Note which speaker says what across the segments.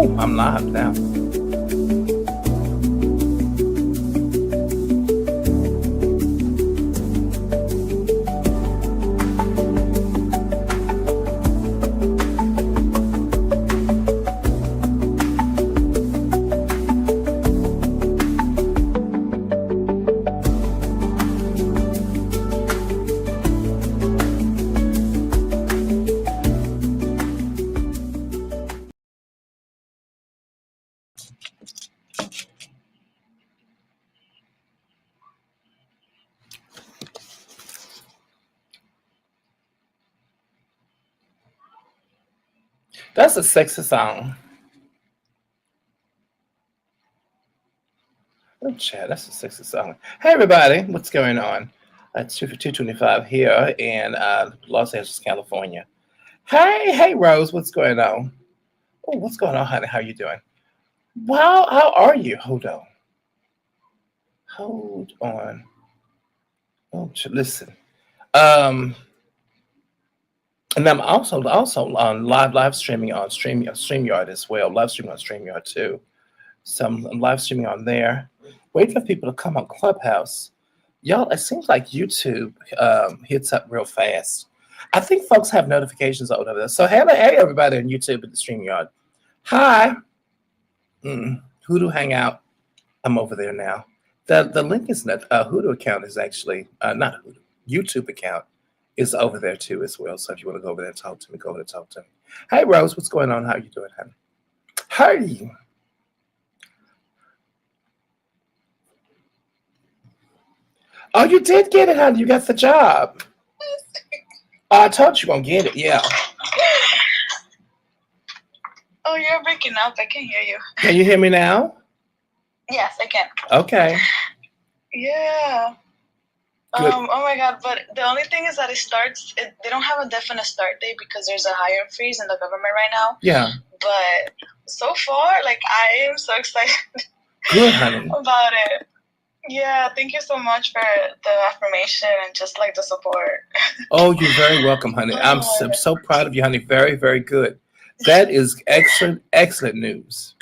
Speaker 1: Oh, I'm live now. That's a sexy song. Oh, chat, that's a sexy song. Hey, everybody, what's going on? It's 2:25 here in Los Angeles, California. Hey, Rose, what's going on? Oh, what's going on, honey? How you doing? Wow, how are you? Hold on. Oh, listen. Um, and I'm also on live streaming on StreamYard as well. Live streaming on StreamYard too. So I'm live streaming on there. Wait for people to come on Clubhouse. Y'all, it seems like YouTube hits up real fast. I think folks have notifications over there. So hey everybody on YouTube at the StreamYard. Hi. Hoodoo Hangout. I'm over there now. The link is not Hoodoo account is actually not Hoodoo. YouTube account is over there too as well. So if you want to go over there and talk to me, go over there and talk to me. Hey Rose, what's going on? How you doing, honey? How are you? Oh, you did get it, honey. You got the job. I told you won't get it. Yeah.
Speaker 2: Oh, you're breaking up. I can hear you.
Speaker 1: Can you hear me now?
Speaker 2: Yes, I can.
Speaker 1: Okay.
Speaker 2: Yeah.
Speaker 1: Good.
Speaker 2: Oh my God! But the only thing is that they don't have a definite start date because there's a hiring freeze in the government right now.
Speaker 1: Yeah.
Speaker 2: But so far, like, I am so excited.
Speaker 1: Good, honey.
Speaker 2: About it. Yeah, thank you so much for the affirmation and just like the support.
Speaker 1: Oh, you're very welcome, honey. I'm so proud of you, honey. Very, very good. That is excellent news.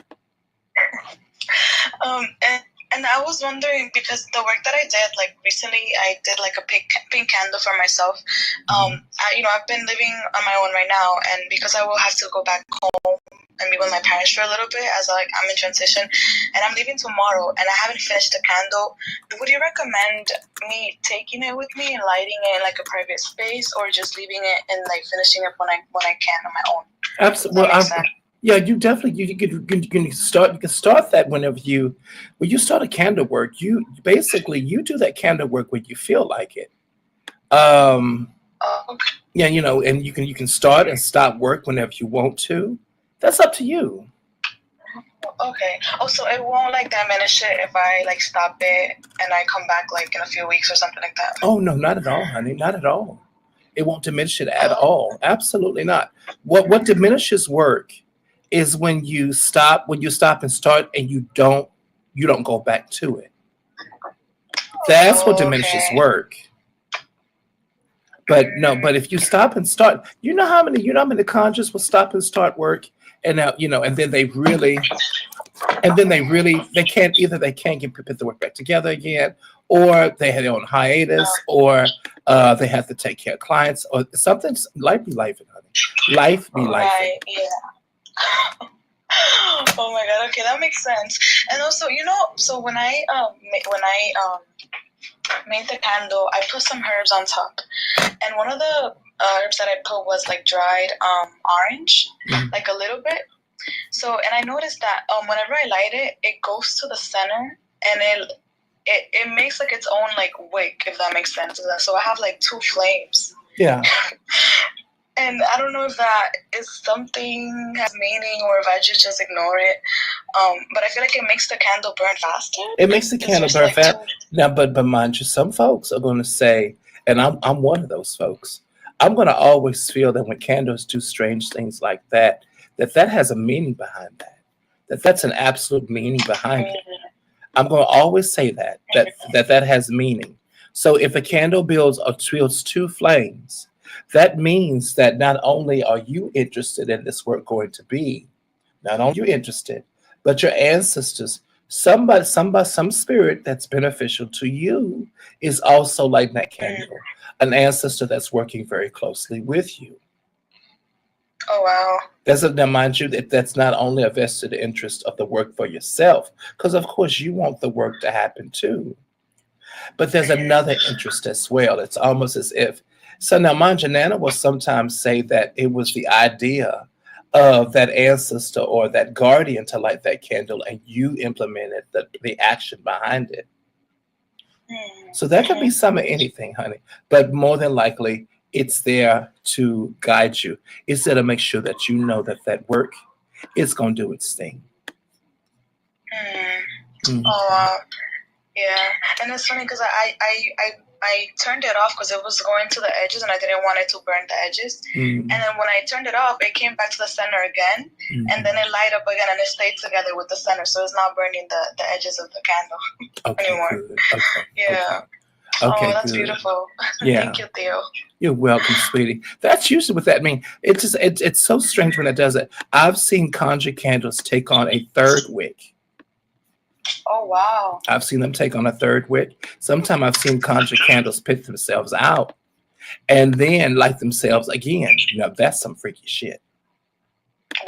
Speaker 2: And I was wondering, because the work that I did, like recently, I did like a pink candle for myself. I've been living on my own right now, and because I will have to go back home and be with my parents for a little bit, as I'm in transition, and I'm leaving tomorrow, and I haven't finished the candle. Would you recommend me taking it with me and lighting it in like a private space, or just leaving it and like finishing it when I can on my own?
Speaker 1: Absolutely. Yeah, you definitely you can start that whenever when you start a candle work, you do that candle work when you feel like it.
Speaker 2: Okay.
Speaker 1: Yeah, and you can start and stop work whenever you want to. That's up to you.
Speaker 2: Okay. Oh, so it won't like diminish it if I like stop it and I come back like in a few weeks or something like that?
Speaker 1: Oh no, not at all, honey. Not at all. It won't diminish it at all. Absolutely not. What diminishes work is when you stop and start and you don't go back to it. That's what diminishes work. But if you stop and start, you know how many conjures will stop and start work, and now and then they can't put the work back together again, or they had on hiatus, or they have to take care of clients, or something. Life be life, honey. Life be life.
Speaker 2: Right. Yeah. Oh my God. Okay, that makes sense. And also, so when I made the candle, I put some herbs on top, and one of the herbs that I put was like dried orange, like a little bit. So, and I noticed that whenever I light it, it goes to the center, and it makes like its own like wick, if that makes sense. So I have like two flames.
Speaker 1: Yeah.
Speaker 2: And I don't know if that is something has meaning or if I should just ignore it. But I feel like it makes the candle burn faster.
Speaker 1: It makes the candle burn faster. Now, but mind you, some folks are going to say, and I'm one of those folks. I'm going to always feel that when candles do strange things like that has a meaning behind that. That's an absolute meaning behind it. I'm going to always say that has meaning. So if a candle builds two flames, that means that not only are you interested in this work going to be, Not only you interested, but your ancestors. Some spirit that's beneficial to you is also lighting that candle. An ancestor that's working very closely with you.
Speaker 2: Oh wow.
Speaker 1: Now, mind you, that's not only a vested interest of the work for yourself, because of course you want the work to happen too. But there's another interest as well. It's almost as if. So now, Manjanana will sometimes say that it was the idea of that ancestor or that guardian to light that candle, and you implemented the action behind it. So that could be some of anything, honey. But more than likely, it's there to guide you. It's there to make sure that you know that that work is going to do its thing.
Speaker 2: Oh wow. Yeah, and it's funny because I turned it off because it was going to the edges and I didn't want it to burn the edges. And then when I turned it off, it came back to the center again, and then it light up again and it stayed together with the center, so it's not burning the edges of the candle anymore.
Speaker 1: Good. Okay.
Speaker 2: Yeah.
Speaker 1: Okay,
Speaker 2: Oh, that's
Speaker 1: good.
Speaker 2: beautiful.
Speaker 1: Yeah.
Speaker 2: Thank you, Theo.
Speaker 1: You're welcome, sweetie. That's usually what that means. It's so strange when it does it. I've seen Conjure candles take on a third wick.
Speaker 2: Oh wow.
Speaker 1: I've seen them take on a third wick. Sometimes I've seen Conjure candles pit themselves out and then light themselves again. That's some freaky shit.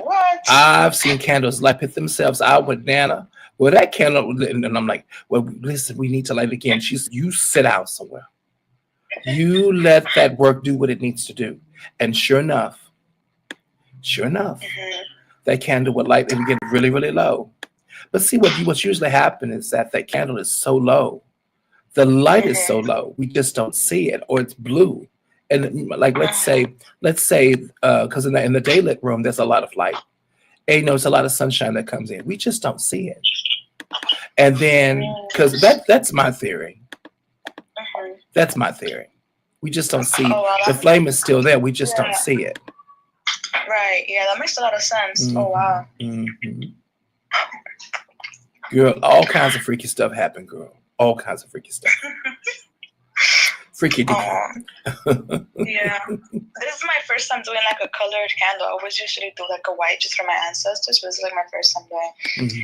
Speaker 2: What?
Speaker 1: I've seen candles pit themselves out with Nana. Well, that candle, and I'm like, well, listen, we need to light it again. You sit out somewhere. You let that work do what it needs to do. And sure enough, that candle would light and get really, really low. But see, what's usually happening is that candle is so low. The light is so low, we just don't see it, or it's blue. And like, let's say, because in the daylit room, there's a lot of light. And it's a lot of sunshine that comes in. We just don't see it. And then, because that's my theory. That's my theory. We just don't see. The flame is still there. We just don't see it.
Speaker 2: Right. Yeah, that makes a lot of sense. Oh, wow.
Speaker 1: Girl, all kinds of freaky stuff happen, girl. All kinds of freaky stuff. Freaky dicky.
Speaker 2: Yeah. This is my first time doing like a colored candle. I always usually do like a white just for my ancestors, but this is like my first time doing.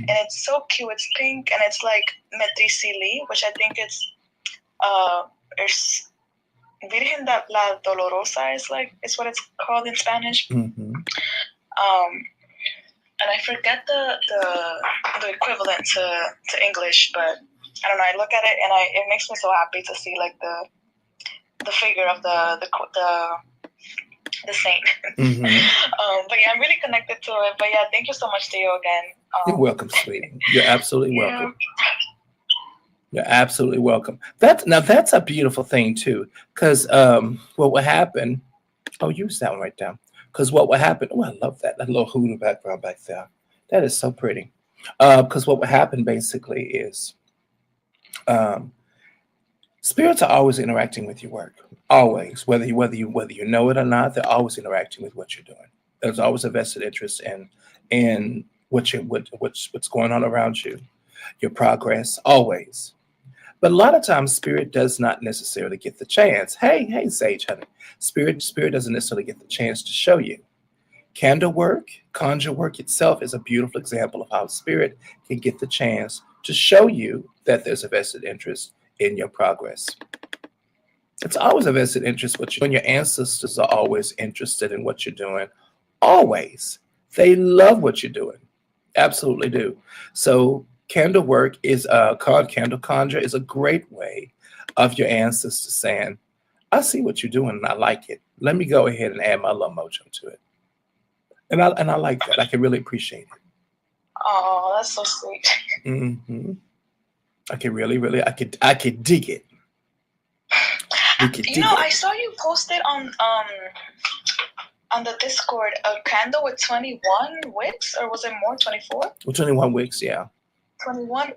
Speaker 2: And it's so cute. It's pink and it's like Metricili, which I think it's Virgen de la Dolorosa is what it's called in Spanish. And I forget the equivalent to English, but I don't know. I look at it and it makes me so happy to see like the figure of the saint. But yeah, I'm really connected to it. But yeah, thank you so much, Theo, again.
Speaker 1: You're welcome, sweetie. You're absolutely welcome. You're absolutely welcome. That's a beautiful thing too, because what will happen? Oh, use that one right down. Because what will happen? Oh, I love that little hoodoo background back there. That is so pretty. Because what will happen basically is, spirits are always interacting with your work. Always, whether you know it or not, they're always interacting with what you're doing. There's always a vested interest in what's going on around you, your progress, always. But a lot of times, spirit does not necessarily get the chance. Hey, Sage, honey. Spirit doesn't necessarily get the chance to show you. Candle work, conjure work itself is a beautiful example of how spirit can get the chance to show you that there's a vested interest in your progress. It's always a vested interest when your ancestors are always interested in what you're doing. Always. They love what you're doing. Absolutely do. So candle work is candle conjure is a great way of your ancestors saying, I see what you're doing and I like it. Let me go ahead and add my little mojo to it. And I like that. I can really appreciate it.
Speaker 2: Oh, that's so sweet.
Speaker 1: I can really I could dig it.
Speaker 2: I saw you posted on the Discord a candle with 21 wicks, or was it more? 24?
Speaker 1: Well, 21 wicks, yeah.
Speaker 2: 21.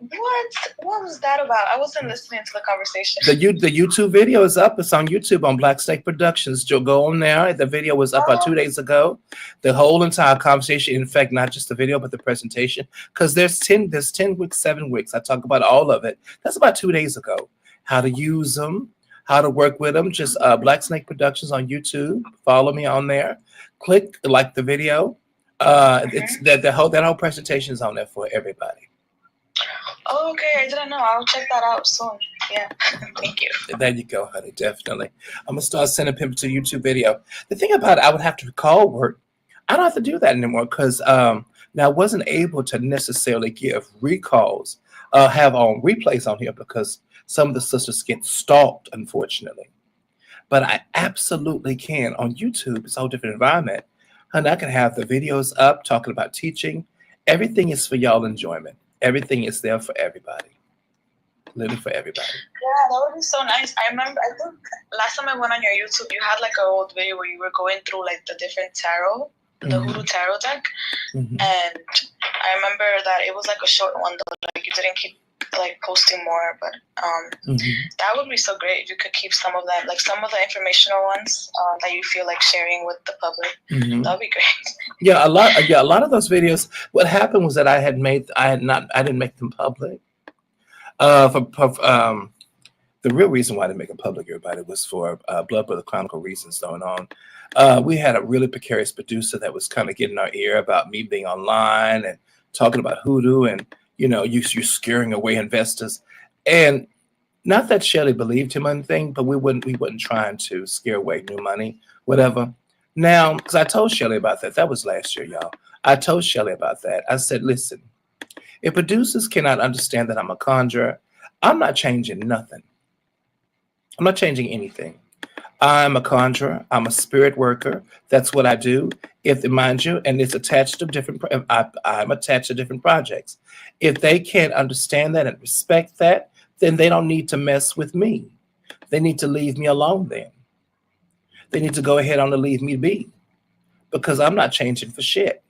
Speaker 2: What was that about? I wasn't listening to the conversation.
Speaker 1: The YouTube video is up. It's on YouTube on Black Snake Productions. You'll go on there. The video was up about 2 days ago. The whole entire conversation, in fact, not just the video, but the presentation, because there's 10 wicks, 7 wicks. I talk about all of it. That's about 2 days ago. How to use them, how to work with them. Just Black Snake Productions on YouTube. Follow me on there. Click like the video. It's that whole presentation is on there for everybody.
Speaker 2: Oh, okay. I didn't know. I'll check that out soon. Yeah. Thank you.
Speaker 1: There you go, honey. Definitely. I'm gonna start sending people to YouTube video. The thing about it, I would have to recall work. I don't have to do that anymore because now I wasn't able to necessarily give recalls, have on replays on here because some of the sisters get stalked, unfortunately. But I absolutely can on YouTube. It's a whole different environment. And I can have the videos up talking about teaching. Everything is for y'all enjoyment. Everything is there for everybody. Literally for everybody.
Speaker 2: Yeah, that would be so nice. I remember, I think last time I went on your YouTube, you had like an old video where you were going through like the different tarot, the Hoodoo tarot deck. And I remember that it was like a short one though. Like you didn't keep like posting more, but that would be so great if you could keep some of them, like some of the informational ones that you feel like sharing with the public. That would be great.
Speaker 1: Yeah, a lot of those videos. What happened was that I didn't make them public. The real reason why I didn't make it public, everybody, was for Blood Brother Chronicle reasons going on. We had a really precarious producer that was kind of getting our ear about me being online and talking about hoodoo and, you're scaring away investors. And not that Shelley believed him on anything, but we wasn't trying to scare away new money, whatever. Now, because I told Shelley about that. That was last year, y'all. I told Shelley about that. I said, listen, if producers cannot understand that I'm a conjurer, I'm not changing nothing. I'm not changing anything. I'm a conjurer. I'm a spirit worker. That's what I do. Mind you, and it's attached to different. I'm attached to different projects. If they can't understand that and respect that, then they don't need to mess with me. They need to leave me alone. Then they need to go ahead on and leave me be, because I'm not changing for shit.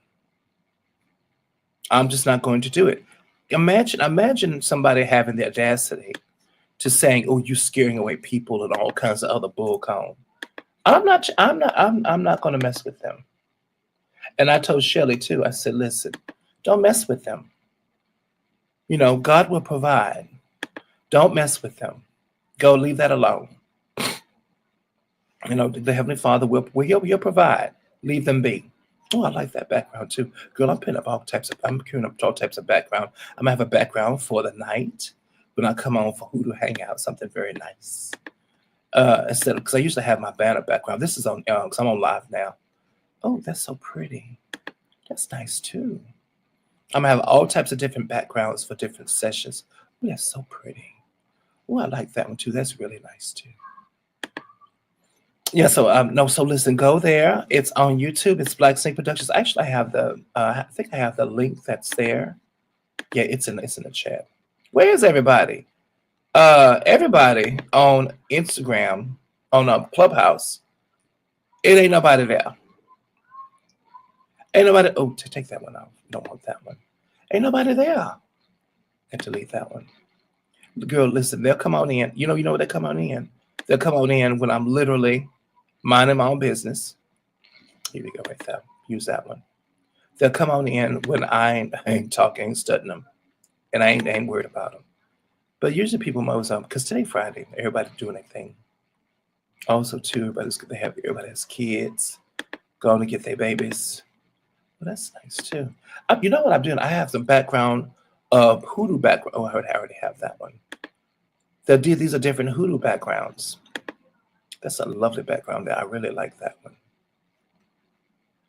Speaker 1: I'm just not going to do it. Imagine somebody having the audacity to saying, "Oh, you're scaring away people," and all kinds of other bullcone. I'm not going to mess with them. And I told Shelley too. I said, "Listen, don't mess with them. God will provide. Don't mess with them. Go, leave that alone. The Heavenly Father he'll provide. Leave them be." Oh, I like that background too, girl. I'm putting up all types of background. I'm gonna have a background for the night when I come on for Hoodoo Hangout, something very nice. Instead, because I usually have my banner background. This is on because I'm on live now. Oh, that's so pretty. That's nice too. I'm gonna have all types of different backgrounds for different sessions. Oh, that's so pretty. Oh, I like that one too. That's really nice too. Yeah, so listen, go there. It's on YouTube. It's Black Snake Productions. Actually, I think I have the link that's there. Yeah, it's in the chat. Where is everybody? Everybody on Instagram, on Clubhouse. It ain't nobody there. Ain't nobody. Oh, take that one off. Don't want that one. Ain't nobody there. And delete that one. Girl, listen, they'll come on in. You know what they come on in? They'll come on in when I'm literally minding my own business. Here we go, right there. Use that one. They'll come on in when I ain't talking, studying them, and I ain't worried about them. But usually people mose on because today Friday, everybody's doing their thing. Also, too, everybody has kids, going to get their babies. Well, that's nice too. You know what I'm doing? I have some background of hoodoo background. Oh, I already have that one. These are different hoodoo backgrounds. That's a lovely background there. I really like that one.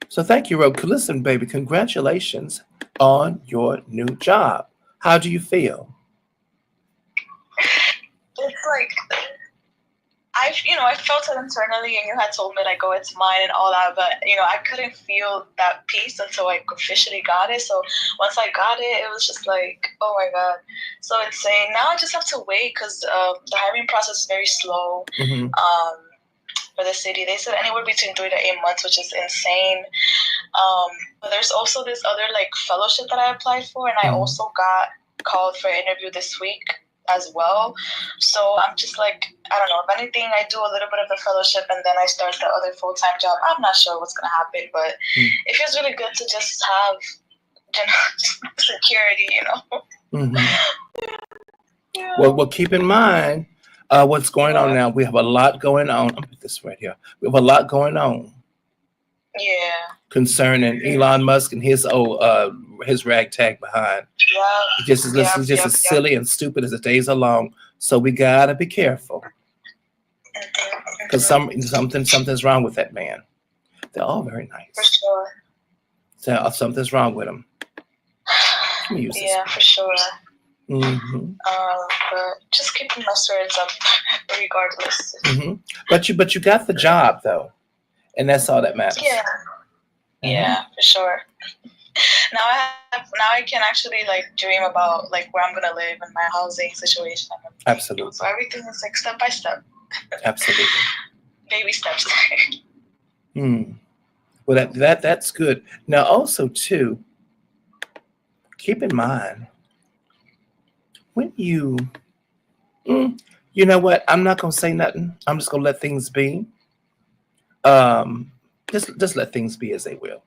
Speaker 1: So thank you, Rob. Listen, baby, congratulations on your new job. How do you feel?
Speaker 2: It's like I felt it internally, and you had told me like, "Oh, it's mine" and all that, but I couldn't feel that peace until I officially got it. So once I got it, it was just like, oh my god, so insane. Now I just have to wait because the hiring process is very slow. For the city, they said anywhere between 3 to 8 months, which is insane. But there's also this other like fellowship that I applied for, and I also got called for an interview this week as well. So I'm just like, I don't know. If anything, I do a little bit of the fellowship and then I start the other full-time job. I'm not sure what's gonna happen, but it feels really good to just have security, Yeah.
Speaker 1: Well, keep in mind what's going on now. We have a lot going on. I'm put this right here. We have a lot going on.
Speaker 2: Yeah.
Speaker 1: concerning Elon Musk and his ragtag behind.
Speaker 2: Yeah.
Speaker 1: Just
Speaker 2: Yep.
Speaker 1: as
Speaker 2: Yep. Yep.
Speaker 1: silly and stupid as the days are long. So we gotta be careful because something's wrong with that man. They're all very
Speaker 2: For
Speaker 1: nice.
Speaker 2: sure.
Speaker 1: So something's wrong with them. Let me use this.
Speaker 2: Yeah, for sure.
Speaker 1: Mm-hmm.
Speaker 2: But just keeping my spirits up, regardless.
Speaker 1: Mm-hmm. But you got the job though, and that's all that matters.
Speaker 2: Yeah.
Speaker 1: Mm-hmm.
Speaker 2: Yeah, for sure. Now I can actually like dream about like where I'm gonna live and my housing situation.
Speaker 1: Absolutely.
Speaker 2: So everything is like step by step.
Speaker 1: Absolutely.
Speaker 2: Baby steps.
Speaker 1: Well, that's good. Now, also too, keep in mind when you know what? I'm not gonna say nothing. I'm just gonna let things be. Just let things be as they will.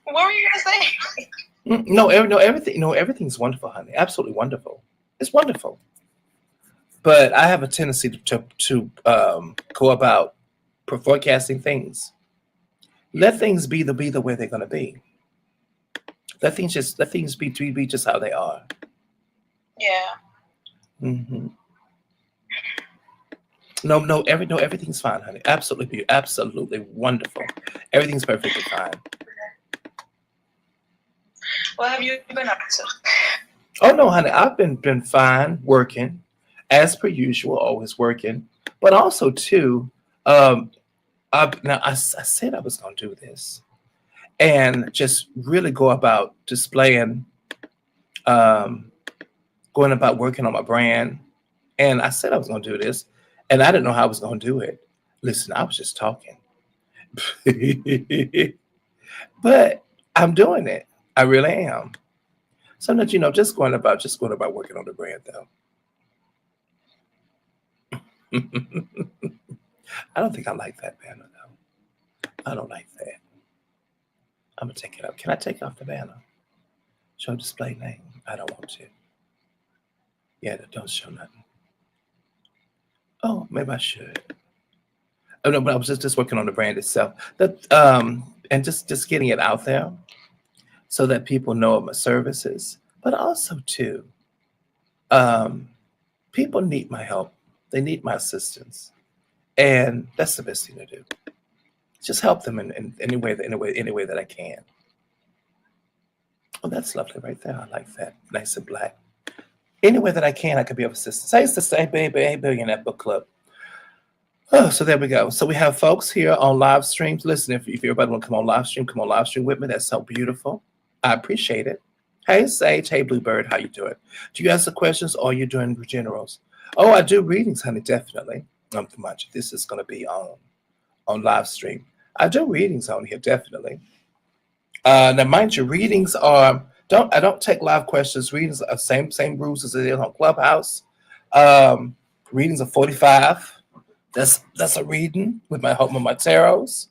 Speaker 2: What were you gonna say?
Speaker 1: No, everything's wonderful, honey. Absolutely wonderful. It's wonderful. But I have a tendency to go about forecasting things. Let things be the way they're gonna be. Let things be just how they are.
Speaker 2: Yeah.
Speaker 1: Mm-hmm. No, everything's fine, honey. Absolutely wonderful. Everything's perfectly fine.
Speaker 2: What have you been up to?
Speaker 1: Oh no, honey, I've been fine working, as per usual, always working. But also too, I said I was gonna do this and just really go about displaying, going about working on my brand. And I said I was gonna do this, and I didn't know how I was gonna do it. Listen, I was just talking. But I'm doing it. I really am. So that just going about working on the brand though. I don't think I like that banner though. I don't like that. I'm gonna take it up. Can I take off the banner? Show display name. I don't want to. Yeah, don't show nothing. Oh, maybe I should. Oh no, but I was just working on the brand itself. And just getting it out there so that people know of my services. But also too, people need my help. They need my assistance, and that's the best thing to do. Just help them in any way that I can. Oh, that's lovely right there. I like that. Nice and black. Any way that I can, I could be of assistance. I used to say, baby, hey, Billionaire Book Club. Oh, so there we go. So we have folks here on live streams. Listen, if everybody want to come on live stream with me. That's so beautiful. I appreciate it. Hey, Sage. Hey, Bluebird. How you doing? Do you answer questions or are you doing generals? Oh, I do readings, honey, definitely. Not too much. This is going to be on live stream. I do readings on here, definitely. Now, mind you, readings are I don't take live questions. Readings are same rules as it is on Clubhouse. Readings are 45. That's a reading with my tarots.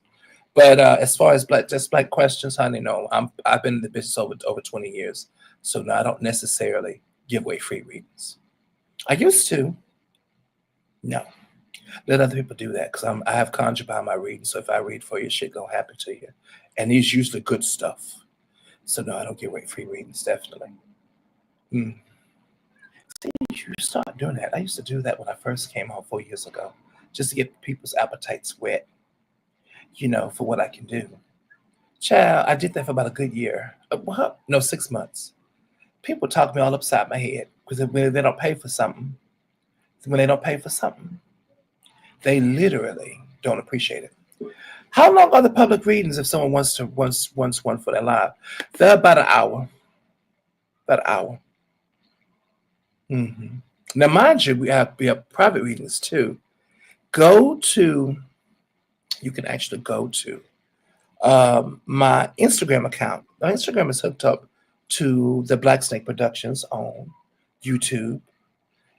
Speaker 1: But as far as black questions, honey, no, I've been in the business over 20 years, so no, I don't necessarily give away free readings. I used to. No, let other people do that because I have Conjure by my reading. So if I read for you, shit gonna happen to you, and these usually good stuff. So no, I don't give away free readings, definitely. See, you start doing that. I used to do that when I first came home 4 years ago, just to get people's appetites wet, for what I can do. Child, I did that for about a good year. What? No, 6 months. People talk me all upside my head because when they don't pay for something, they literally don't appreciate it. How long are the public readings if someone wants one for their live? They're about an hour. About an hour. Mm-hmm. Now, mind you, we have private readings too. You can actually go to my Instagram account. My Instagram is hooked up to the Black Snake Productions on YouTube,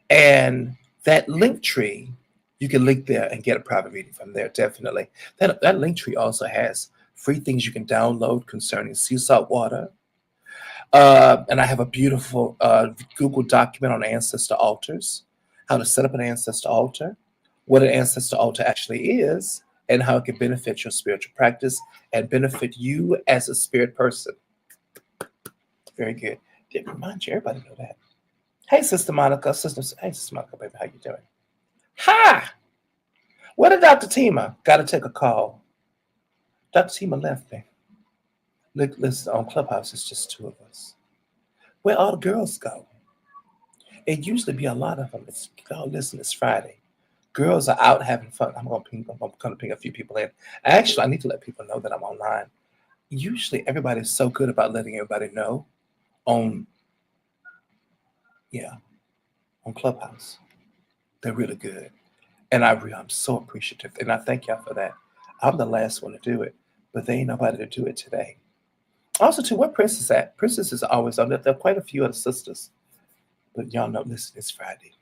Speaker 1: and that link tree, you can link there and get a private reading from there. Definitely, that link tree also has free things you can download concerning sea salt water. And I have a beautiful Google document on ancestor altars, how to set up an ancestor altar, what an ancestor altar actually is, and how it can benefit your spiritual practice and benefit you as a spirit person. Very good. Didn't remind you, everybody know that. Hey, Sister Monica. Hey, Sister Monica, baby, how you doing? Hi! Where did Dr. Tima? Got to take a call. Dr. Tima left me. Listen, on Clubhouse, it's just two of us. Where all the girls go? It usually be a lot of them. Listen, it's Friday. Girls are out having fun. I'm going to ping a few people in. Actually, I need to let people know that I'm online. Usually, everybody's so good about letting everybody know on Clubhouse. They're really good. And I'm so appreciative. And I thank y'all for that. I'm the last one to do it, but there ain't nobody to do it today. Also, too, where Princess at? Princess is always on there. There are quite a few other sisters. But y'all know, listen, it's Friday.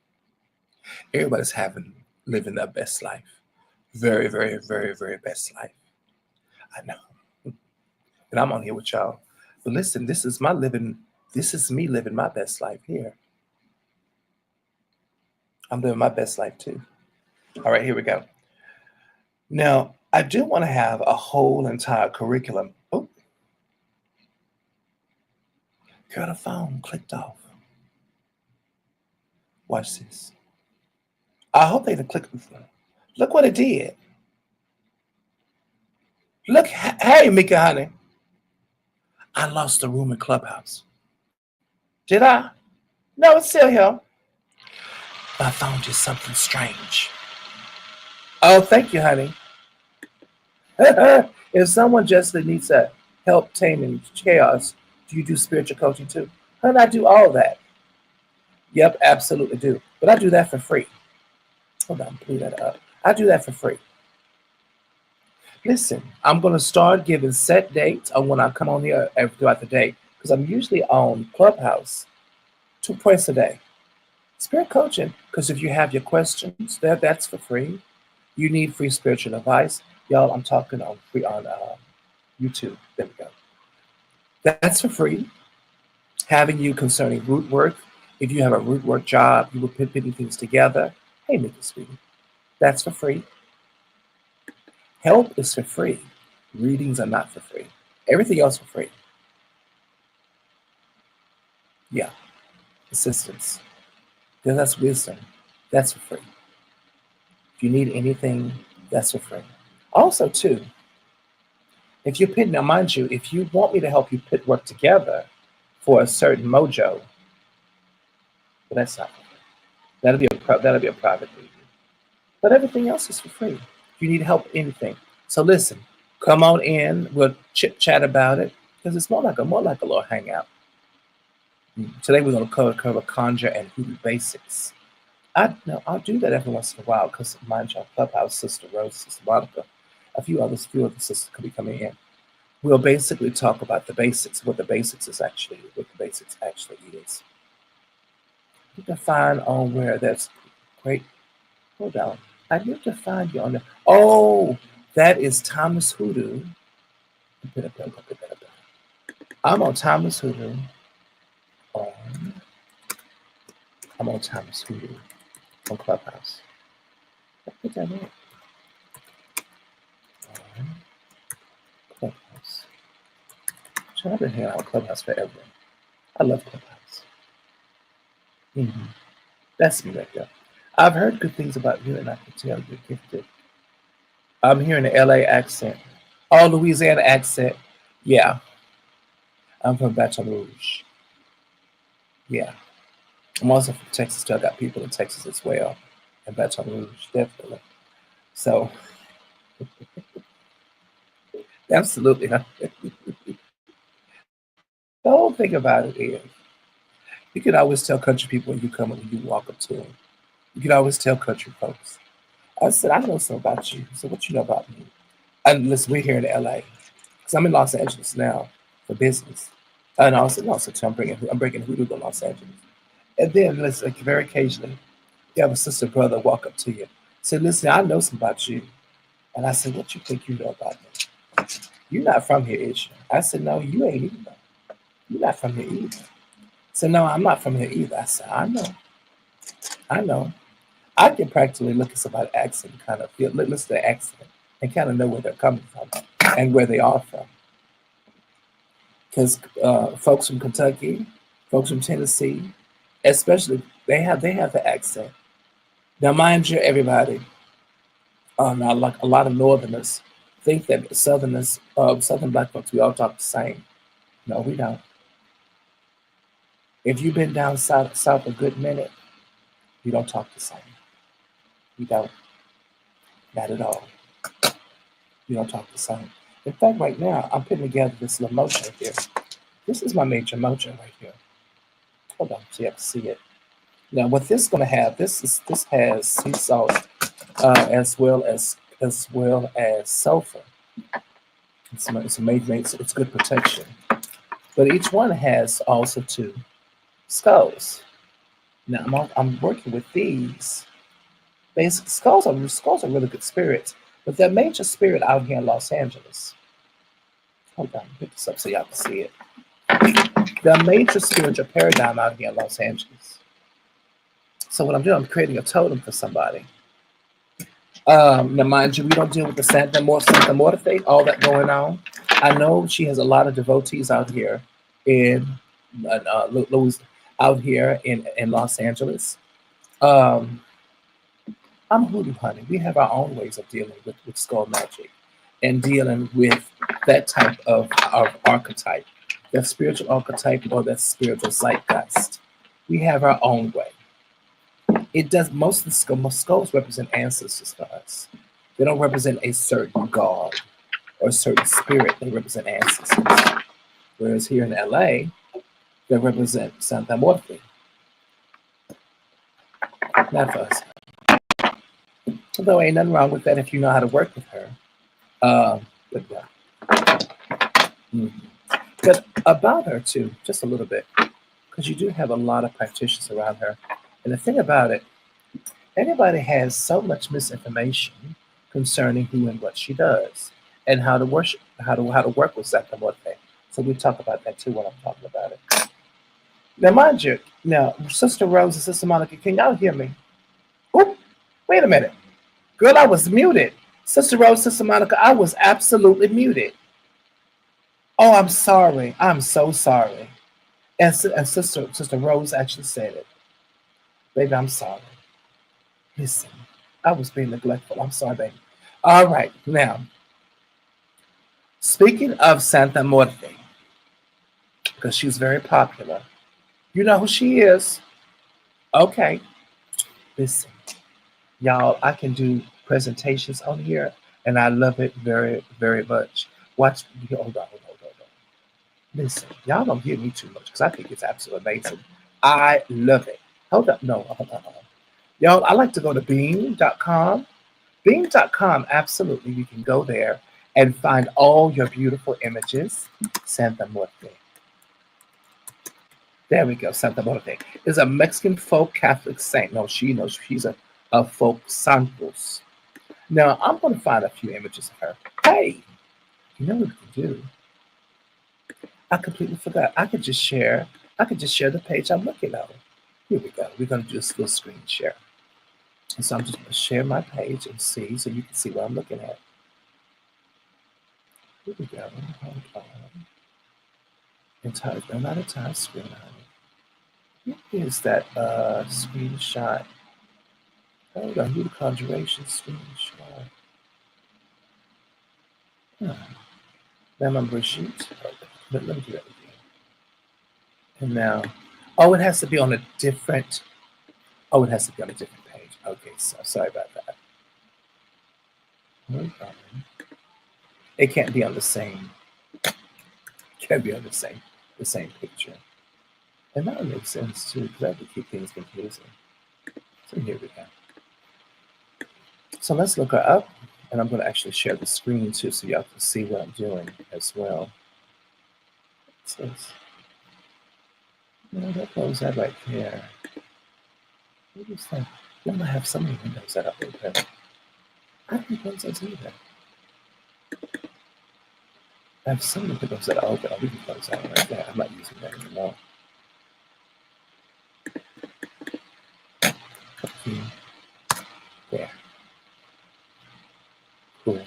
Speaker 1: Everybody's living their best life. Very, very, very, very best life. I know. And I'm on here with y'all. But listen, this is me living my best life here. I'm living my best life too. All right, here we go. Now, I do want to have a whole entire curriculum. Oh, girl, the phone clicked off. Watch this. I hope they didn't click before. Look what it did. Look, hey, Mika, honey. I lost the room in Clubhouse. Did I? No, it's still here. I found you something strange. Oh, thank you, honey. If someone just needs help taming chaos, do you do spiritual coaching too? Honey, I do all that. Yep, absolutely do. But I do that for free. Hold on, pull that up. I do that for free. Listen, I'm going to start giving set dates on when I come on here throughout the day, because I'm usually on Clubhouse 2 points a day. Spirit coaching, because if you have your questions, that's for free. You need free spiritual advice. Y'all, I'm talking on YouTube. There we go. That's for free. Having you concerning root work. If you have a root work job, you will put things together. Hey, Mickey, sweetie. That's for free. Help is for free. Readings are not for free. Everything else for free. Yeah. Assistance. Then that's wisdom. That's for free. If you need anything, that's for free. Also, too, if you're putting, now mind you, if you want me to help you put work together for a certain mojo, but that's not for free. That'll be a private reading. But everything else is for free. If you need help with anything. So listen, come on in. We'll chit chat about it, because it's more like a little hangout. Today we're going to cover Conjure and Hoodoo basics. I'll do that every once in a while, because mind you, Clubhouse, Sister Rose, Sister Monica, a few other sisters could be coming in. We'll basically talk about the basics, what the basics actually is. You can find on where that's great. Hold on. I need to find you on there. Oh, that is Thomas Hoodoo. I'm on Thomas Hoodoo. I'm on Thomas Hoodoo on Clubhouse. Put that in. Clubhouse. So I've been hanging out with Clubhouse forever. I love Clubhouse. That's me right there. I've heard good things about you, and I can tell you're gifted. I'm hearing the LA accent. Oh, Louisiana accent. Yeah. I'm from Baton Rouge. Yeah. I'm also from Texas, too. I got people in Texas as well. And Baton Rouge, definitely. So, absolutely. The whole thing about it is, you can always tell country people when you come and when you walk up to them. You can always tell country folks. I said, I know something about you. So what you know about me? And listen, we're here in LA. Because I'm in Los Angeles now for business. And also too, I'm bringing Hoodoo to Los Angeles. And then, listen, like, very occasionally, you have a sister, brother walk up to you. Say, listen, I know something about you. And I said, what you think you know about me? You're not from here, is you? I said, no, you ain't either. You're not from here either. So no, I'm not from here either. I said, I know. I can practically look at somebody's accent and kind of feel, listen to the accent and kind of know where they're coming from and where they are from. Because folks from Kentucky, folks from Tennessee, especially, they have the accent. Now, mind you, everybody, now like a lot of Northerners think that Southerners, Southern Black folks, we all talk the same. No, we don't. If you've been down south a good minute, we don't talk the same. We don't. Not at all. We don't talk the same. In fact, right now, I'm putting together this little motion here. This is my major motion right here. Hold on, so you have to see it. Now, what this is going to have, this has sea salt as well as sulfur. It's made it's good protection. But each one has also 2 skulls. Now I'm working with these. Basic skulls are really good spirits, but they're major spirit out here in Los Angeles. Hold on, pick this up so y'all can see it. They're a major spiritual paradigm out here in Los Angeles. So what I'm doing, I'm creating a totem for somebody. Now, mind you, we don't deal with the Santa Morta thing, all that going on. I know she has a lot of devotees out here in out here in Los Angeles. I'm Hoodoo Honey. We have our own ways of dealing with skull magic and dealing with that type of archetype, that spiritual archetype or that spiritual zeitgeist. We have our own way. It does. Most of the skulls represent ancestors for us. They don't represent a certain god or a certain spirit. They represent ancestors. Whereas here in LA, they represent Santa Morte. Not for us. Although ain't nothing wrong with that if you know how to work with her. But yeah. But about her too, just a little bit, because you do have a lot of practitioners around her. And the thing about it, everybody has so much misinformation concerning who and what she does, and how to worship, how to work with Santa Morte. So we talk about that too when I'm talking about it. Now, mind you, Sister Rose and Sister Monica, can y'all hear me? Oop, wait a minute. Girl, I was muted. Sister Rose, Sister Monica, I was absolutely muted. Oh, I'm sorry. I'm so sorry. And Sister Rose actually said it. Baby, I'm sorry. Listen, I was being neglectful. I'm sorry, baby. All right, now, speaking of Santa Morte, because she's very popular, you know who she is. Okay, listen, y'all, I can do presentations on here, and I love it very, very much. Watch, hold on. Listen, y'all don't give me too much, because I think it's absolutely amazing. I love it. Hold up, no, hold on. Y'all, I like to go to Bing.com. Bing.com, absolutely, you can go there and find all your beautiful images. Santa Muerte. There we go, Santa Muerte is a Mexican folk Catholic saint. No, she's a folk santos. Now, I'm going to find a few images of her. Hey, you know what we can do? I completely forgot. I could just share the page I'm looking at. Here we go. We're going to do this little screen share. And so I'm just going to share my page and see, so you can see what I'm looking at. Here we go. Hold on. Not entire screen, honey. Here's that screenshot. Hold on, do the conjuration screenshot. Remember sheet. Let me do that again. And now, it has to be on a different. It has to be on a different page. Okay, so sorry about that. No problem. It can't be on the same. Can't be on the same picture. And that would make sense too, because that would keep things confusing. So here we go. So let's look her up, and I'm going to actually share the screen too, so y'all can see what I'm doing as well. What's this? No, that goes that right there. What is that? I have so many windows that are open. I don't think those either. I have so many windows that are open. We can close that one right there. I'm not using that anymore. Okay. There. Cool.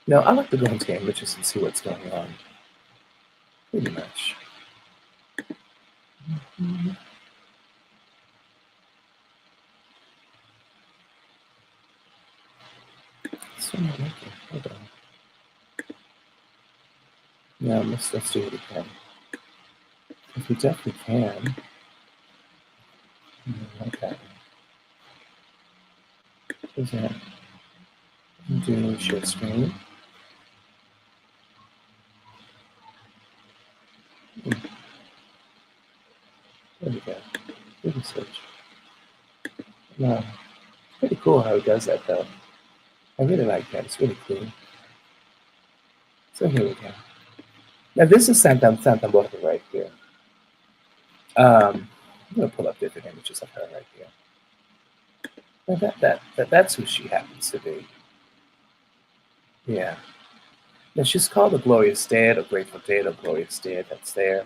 Speaker 1: Now, I like to go into images and see what's going on. Pretty much. So, okay, hold on. Now, let's do it again. If we definitely can. Okay. What's that? Do share screen. There we go. We can switch. Now, it's pretty cool how he does that, though. I really like that. It's really cool. So here we go. Now, this is Santa Barbara right here. I'm going to pull up different images of her right here. Now, that's who she happens to be. Yeah. Now, she's called the Glorious Dead or Grateful Dead or Glorious Dead. That's there.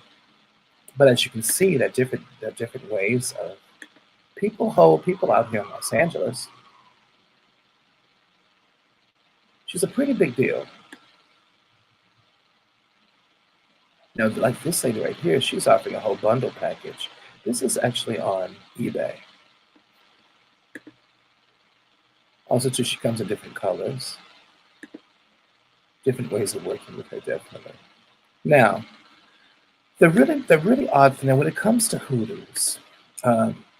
Speaker 1: But as you can see, there are different ways of people out here in Los Angeles. She's a pretty big deal. Now, like this lady right here, she's offering a whole bundle package. This is actually on eBay. Also, too, she comes in different colors, different ways of working with her, definitely. Now, the really odd thing, now when it comes to hoodoos,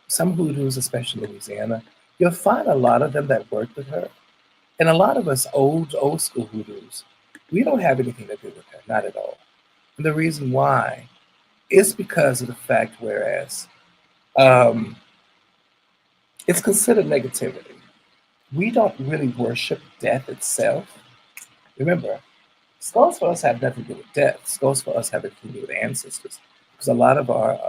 Speaker 1: some hoodoos, especially in Louisiana, you'll find a lot of them that work with her. And a lot of us old school hoodoos, we don't have anything to do with her, not at all. And the reason why is because of the fact, whereas it's considered negativity. We don't really worship death itself. Remember, skulls for us have nothing to do with death. Skulls for us have everything to do with ancestors. Because a lot of our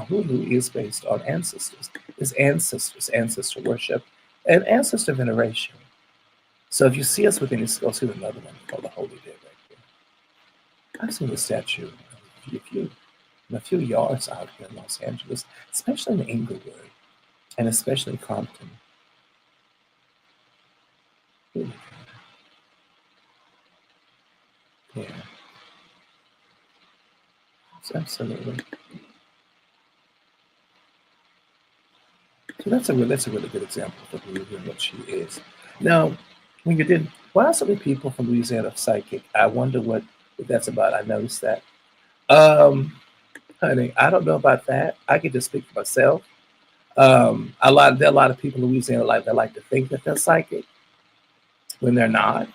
Speaker 1: hoodoo is based on ancestors. It's ancestors, ancestor worship, and ancestor veneration. So if you see us with any skulls, here's another one called the Holy Dead right here. I've seen the statue in a few yards out here in Los Angeles, especially in Inglewood, and especially in Compton. Yeah. Absolutely. So that's a really good example of who and what she is. Now, when you did, why are so many people from Louisiana psychic? I wonder what that's about. I noticed that. Honey, I don't know about that. I can just speak for myself. There are a lot of people in Louisiana that like to think that they're psychic when they're not.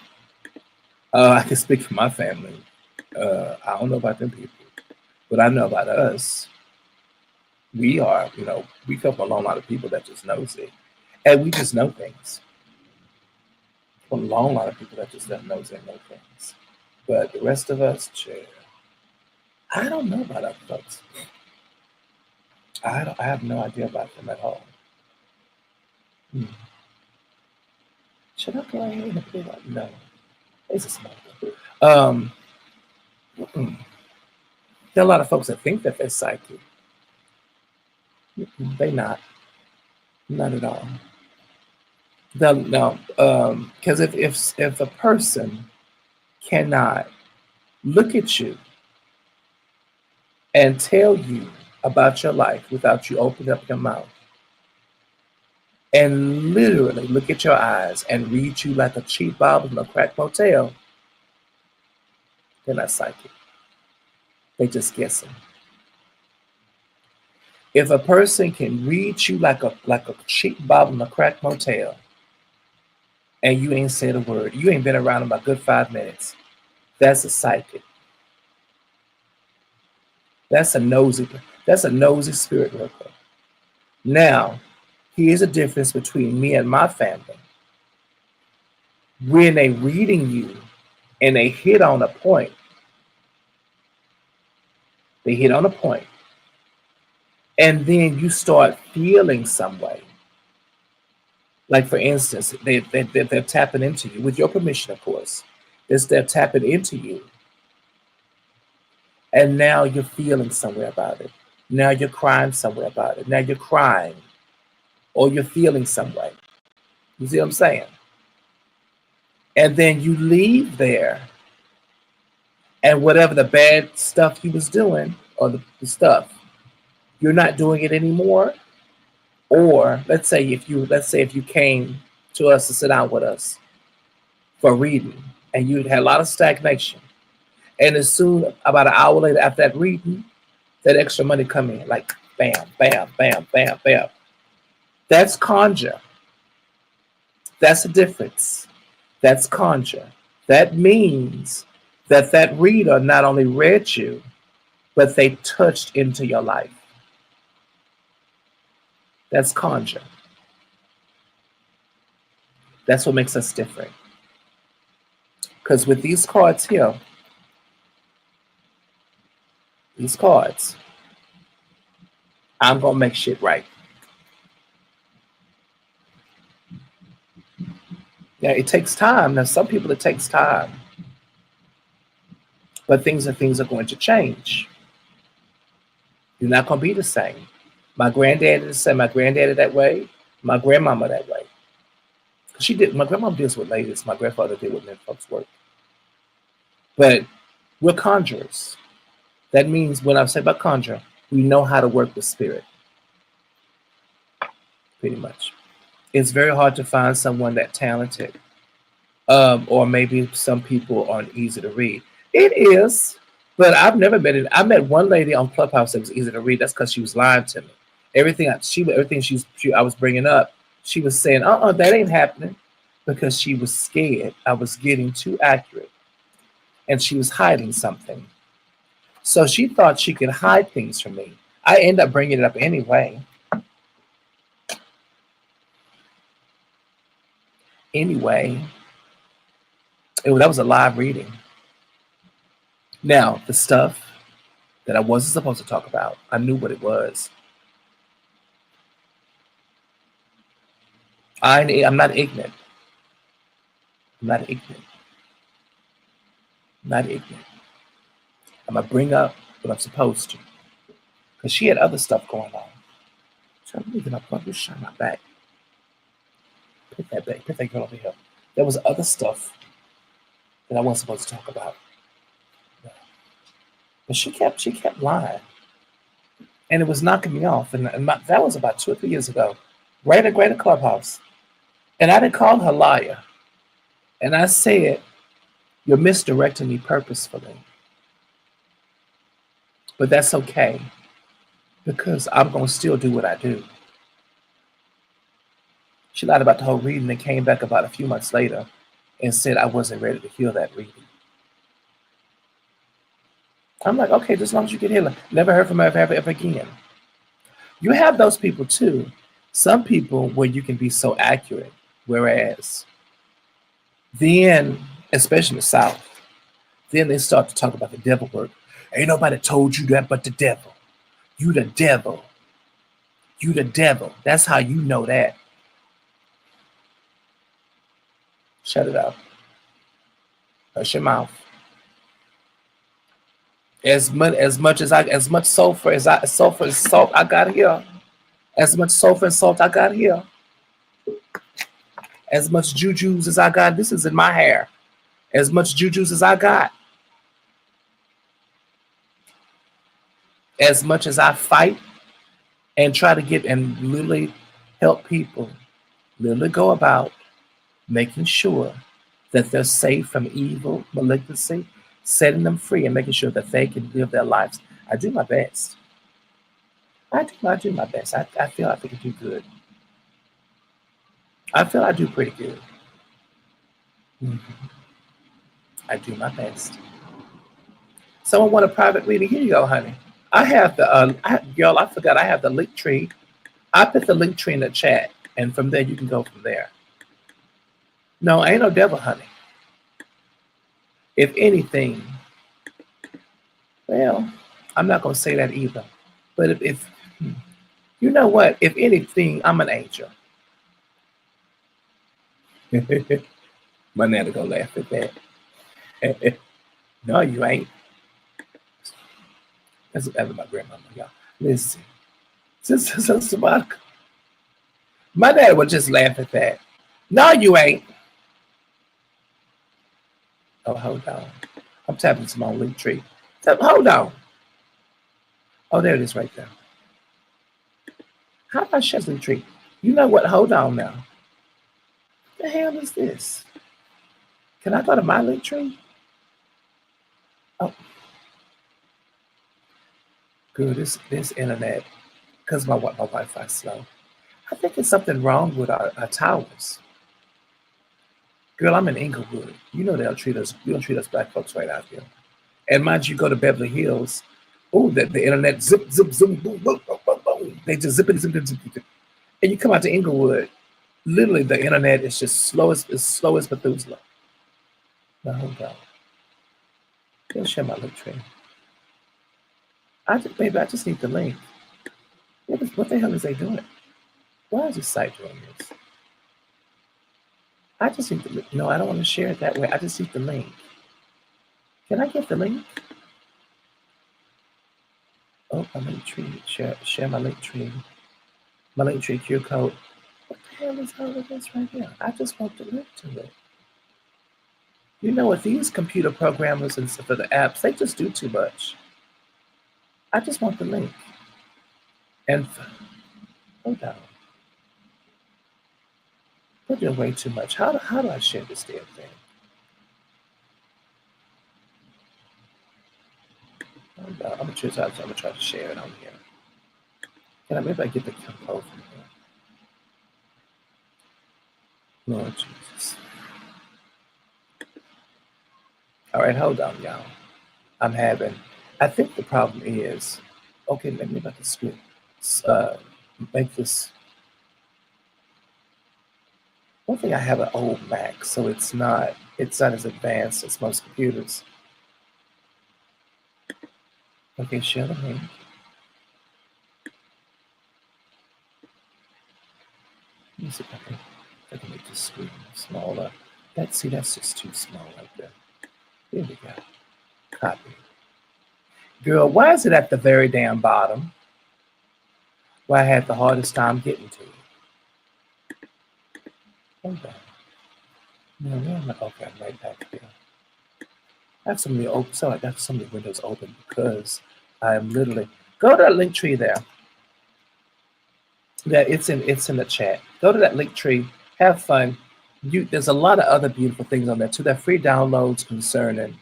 Speaker 1: I can speak for my family. I don't know about them people, but I know about us. We come from a long line of people that just knows it, and we just know things. From a long line of people that just don't know things, but the rest of us, I don't know about other folks. I have no idea about them at all. Should I go ahead and put it up? No, it's a small one. There are a lot of folks that think that they're psychic. They not at all. No, because if a person cannot look at you and tell you about your life without you opening up your mouth and literally look at your eyes and read you like a cheap Bible in a crack motel, they're not psychic. They just guessing. If a person can read you like a cheap Bible in a crack motel, and you ain't said a word, you ain't been around them a good 5 minutes, that's a psychic. That's a nosy spirit worker. Now, here's a difference between me and my family. When they reading you and they hit on a point, and then you start feeling some way. Like, for instance, they're tapping into you, with your permission, of course. They're tapping into you. And now you're feeling somewhere about it. Now you're crying somewhere about it. Now you're crying. Or you're feeling some way. You see what I'm saying? And then you leave there, and whatever the bad stuff you was doing, or the stuff, you're not doing it anymore. Or let's say if you came to us to sit down with us for reading, and you had a lot of stagnation, and as soon about an hour later after that reading, that extra money come in like bam, bam, bam, bam, bam. That's conjure. That's the difference. That's conjure. That means that that reader not only read you, but they touched into your life. That's conjure. That's what makes us different. Because with these cards here, these cards, I'm going to make shit right. Yeah, it takes time. Now, some people, it takes time. But things are going to change. You're not going to be the same. My granddad is the same. My granddaddy that way. My grandmama that way. She did. My grandmama deals with ladies. My grandfather did with men folks work. But we're conjurers. That means when I say about conjure, we know how to work with spirit. Pretty much. It's very hard to find someone that talented. Or maybe some people aren't easy to read. It is, but I've never met it. I met one lady on Clubhouse that was easy to read. That's because she was lying to me. Everything I was bringing up, she was saying, that ain't happening, because she was scared I was getting too accurate, and she was hiding something. So she thought she could hide things from me. I end up bringing it up anyway. That was a live reading. Now, the stuff that I wasn't supposed to talk about, I knew what it was. I'm not ignorant. I'm not ignorant. I'm not ignorant. I'm going to bring up what I'm supposed to. Because she had other stuff going on. So I'm leaving up. I'm just shine my back. Put that back. Put that girl over here. There was other stuff that I wasn't supposed to talk about. But she kept lying. And it was knocking me off. And that was about 2 or 3 years ago. Right at Greater Clubhouse. And I didn't call her liar. And I said, you're misdirecting me purposefully. But that's okay. Because I'm going to still do what I do. She lied about the whole reading and came back about a few months later and said I wasn't ready to hear that reading. I'm like, okay, just as long as you get healing. Never heard from her ever again. You have those people too. Some people where you can be so accurate, whereas then, especially in the South, then they start to talk about the devil work. Ain't nobody told you that but the devil. You the devil. You the devil. That's how you know that. Shut it up. Hush your mouth. As much sulfur as salt I got here. As much sulfur and salt I got here. As much jujus as I got. This is in my hair. As much jujus as I got. As much as I fight and try to get and literally help people, literally go about making sure that they're safe from evil, malignancy, setting them free and making sure that they can live their lives. I do my best. I do my best. I feel I can do good. I feel I do pretty good. Mm-hmm. I do my best. Someone want a private reading? Here you go, honey. I have the, girl, I forgot I have the link tree. I put the link tree in the chat, and from there you can go from there. No, ain't no devil, honey. If anything, well, I'm not going to say that either. But if you know what? If anything, I'm an angel. My nana gonna laugh at that. No, you ain't. That's my grandmama, y'all. Listen, Sister Monica, my dad would just laugh at that. No, you ain't. Oh, hold on. I'm tapping some on link tree. Hold on. Oh, there it is right there. How do I share link tree? You know what? Hold on now. What the hell is this? Can I go to my link tree? Oh, good. This internet, because my Wi-Fi is slow. I think there's something wrong with our towers. Girl, I'm in Inglewood. You know you don't treat us black folks right out here. And mind you, go to Beverly Hills. Oh, the internet zip, zip, zoom, boom, boom, boom, boom, boom. They just zip it, zip it, zip it. And you come out to Inglewood, literally the internet is just slow as Methuselah. Now hold on. Go share my link tree. I just need the link. What the hell is they doing? Why is this site doing this? I just need the link. No, I don't want to share it that way. I just need the link. Can I get the link? Oh, my link tree. Share my link tree. My link tree QR code. What the hell is all of this right here? I just want the link to it. You know what? These computer programmers and stuff for the apps, they just do too much. I just want the link. And hold on. They're doing way too much. How do I share this damn thing? Hold on. I'm gonna try to share it on here. Maybe I get the compo from here. Lord Jesus. All right, hold on, y'all. I think the problem is, okay, let me make the script. Make this. One thing, I have an old Mac, so it's not as advanced as most computers. Okay, share the link. Let me see if I can make this screen smaller. That's just too small right there. There we go. Copy. Girl, why is it at the very damn bottom? Why I had the hardest time getting to it. Hold on. No, okay, I'm right back here. I have some of the windows open because I am literally go to that link tree there. Yeah, it's in the chat. Go to that link tree. Have fun. There's a lot of other beautiful things on there too. There are free downloads concerning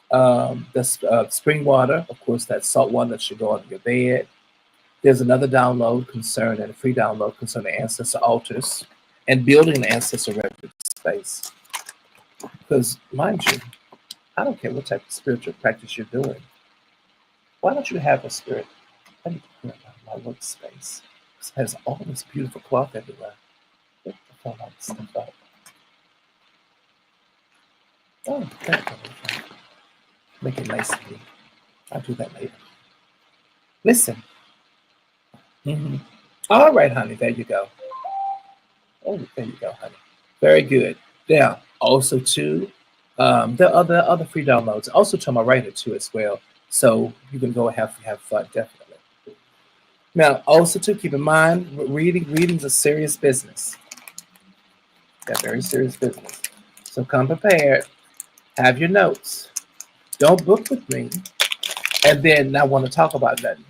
Speaker 1: the spring water, of course, that salt water that should go on your bed. There's another download concerning a free download concerning ancestor altars and building an ancestor refuge space. Because mind you, I don't care what type of spiritual practice you're doing. Why don't you have a spirit? Let me clear my workspace. It has all this beautiful cloth everywhere. Get the phone all this stuff up. Oh, thank you. Make it nice and neat. I'll do that later. Listen. All right, honey. There you go. Oh, there you go, honey. Very good. Now, also too, there are other free downloads. Also to my writer too as well. So you can go have fun, definitely. Now, also to keep in mind, reading's a serious business. Got very serious business. So come prepared. Have your notes. Don't book with me, and then not want to talk about nothing.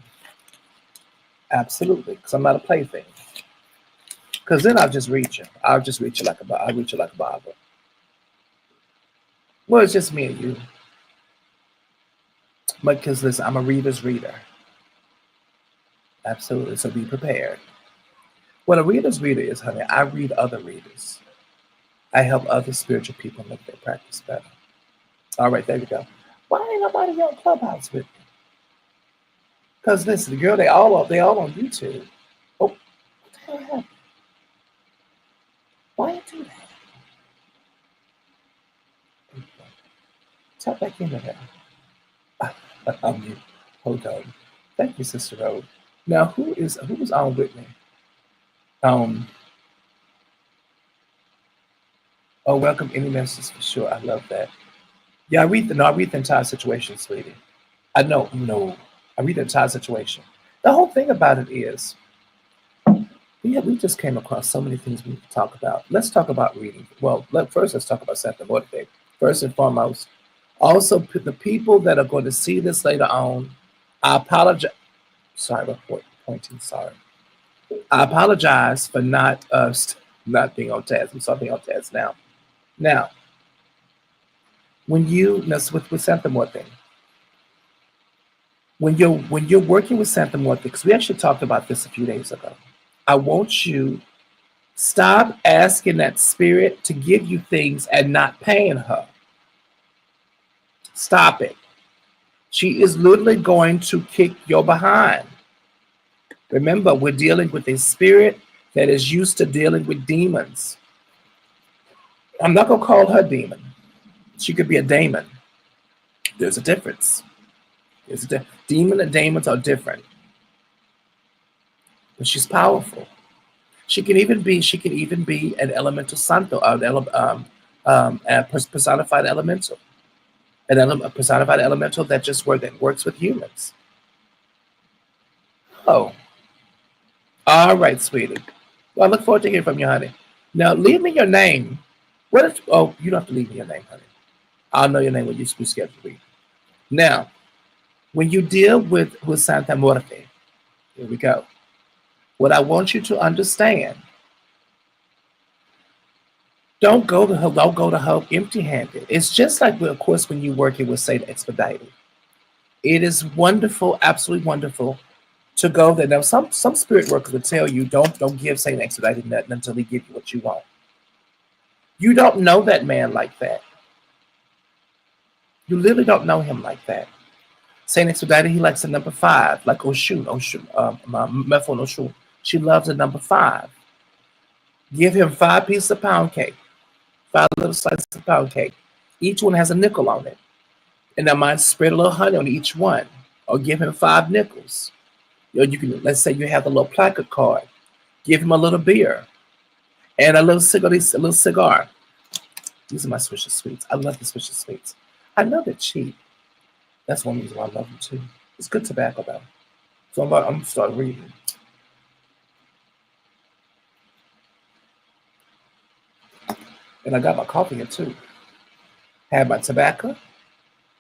Speaker 1: Absolutely, because I'm not a plaything. Because then I'll just read you. I'll read you like a Bible. Well, it's just me and you. But because listen, I'm a reader's reader. Absolutely. So be prepared. What a reader's reader is, honey, I read other readers. I help other spiritual people make their practice better. All right, there you go. Why ain't nobody on Clubhouse with me? Because listen, girl, they all on YouTube. Oh, what the hell happened? Why you do that? Tap back into there. Hold on. Thank you, Sister Rose. Now, who is on with me? Oh, welcome any messages for sure. I love that. Yeah, I read the entire situation, sweetie. I know. I read the entire situation. The whole thing about it is, we just came across so many things we need to talk about. Let's talk about reading. Well, let's talk about Santa Muerte first and foremost. Also, the people that are going to see this later on, I apologize. Sorry, pointing. Sorry. I apologize for not being on task. I'm sorry, being on task now. Now, when you with Santa Muerte, when you're working with Santa Muerte, because we actually talked about this a few days ago, I want you stop asking that spirit to give you things and not paying her. Stop it. She is literally going to kick your behind. Remember, we're dealing with a spirit that is used to dealing with demons. I'm not going to call her demon. She could be a daemon. There's a difference. Demon and daemons are different. But she's powerful. She can even be an elemental santo, a personified elemental. A personified elemental that works with humans. Oh. All right, sweetie. Well, I look forward to hearing from you, honey. Now, leave me your name. You don't have to leave me your name, honey. I'll know your name when you schedule me. Now, when you deal with Santa Muerte, here we go. What I want you to understand, don't go to her empty-handed. It's just like, of course, when you're working with Saint Expedited. It is wonderful, absolutely wonderful to go there. Now, some spirit workers would tell you, don't give Saint Expedited nothing until he gives you what you want. You don't know that man like that. You literally don't know him like that. Saint Expedited, he likes the number 5, like Oshun, Mefon Oshun. She loves the number 5. Give him 5 pieces of pound cake, 5 little slices of pound cake. Each one has a nickel on it. And I might spread a little honey on each one, or give him 5 nickels. You can, let's say you have a little placard card. Give him a little beer and a little cigar. These are my Swisher Sweets. I love the Swisher Sweets. I know they're cheap. That's one reason why I love them too. It's good tobacco though. So I'm going to start reading. And I got my coffee here too. Have my tobacco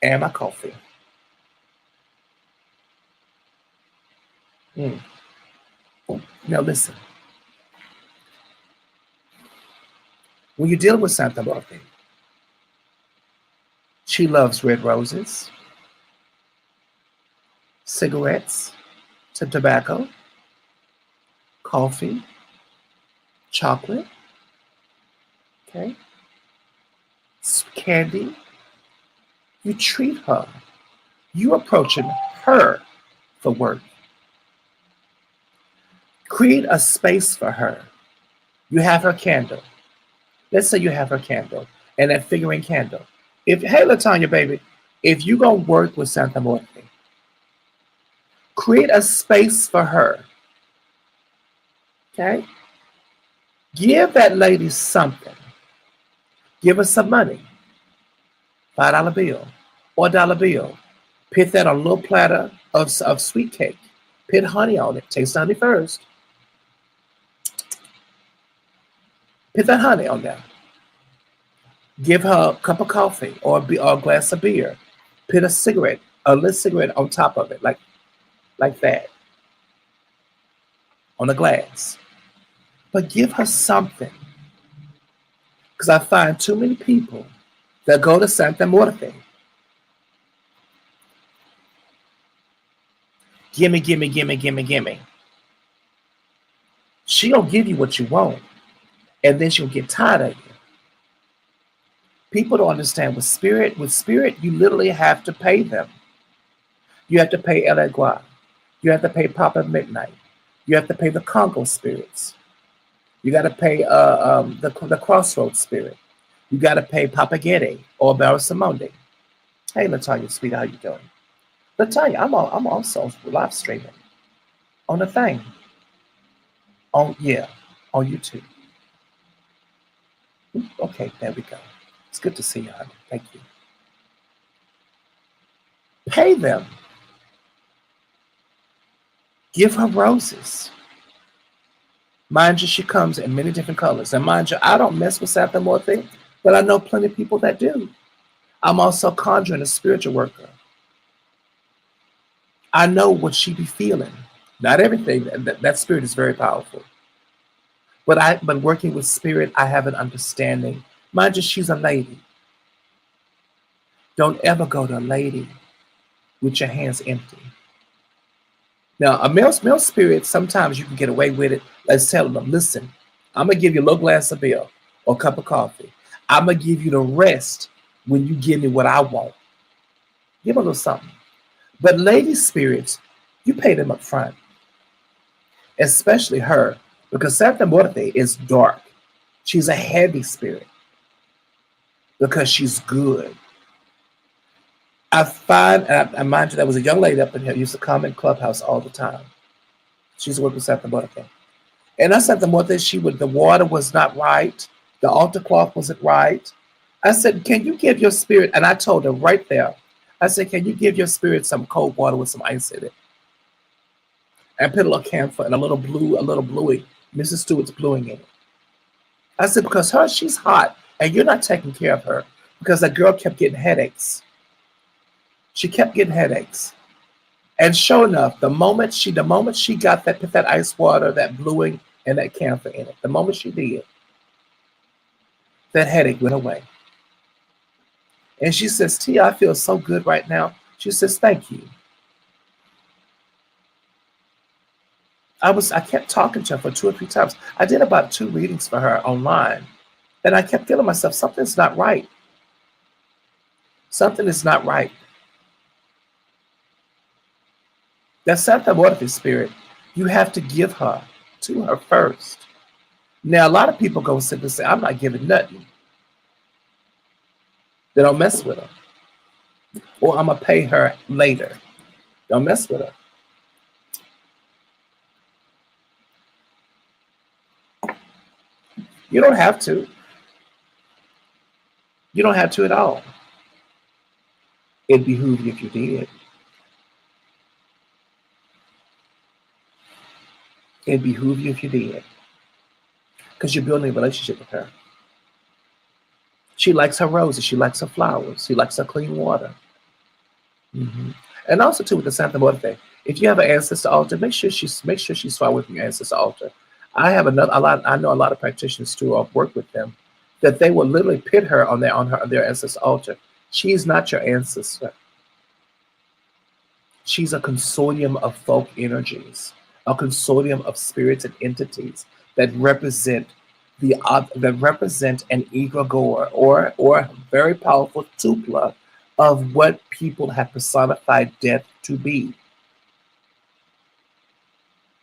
Speaker 1: and my coffee. Now listen. When you're dealing with Santa Muerte, she loves red roses, cigarettes, tobacco, coffee, chocolate, okay, candy. You treat her. You approaching her for work. Create a space for her. You have her candle. Let's say you have her candle and that figurine candle. Hey, LaTanya, baby, if you're going to work with Santa Muerte, create a space for her. Okay? Give that lady something. Give her some money. $5 bill or $1 bill. Put that on a little platter of sweet cake. Put honey on it. Taste the honey first. Put that honey on there. Give her a cup of coffee or a glass of beer. Put a lit cigarette on top of it, like that, on a glass. But give her something. Because I find too many people that go to Santa Muerte. Gimme, gimme, gimme, gimme, gimme. She'll give you what you want, and then she'll get tired of you. People don't understand with spirit, you literally have to pay them. You have to pay El Agua. You have to pay Papa Midnight. You have to pay the Congo spirits. You got to pay the Crossroads spirit. You got to pay Papa Gede or Barrasamonde. Hey, LaTanya, sweet, how you doing? LaTanya, I'm also live streaming on the thing. On YouTube. Okay, there we go. It's good to see you, honey. Thank you. Pay them. Give her roses. Mind you, she comes in many different colors. And mind you, I don't mess with Santa Muerte, but I know plenty of people that do. I'm also conjuring a spiritual worker. I know what she be feeling. Not everything. That spirit is very powerful. But working with spirit, I have an understanding. Mind you, she's a lady. Don't ever go to a lady with your hands empty. Now, a male spirit, sometimes you can get away with it. Let's tell them, listen, I'm going to give you a little glass of beer or a cup of coffee. I'm going to give you the rest when you give me what I want. Give a little something. But lady spirits, you pay them up front, especially her, because Santa Muerte is dark. She's a heavy spirit because she's good. I find, and I mind you, there was a young lady up in here used to come in Clubhouse all the time. She used to work with Santa Muerte. And I said to Muerte, the water was not right. The altar cloth wasn't right. I said, can you give your spirit, and I told her right there, I said, can you give your spirit some cold water with some ice in it? And put a little camphor and a little bluey. Mrs. Stewart's bluing in it. I said, because she's hot, and you're not taking care of her, because that girl kept getting headaches. She kept getting headaches. And sure enough, the moment she got that ice water, that bluing, and that camphor in it, the moment she did, that headache went away. And she says, Tia, I feel so good right now. She says, thank you. I kept talking to her for 2 or 3 times. I did about 2 readings for her online. And I kept feeling myself, something's not right. Something is not right. That Santa Muerte spirit, you have to give her to her first. Now, a lot of people go sit and say, I'm not giving nothing. They don't mess with her. Or I'm going to pay her later. Don't mess with her. You don't have to. You don't have to at all. It'd behoove you if you did. It'd behoove you if you did. Because you're building a relationship with her. She likes her roses. She likes her flowers. She likes her clean water. Mm-hmm. And also too with the Santa Muerte, if you have an ancestor altar, make sure she's far with your ancestor altar. I know a lot of practitioners too. I've worked with them that they will literally pit her on their ancestor altar. She's not your ancestor. She's a consortium of folk energies, a consortium of spirits and entities that represent an egregore or very powerful tupla of what people have personified death to be.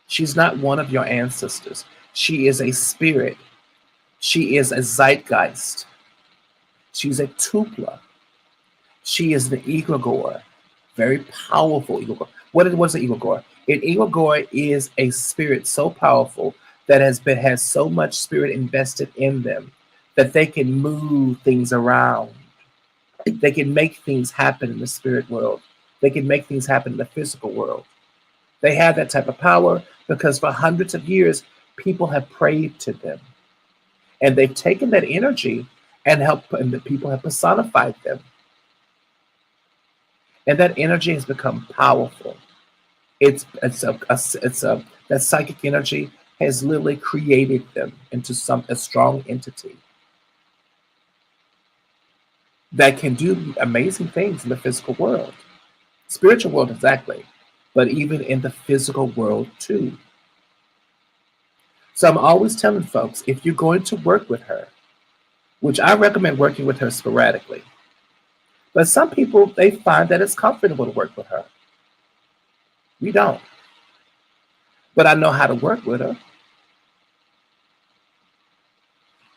Speaker 1: She's not one of your ancestors. She is a spirit. She is a zeitgeist. She's a tupla. She is the egregore, very powerful egregore. What was an egregore? An egregore is a spirit so powerful that has so much spirit invested in them that they can move things around. They can make things happen in the spirit world. They can make things happen in the physical world. They have that type of power because for hundreds of years, people have prayed to them. And they've taken that energy and the people have personified them. And that energy has become powerful. That psychic energy has literally created them into a strong entity that can do amazing things in the physical world. Spiritual world, exactly. But even in the physical world too. So I'm always telling folks, if you're going to work with her, which I recommend working with her sporadically, but some people, they find that it's comfortable to work with her. We don't. But I know how to work with her.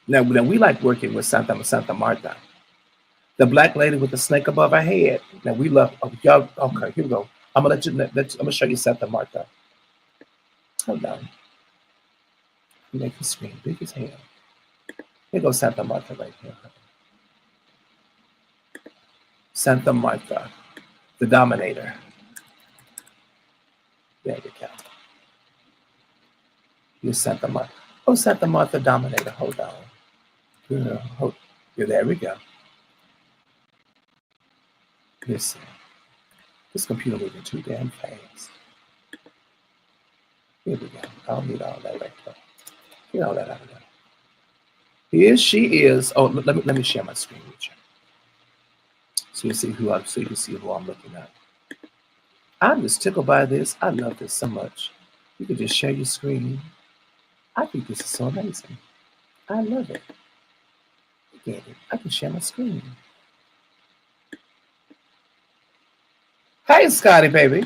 Speaker 1: Now we like working with Santa Marta, the black lady with the snake above her head. Now we love, y'all, okay, here we go. I'm gonna show you Santa Marta. Hold on. Make the screen big as hell. Here goes Santa Marta right here. Santa Marta, the Dominator. There we go. Here's Santa Marta. Oh, Santa Marta Dominator. Hold on. Yeah, there we go. Listen, this computer moving too damn fast. Here we go. I don't need all that right there. Get all that out of there. Here she is. Oh, let me share my screen with you, so you see who I'm looking at. I'm just tickled by this. I love this so much. You can just share your screen. I think this is so amazing. I love it. Look at it. I can share my screen. Hey, Scotty, baby.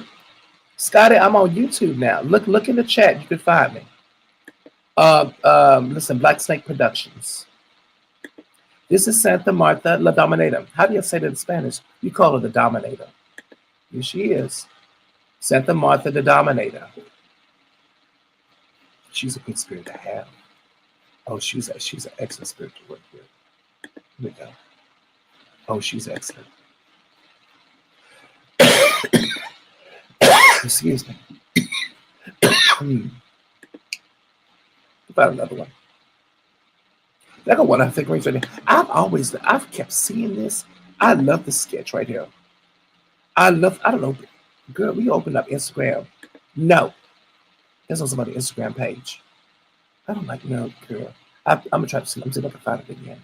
Speaker 1: Scotty, I'm on YouTube now. Look in the chat. You can find me. Listen, Black Snake Productions. This is Santa Martha La Dominator. How do you say that in Spanish? You call her the Dominator. Here she is. Santa Martha the Dominator. She's a good spirit to have. Oh, she's an excellent spirit to work with. Here we go. Oh, she's excellent. Excuse me. About another one. I got one I think rings right here. I've kept seeing this. I love this sketch right here. I don't know, girl, we opened up Instagram. No. There's on somebody's Instagram page. I don't like, no, girl. I'm gonna try to see. I'm see if I can find it again.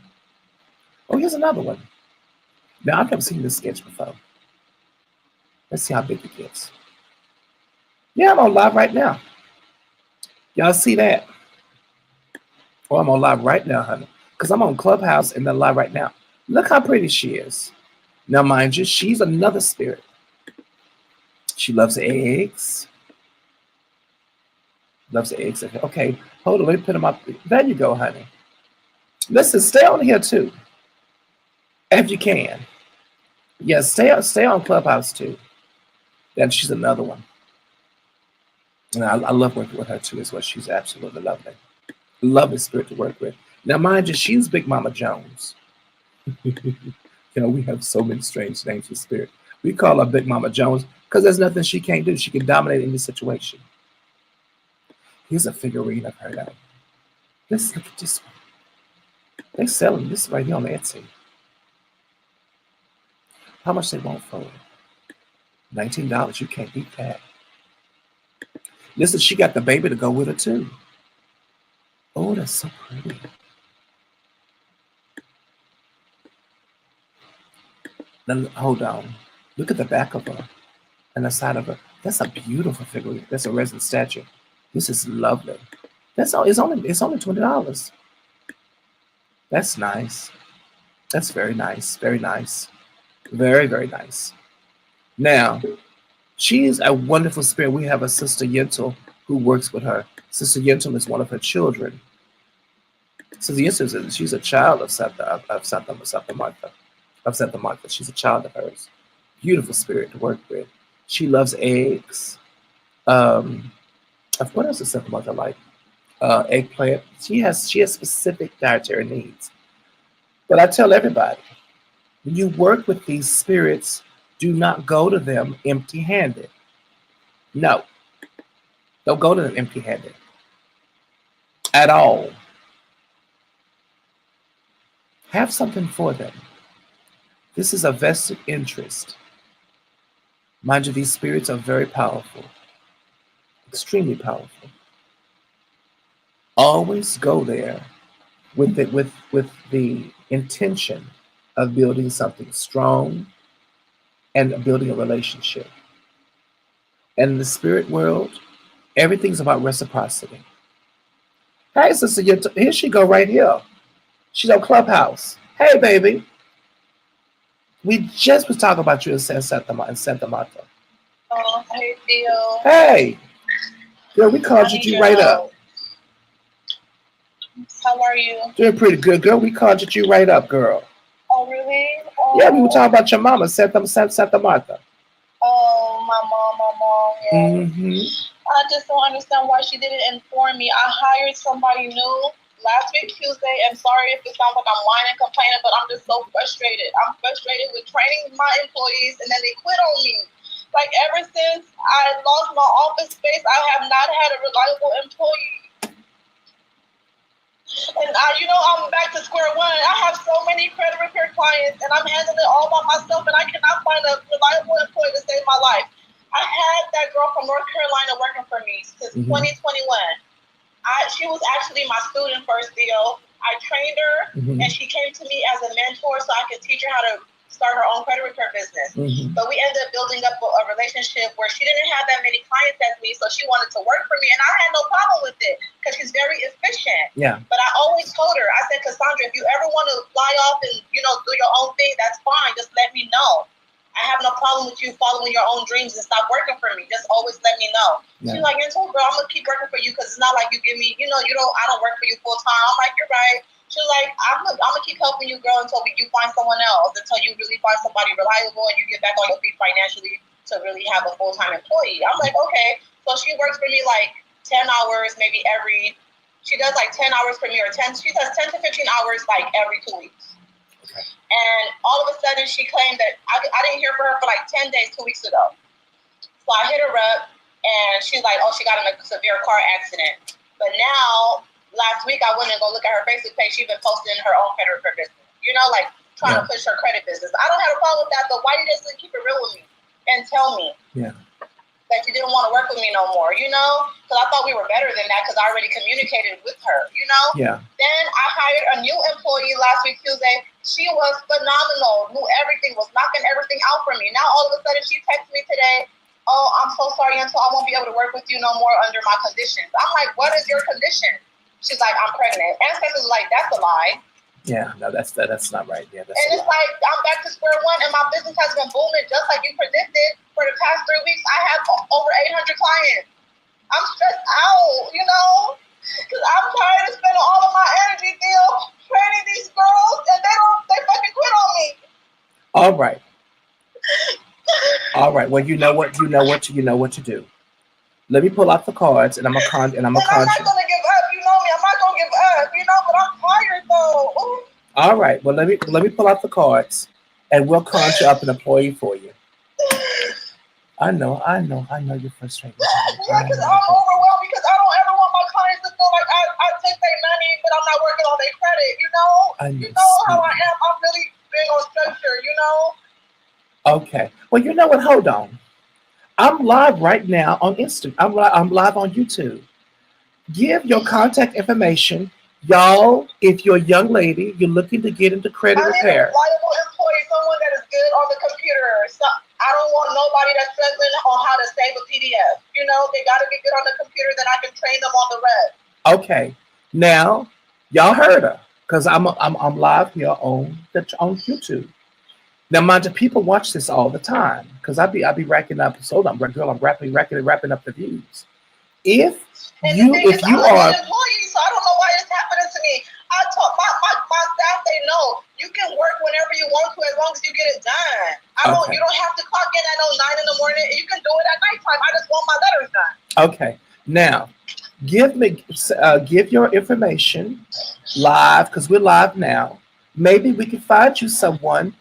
Speaker 1: Oh, here's another one. Now I've never seen this sketch before. Let's see how big it gets. Yeah, I'm on live right now. Y'all see that? Oh, I'm on live right now, honey. Because I'm on Clubhouse and then live right now. Look how pretty she is. Now, mind you, she's another spirit. She loves eggs. Loves eggs. Okay, hold on. Let me put them up. There you go, honey. Listen, stay on here too, if you can. Yeah, stay on Clubhouse too. Then she's another one. And I love working with her too as well. She's absolutely lovely. Lovely spirit to work with. Now, mind you, she's Big Mama Jones. We have so many strange names for spirit. We call her Big Mama Jones because there's nothing she can't do. She can dominate any situation. Here's a figurine of her now. Let's look at this one. They're selling this right here on Etsy. How much they want for it? $19. You can't beat that. Listen, she got the baby to go with her too. Oh, that's so pretty. Then hold on. Look at the back of her and the side of her. That's a beautiful figurine. That's a resin statue. This is lovely. That's all. It's only $20. That's nice. That's very nice. Very nice. Very, very nice. Now, she's a wonderful spirit. We have a Sister Yentel who works with her. Sister Yentel is one of her children. Sister Yentel, she's a child of Santa Martha. She's a child of hers. Beautiful spirit to work with. She loves eggs. What else is Santa Martha like? Eggplant. She has specific dietary needs. But I tell everybody, when you work with these spirits, do not go to them empty-handed. No. Don't go to them empty-handed. At all. Have something for them. This is a vested interest. Mind you, these spirits are very powerful. Extremely powerful. Always go there with the intention of building something strong and building a relationship. And in the spirit world, everything's about reciprocity. Hey, sister, here she go right here. She's on Clubhouse. Hey, baby. We just was talking about you in Santa Martha.
Speaker 2: Oh, hey, Theo.
Speaker 1: Hey. Girl, we called you right up.
Speaker 2: How are you?
Speaker 1: Doing pretty good, girl. We called you right up, girl.
Speaker 2: Oh, really? Oh.
Speaker 1: Yeah, we were talking about your mama, Santa Martha.
Speaker 2: Oh, my mom, yeah. I just don't understand why she didn't inform me. I hired somebody new last week, Tuesday. I'm sorry if it sounds like I'm whining and complaining, but I'm just so frustrated. I'm frustrated with training my employees, and then they quit on me. Like, ever since I lost my office space, I have not had a reliable employee. And I'm back to square one. I have so many credit repair clients, and I'm handling it all by myself, and I cannot find a reliable employee to save my life. I had that girl from North Carolina working for me since 2021. She was actually my student first deal. I trained her, and she came to me as a mentor so I could teach her how to start her own credit repair business. But we ended up building up a relationship where she didn't have that many clients as me, so she wanted to work for me, and I had no problem with it because she's very efficient.
Speaker 1: Yeah.
Speaker 2: But I always told her, I said, Cassandra, if you ever want to fly off and do your own thing, that's fine. Just let me know. I have no problem with you following your own dreams and stop working for me. Just always let me know. Yeah. She's like, girl, I'm gonna keep working for you because it's not like you give me, I don't work for you full time. I'm like, you're right. She's like, I'm gonna keep helping you, girl, until you find someone else, until you really find somebody reliable and you get back on your feet financially to really have a full time employee. I'm like, okay. So she works for me like 10 hours, maybe she does like 10 hours for me, she does 10 to 15 hours like every 2 weeks. And all of a sudden, she claimed that I didn't hear from her for like 10 days, 2 weeks ago. So I hit her up, and she's like, oh, she got in a severe car accident. But now, last week, I went and go look at her Facebook page. She's been posting her own credit repair business, like trying to push her credit business. I don't have a problem with that, but why did you just keep it real with me and tell me that you didn't want to work with me no more, Because I thought we were better than that because I already communicated with her, Yeah. Then I hired a new employee last week, Tuesday. She was phenomenal, knew everything, was knocking everything out for me. Now all of a sudden she texts me today, oh, I'm so sorry, until I won't be able to work with you no more under my conditions. I'm like, what is your condition? She's like, I'm pregnant. And is like, that's a lie.
Speaker 1: Yeah, no, that's not right. Yeah, that's
Speaker 2: and it's like I'm back to square one, and my business has been booming just like you predicted. For the past 3 weeks, I have over 800 clients. I'm stressed out, because I'm tired of spending all of my energy, Theo, training these girls, and they fucking quit on me.
Speaker 1: All right. All right. Well, you know what to do. Let me pull out the cards, and I'm not gonna give up.
Speaker 2: You know me. I'm not gonna give up. But I'm tired though. Ooh.
Speaker 1: All right. Well, let me pull out the cards, and we'll conjure up an employee for you. I know you're frustrated.
Speaker 2: Yeah, because I'm overwhelmed because I don't ever want my clients to feel like I take their money, but I'm not working on their credit. You know how I am. I'm really big on structure.
Speaker 1: Okay. Well, you know what? Hold on. I'm live right now on Instagram. I'm live on YouTube. Give your contact information. Y'all, if you're a young lady, you're looking to get into credit repair.
Speaker 2: A reliable employee, someone that is good on the computer. So I don't want nobody that's struggling on how to save a PDF. They got to be good on the computer, then I can train them on the rest.
Speaker 1: Okay. Now, y'all heard her, because I'm live here on YouTube. Now, mind you, people watch this all the time because I be racking up. So I'm wrapping up the views. If you are
Speaker 2: employee, so I don't know why it's happening to me. I told my staff, they know you can work whenever you want to as long as you get it done. You don't have to clock in at 9 in the morning. You can do it at nighttime. I just want my letters done.
Speaker 1: Okay. Now, give your information live because we're live now. Maybe we can find you someone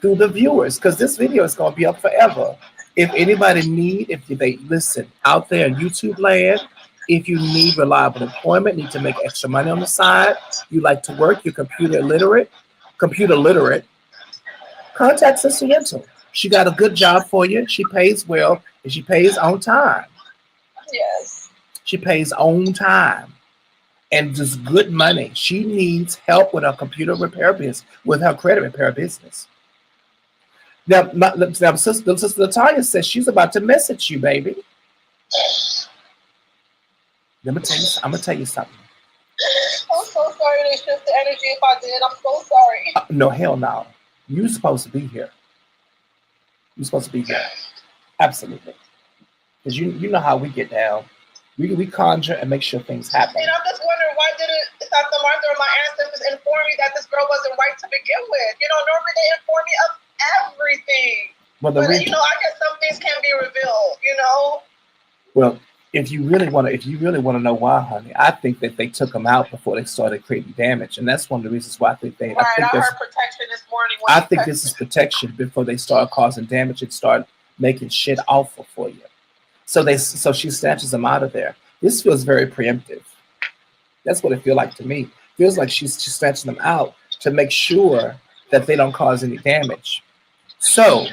Speaker 1: through the viewers because this video is going to be up forever. If anybody if they listen out there in YouTube land, if you need reliable employment, need to make extra money on the side, you like to work, you're computer literate, contact Sister Yentel. She got a good job for you. She pays well and she pays on time.
Speaker 2: Yes.
Speaker 1: She pays on time and just good money. She needs help with her computer repair business, with her credit repair business. Now, Sister Latoya says she's about to message you, baby. I'm gonna tell you something.
Speaker 2: I'm so sorry to shift the energy if I did. I'm so sorry.
Speaker 1: No, hell no. You're supposed to be here. You're supposed to be here. Absolutely. Because you know how we get down. We conjure and make sure things happen.
Speaker 2: And I'm just wondering, why didn't Dr. Martha or my ancestors inform me that this girl wasn't right to begin with? Normally they inform me of everything.
Speaker 1: Well,
Speaker 2: I guess some things can be revealed,
Speaker 1: Well, if you really want to know why, honey, I think that they took them out before they started creating damage, and that's one of the reasons why I think they.
Speaker 2: Right, I heard protection this morning.
Speaker 1: I think this is protection before they start causing damage and start making shit awful for you. So she snatches them out of there. This feels very preemptive. That's what it feels like to me. Feels like she's snatching them out to make sure that they don't cause any damage. So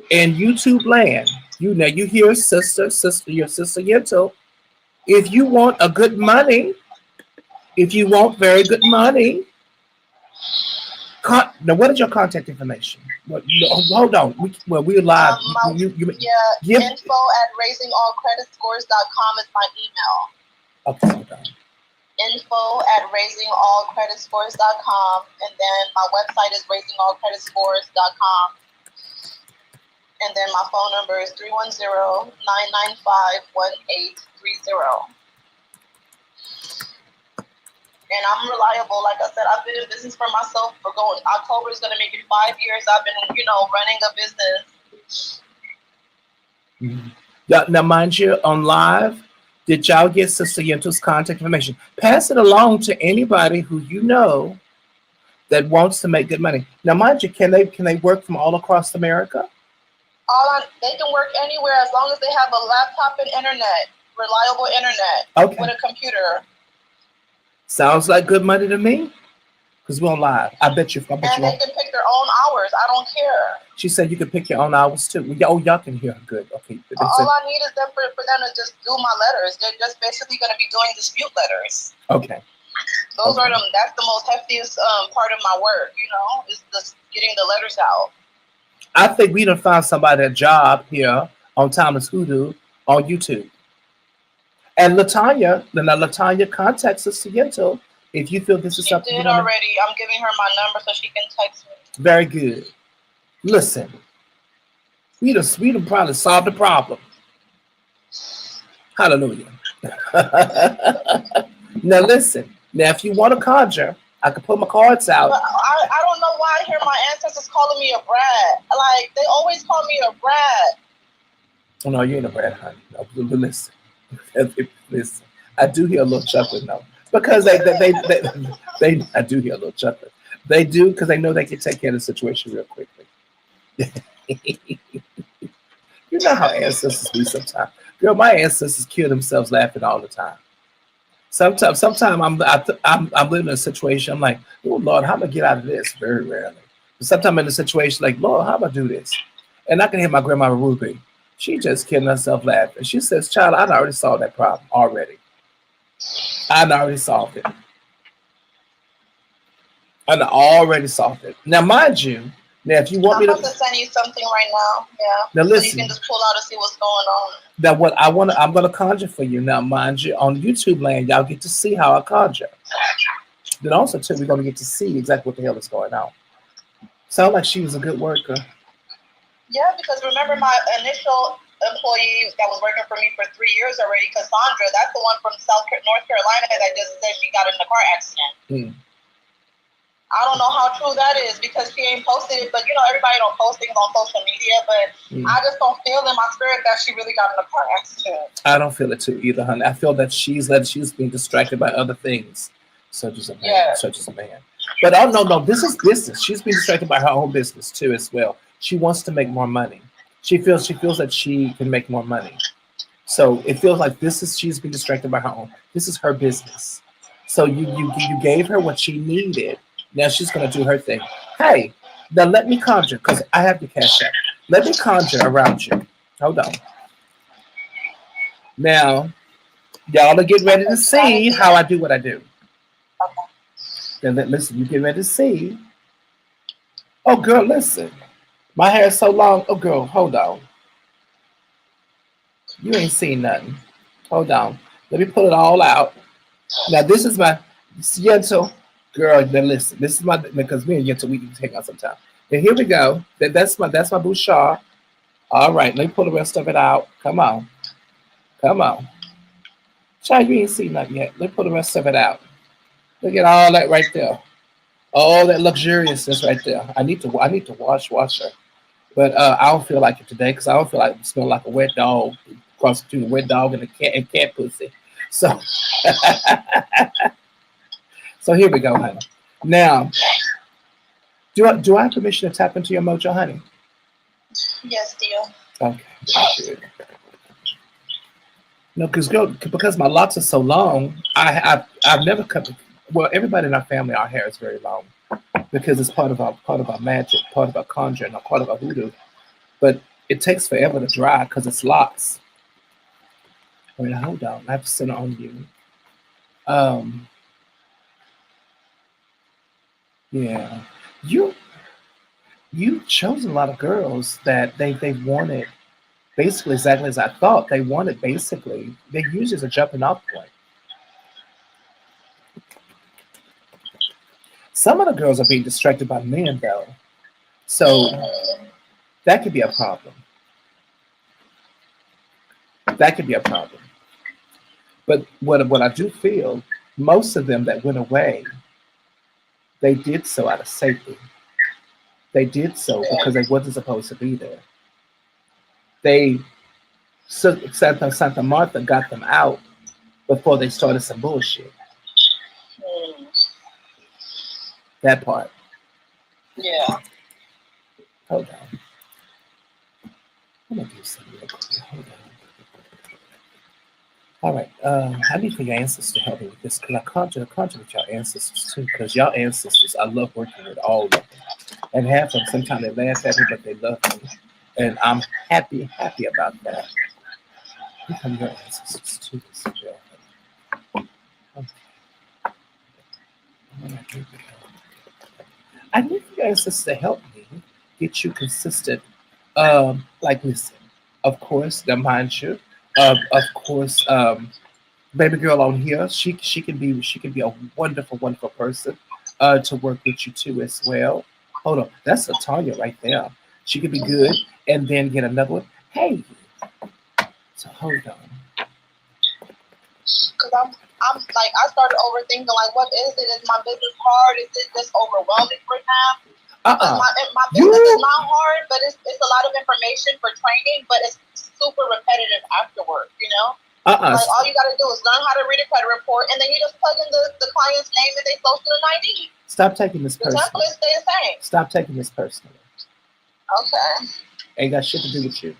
Speaker 1: in YouTube land, you hear your sister Yento. If you want a good money, if you want very good money, now what is your contact information? What, hold on. We're live.
Speaker 2: Info at raisingallcreditscores.com is my email.
Speaker 1: Okay, hold on.
Speaker 2: Info at raisingallcreditscores.com, and then my website is raisingallcreditscores.com. And then my phone number is 310-995-1830. And I'm reliable. Like I said, I've been in business for myself for October is going to make it 5 years. I've been, running a business.
Speaker 1: Mm-hmm. Yeah, now, mind you, on live, did y'all get Sister Yento's contact information? Pass it along to anybody who you know that wants to make good money. Now, mind you, can they work from all across America?
Speaker 2: They can work anywhere as long as they have a laptop and internet, reliable internet, with a computer.
Speaker 1: Sounds like good money to me. Because we're on live. I bet you.
Speaker 2: They can pick their own hours. I don't care.
Speaker 1: She said you can pick your own hours too. Y'all can hear her good. Okay.
Speaker 2: All I need is for them to just do my letters. They're just basically going to be doing dispute letters.
Speaker 1: Okay.
Speaker 2: That's the most heftiest part of my work, is just getting the letters out.
Speaker 1: I think we done found somebody a job here on Thomas Hoodoo on YouTube. And Latanya contacts us Yento if you feel this is something.
Speaker 2: She did already. I'm giving her my number so she can text me.
Speaker 1: Very good. Listen, we done probably solved the problem. Hallelujah. Now listen. Now if you want to conjure, I can put my cards out.
Speaker 2: But I don't know why I hear my ancestors calling me a brat. Like, they always call me a brat.
Speaker 1: Oh, no, you ain't a brat, honey. No, listen. Listen. I do hear a little chuckling though. Because I do hear a little chuckling. They do because they know they can take care of the situation real quickly. You know how ancestors be sometimes. Girl, my ancestors kill themselves laughing all the time. Sometimes I'm living in a situation. I'm like, oh Lord, how am I get out of this? Very rarely. But sometimes I'm in a situation like, Lord, how am I do this? And I can hear my grandma Ruby. She just killing herself laughing. She says, "Child, I already solved that problem already. I already solved it. I already solved it." Now, mind you, if you want
Speaker 2: I'm about to send you something right now. Yeah.
Speaker 1: Now listen.
Speaker 2: So you can just pull out and see what's going on.
Speaker 1: That what I want. I'm gonna conjure for you now. Mind you, on YouTube land, y'all get to see how I conjure. Then also too, we're gonna get to see exactly what the hell is going on. Sound like she was a good worker.
Speaker 2: Yeah, because remember my initial employee that was working for me for 3 years already, Cassandra. That's the one from North Carolina that just said she got in a car accident. I don't know how true that is because she ain't posted it, but everybody don't post things on social media, but I just don't feel in my spirit that she really got in a car accident.
Speaker 1: I don't feel it too either, honey. I feel that she's being distracted by other things, such as a man. But no, this is business. She's being distracted by her own business too as well. She wants to make more money. She feels that she can make more money. So it feels like she's been distracted by her own. This is her business. So you gave her what she needed. Now she's going to do her thing. Hey, now let me conjure, because I have the cash app. Let me conjure around you. Hold on. Now, y'all are getting ready to see how I do what I do. Then listen, you get ready to see. Oh, girl, listen. My hair is so long. Oh, girl, hold on. You ain't seen nothing. Hold on. Let me pull it all out. Now, this is my Yento. Girl, then listen. This is because me and Yento, we can take out some time. And here we go. That's my bouchard. All right, let me pull the rest of it out. Come on. Child, you ain't seen nothing yet. Let me pull the rest of it out. Look at all that right there. All that luxuriousness right there. I need to wash her. But I don't feel like it today because I don't feel like smelling like a wet dog, cross between a wet dog and a cat pussy. So, so here we go, honey. Now, do I have permission to tap into your mojo, honey?
Speaker 2: Yes, dear.
Speaker 1: Okay. No, because my locks are so long, I've never cut. Well, everybody in our family, our hair is very long because it's part of our magic, part of our conjure, and part of our hoodoo. But it takes forever to dry because it's locks. Wait, hold on, I have to center on you. Um, yeah, you you've chosen a lot of girls that they wanted basically exactly as I thought. They wanted basically they use it as a jumping off point. Some of the girls are being distracted by men though, so that could be a problem. That could be a problem. But what I do feel, most of them that went away, they did so out of safety. They did so because they wasn't supposed to be there. They Santa Martha got them out before they started some bullshit.
Speaker 2: Mm.
Speaker 1: That part.
Speaker 2: Yeah.
Speaker 1: Hold on. I'm gonna do something real quick. Hold on. All right. I need for your ancestors to help me with this because I conjure with your ancestors too. Because y'all ancestors, I love working with all of them. And half of them, sometimes they laugh at me, but they love me. And I'm happy about that. Become your ancestors too. This is real. Okay. All right, here we go. I need for your ancestors to help me get you consistent. Like listen, of course, now mind you, of course, baby girl on here, she can be a wonderful person to work with you too as well. Hold on, that's a Tanya right there. She could be good, and then get another one. Hey, so hold on.
Speaker 2: Because I'm like, I started overthinking, like, what is it? Is my business hard? Is it just overwhelming right now? Because my business is not hard, but it's a lot of information for training, but it's super repetitive afterward, you know? Like, all you got to do is learn how to read a credit report, and then you just plug in the client's name and they social and ID.
Speaker 1: Stop taking this
Speaker 2: The
Speaker 1: personally.
Speaker 2: template stay the same.
Speaker 1: Stop taking this personally.
Speaker 2: Okay.
Speaker 1: Ain't got shit to do with you.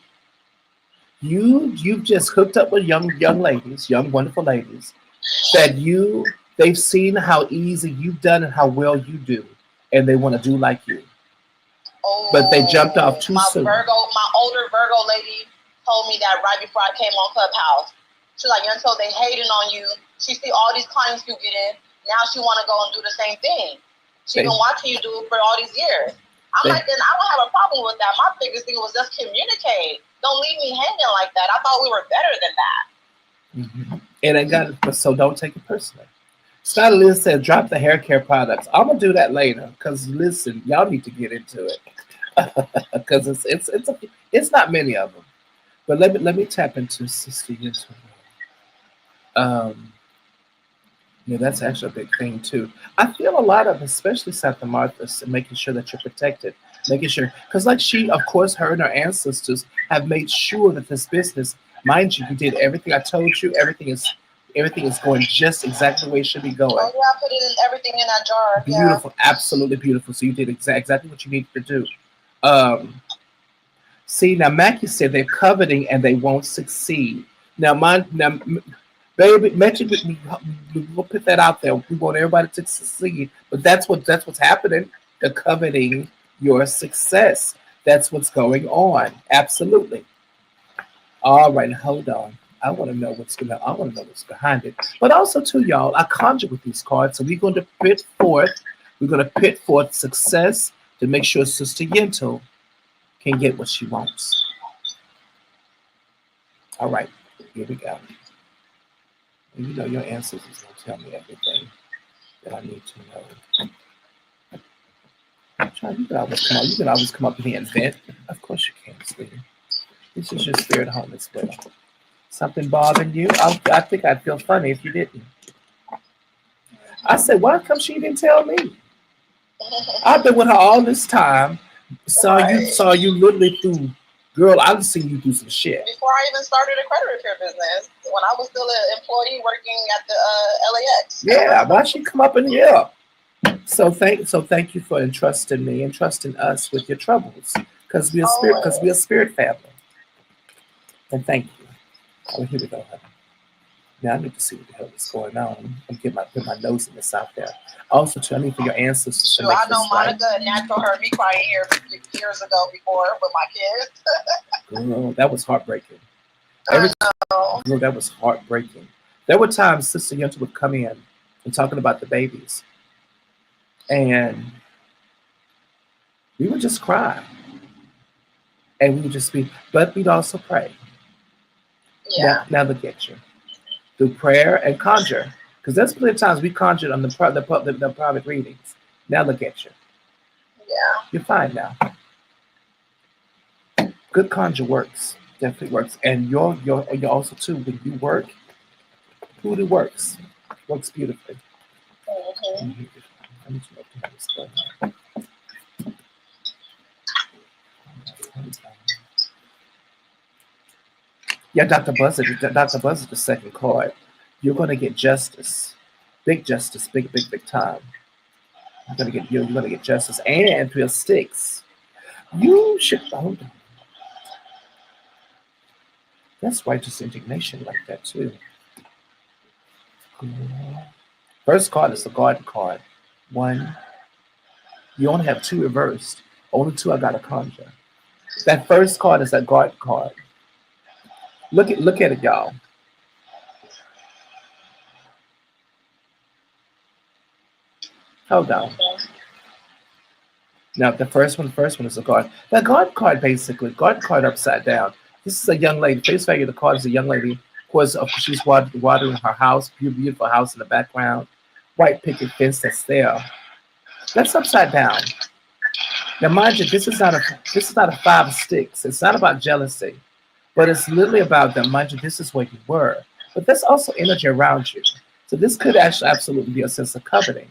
Speaker 1: You've just hooked up with young ladies, young wonderful ladies, that they've seen how easy you've done and how well you do, and they want to do like you.
Speaker 2: Oh,
Speaker 1: But they jumped off too soon.
Speaker 2: My older Virgo lady told me that right before I came on Clubhouse. She's like, until they hating on you. She see all these clients you get in. Now she want to go and do the same thing. She been watching you do it for all these years. I'm like, then I don't have a problem with that. My biggest thing was just communicate. Don't leave me hanging like that. I thought we were better than that.
Speaker 1: Mm-hmm. And I got it, so don't take it personally. Scott Liz said, drop the hair care products. I'm gonna do that later because listen, y'all need to get into it because it's not many of them. But let me tap into Sister Yinto. Um, yeah, that's actually a big thing too. I feel a lot of, especially Santa Martha's, making sure that you're protected, making sure, because like she, of course, her and her ancestors have made sure that this business, mind you, you did everything I told you. Everything is going just exactly the way it should be going.
Speaker 2: Oh yeah, I put everything in that jar.
Speaker 1: Beautiful, yeah. Absolutely beautiful. So you did exactly what you needed to do. See, now Mackie said they're coveting and they won't succeed. Now, baby, Magic, we'll put that out there. We want everybody to succeed, but that's what's happening. They're coveting your success. That's what's going on. Absolutely. All right, hold on. I want to know what's behind it. But also, too, y'all, I conjure with these cards, so we're going to pit forth. We're going to pit forth success to make sure Sister Yinto can get what she wants. All right, here we go. And you know your ancestors will tell me everything that I need to know. You can always come up here and vent. Of course you can, sweetie. This is your spirit home as well. Something bothering you? I think I'd feel funny if you didn't. I said, why come she didn't tell me? I've been with her all this time. Saw you literally through. Girl, I've seen you do some shit.
Speaker 2: Before I even started a credit repair business, when I was still an employee working at the LAX.
Speaker 1: Yeah, why she come up in here? So thank you for entrusting me and trusting us with your troubles, because we are spirit family. And thank you. Oh, here we go, honey. Now I need to see what the hell is going on. I'm getting put my nose in this out there. Also, too, I need for your ancestors to
Speaker 2: Shoot,
Speaker 1: make
Speaker 2: I know
Speaker 1: this right.
Speaker 2: Monica Natural heard me crying here years ago before with my kids.
Speaker 1: Girl, that was heartbreaking. Every girl, that was heartbreaking. There were times Sister Yenta would come in and talking about the babies, and we would just cry, and we would just be, but we'd also pray.
Speaker 2: Yeah.
Speaker 1: Now look at you through prayer and conjure, because there's plenty of times we conjured on the private readings. Now look at you.
Speaker 2: Yeah.
Speaker 1: You're fine now. Good conjure works, definitely works, and you're also too when you work. Hoodoo works beautifully.
Speaker 2: Mm-hmm.
Speaker 1: I need to know how this going on. Yeah, Dr. Buzzard, the second card. You're gonna get justice, big time. You're gonna get justice and 3 of sticks. You should hold on. That's righteous indignation like that too. First card is the garden card. 1. You only have 2 reversed. Only 2 I got to conjure. That first card is that garden card. Look at it, y'all. Hold on. Now the first one is a guard. The guard card basically, guard card upside down. This is a young lady. Face value of the card is a young lady. Of course, she's watering her house, beautiful house in the background. White picket fence that's there. That's upside down. Now mind you, this is not a 5 of sticks. It's not about jealousy, but it's literally about that. Mind you, this is where you were. But there's also energy around you. So this could actually absolutely be a sense of coveting.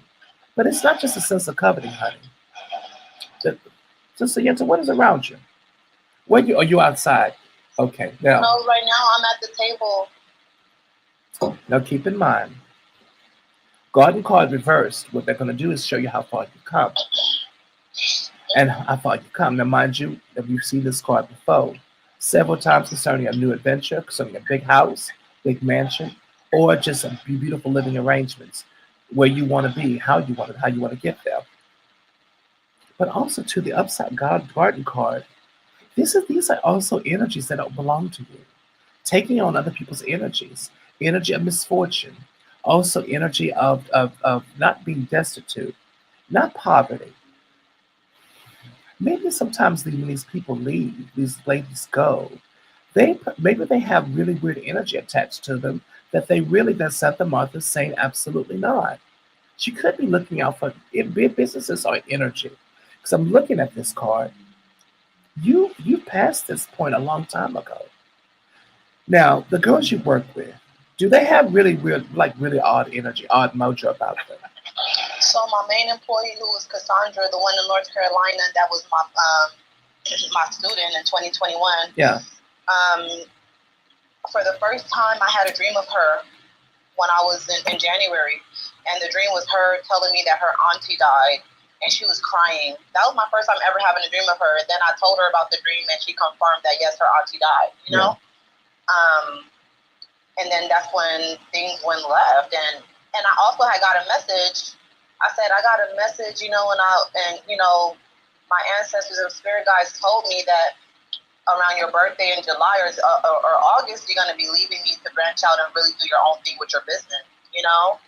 Speaker 1: But it's not just a sense of coveting, honey. Sister Yenta, what is around you? Are you outside? Okay. Now,
Speaker 2: no, right now I'm at the table.
Speaker 1: Now keep in mind, garden card reversed. What they're going to do is show you how far you come. And how far you come. Now, mind you, if you've seen this card before, several times concerning a new adventure, concerning a big house, big mansion, or just a beautiful living arrangements, where you want to be, how you want to get there. But also to the upside garden card, these are also energies that don't belong to you. Taking on other people's energies, energy of misfortune, also energy of not being destitute, not poverty. Maybe sometimes when these people leave, these ladies go, maybe they have really weird energy attached to them that Santa Martha's saying absolutely not. She could be looking out for big businesses or energy. Because I'm looking at this card. You passed this point a long time ago. Now, the girls you work with, do they have really weird, like really odd energy, odd mojo about them?
Speaker 2: So my main employee, who was Cassandra, the one in North Carolina, that was my student in 2021.
Speaker 1: Yeah.
Speaker 2: For the first time, I had a dream of her when I was in January, and the dream was her telling me that her auntie died, and she was crying. That was my first time ever having a dream of her. Then I told her about the dream, and she confirmed that yes, her auntie died. You know, and then that's when things went left, and I also had got a message. I said I got a message, you know, my ancestors and spirit guides told me that around your birthday in July or August, you're going to be leaving me to branch out and really do your own thing with your business, you know?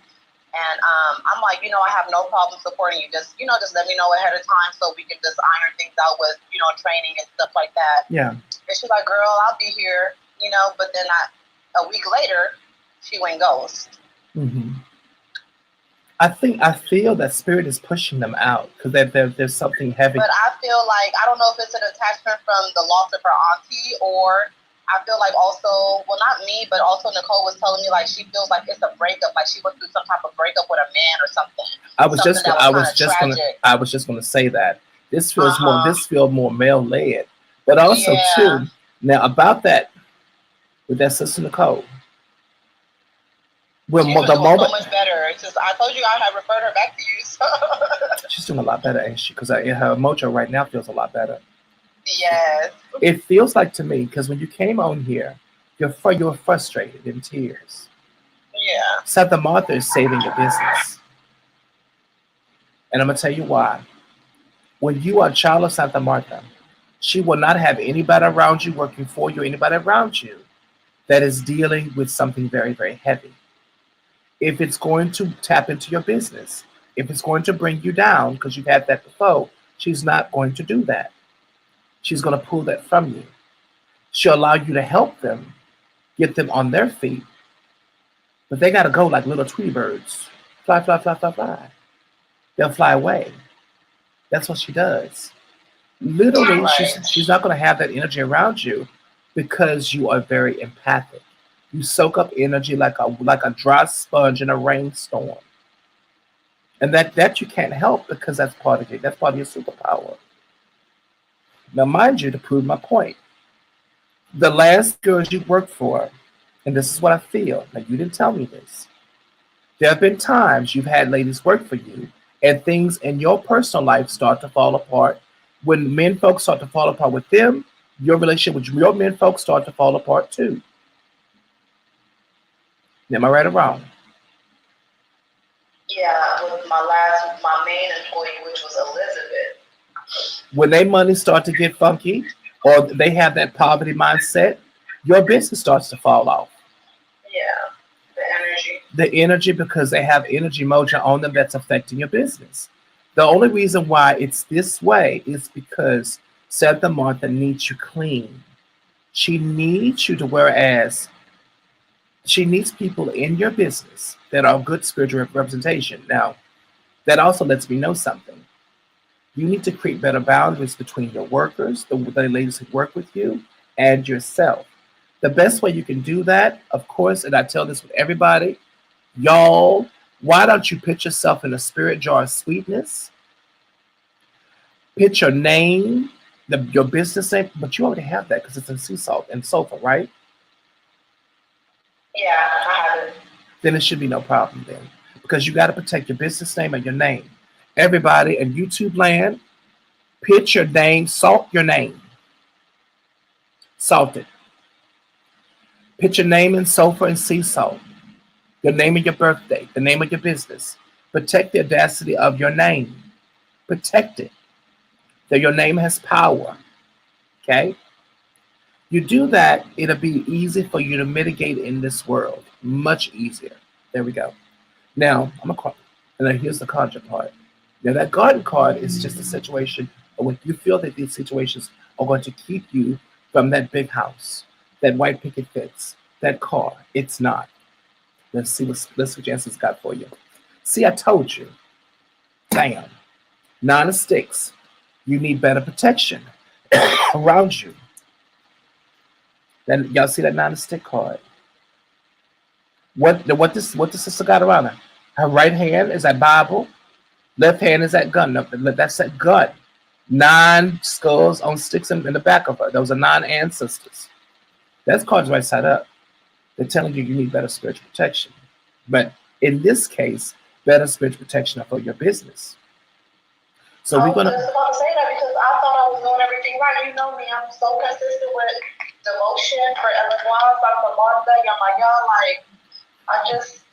Speaker 2: And I'm like, you know, I have no problem supporting you. Just let me know ahead of time so we can just iron things out with, you know, training and stuff like that.
Speaker 1: Yeah.
Speaker 2: And she's like, girl, I'll be here, you know, but then a week later, she went ghost.
Speaker 1: Mm-hmm. I feel that spirit is pushing them out because there's something heavy.
Speaker 2: But I feel like, I don't know if it's an attachment from the loss of her auntie, or I feel like also, well, not me, but also Nicole was telling me like she feels like it's a breakup, like she went through some type of breakup with a man or something. I
Speaker 1: was just gonna say that this feels more male led, but also too. Now about that with that sister Nicole.
Speaker 2: She's doing so much better. It's just, I told you I had referred her back to you. So.
Speaker 1: She's doing a lot better, ain't she? Because her mojo right now feels a lot better.
Speaker 2: Yes.
Speaker 1: It feels like to me, because when you came on here, you're frustrated in tears.
Speaker 2: Yeah.
Speaker 1: Santa Martha is saving your business. And I'm going to tell you why. When you are a child of Santa Martha, she will not have anybody around you working for you, anybody around you that is dealing with something very, very heavy. If it's going to tap into your business, if it's going to bring you down because you've had that before, she's not going to do that. She's going to pull that from you. She'll allow you to help them, get them on their feet, but they got to go like little Tweety birds. Fly, fly, fly, fly, fly. They'll fly away. That's what she does. Literally,
Speaker 2: Right.
Speaker 1: she's not going to have that energy around you because you are very empathic. You soak up energy like a dry sponge in a rainstorm, and that you can't help because that's part of you. That's part of your superpower. Now, mind you, to prove my point, the last girls you worked for, and this is what I feel. Now, you didn't tell me this. There have been times you've had ladies work for you, and things in your personal life start to fall apart. When men folks start to fall apart with them, your relationship with your men folks start to fall apart too. Am I right or wrong?
Speaker 2: Yeah, with my main employee, which was Elizabeth.
Speaker 1: When their money start to get funky, or they have that poverty mindset, your business starts to fall off.
Speaker 2: Yeah, the energy.
Speaker 1: The energy, because they have energy moja on them that's affecting your business. The only reason why it's this way is because Santa Martha needs you clean. She needs you to, whereas she needs people in your business that are good spiritual representation. Now, that also lets me know something. You need to create better boundaries between your workers, the ladies who work with you, and yourself. The best way you can do that, of course, and I tell this with everybody, y'all, why don't you put yourself in a spirit jar of sweetness? Put your name, your business name, but you already have that because it's in sea salt and sulfur, right?
Speaker 2: Yeah, I have it.
Speaker 1: Then it should be no problem then. Because you got to protect your business name and your name. Everybody in YouTube land, put your name, salt your name. Salt it. Put your name in sulfur and sea salt. Your name and your birthday, the name of your business. Protect the audacity of your name. Protect it. That your name has power. Okay? You do that, it'll be easy for you to mitigate in this world. Much easier. There we go. Now, I'm a card. And then here's the conjure part. Now, that garden card is just a situation when you feel that these situations are going to keep you from that big house, that white picket fence, that car. It's not. Let's see what Jansen's got for you. See, I told you. Damn. Nine of sticks. You need better protection around you. Then y'all see that nine of stick card. What the sister got around her? Her right hand is that Bible. Left hand is that gun. No, that's that gun. Nine skulls on sticks in the back of her. Those are nine ancestors. That's card's right side up. They're telling you need better spiritual protection. But in this case, better spiritual protection for your business. So we're gonna.
Speaker 2: I was just about to say that because I thought I was doing everything right. You know me, I'm so consistent with devotion for Eloise, Santa Martha, Yamaya. Like I just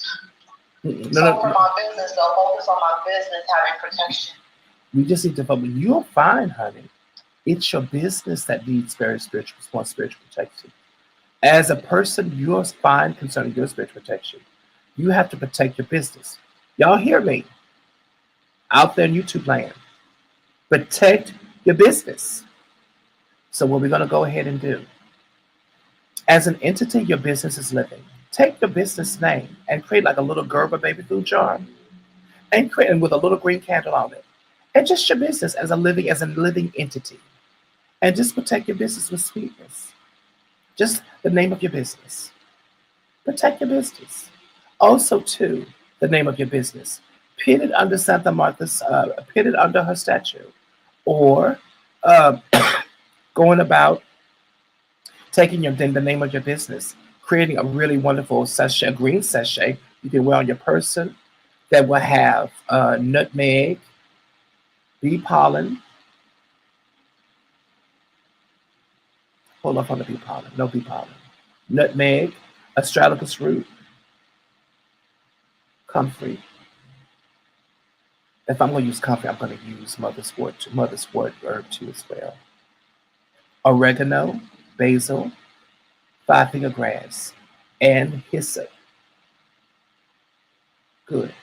Speaker 2: for my business, though, focus on my business having protection.
Speaker 1: We just need to focus. You're fine, honey. It's your business that needs very spiritual protection. As a person, you're fine concerning your spiritual protection. You have to protect your business. Y'all hear me? Out there in YouTube land. Protect your business. So what we're going to go ahead and do. As an entity, your business is living. Take your business name and create like a little Gerber baby food jar and create with a little green candle on it. And just your business as a living entity. And just protect your business with sweetness. Just the name of your business. Protect your business. Also, too, the name of your business. Pin it under Santa Martha's, pin it under her statue. Or going about taking the name of your business, creating a really wonderful sachet, a green sachet you can wear on your person that will have nutmeg, bee pollen. Hold up on the bee pollen. No bee pollen. Nutmeg, astragalus root, comfrey. If I'm going to use comfrey, I'm going to use mother's wort herb too as well. Oregano, basil, five-finger grass, and hyssop. Good.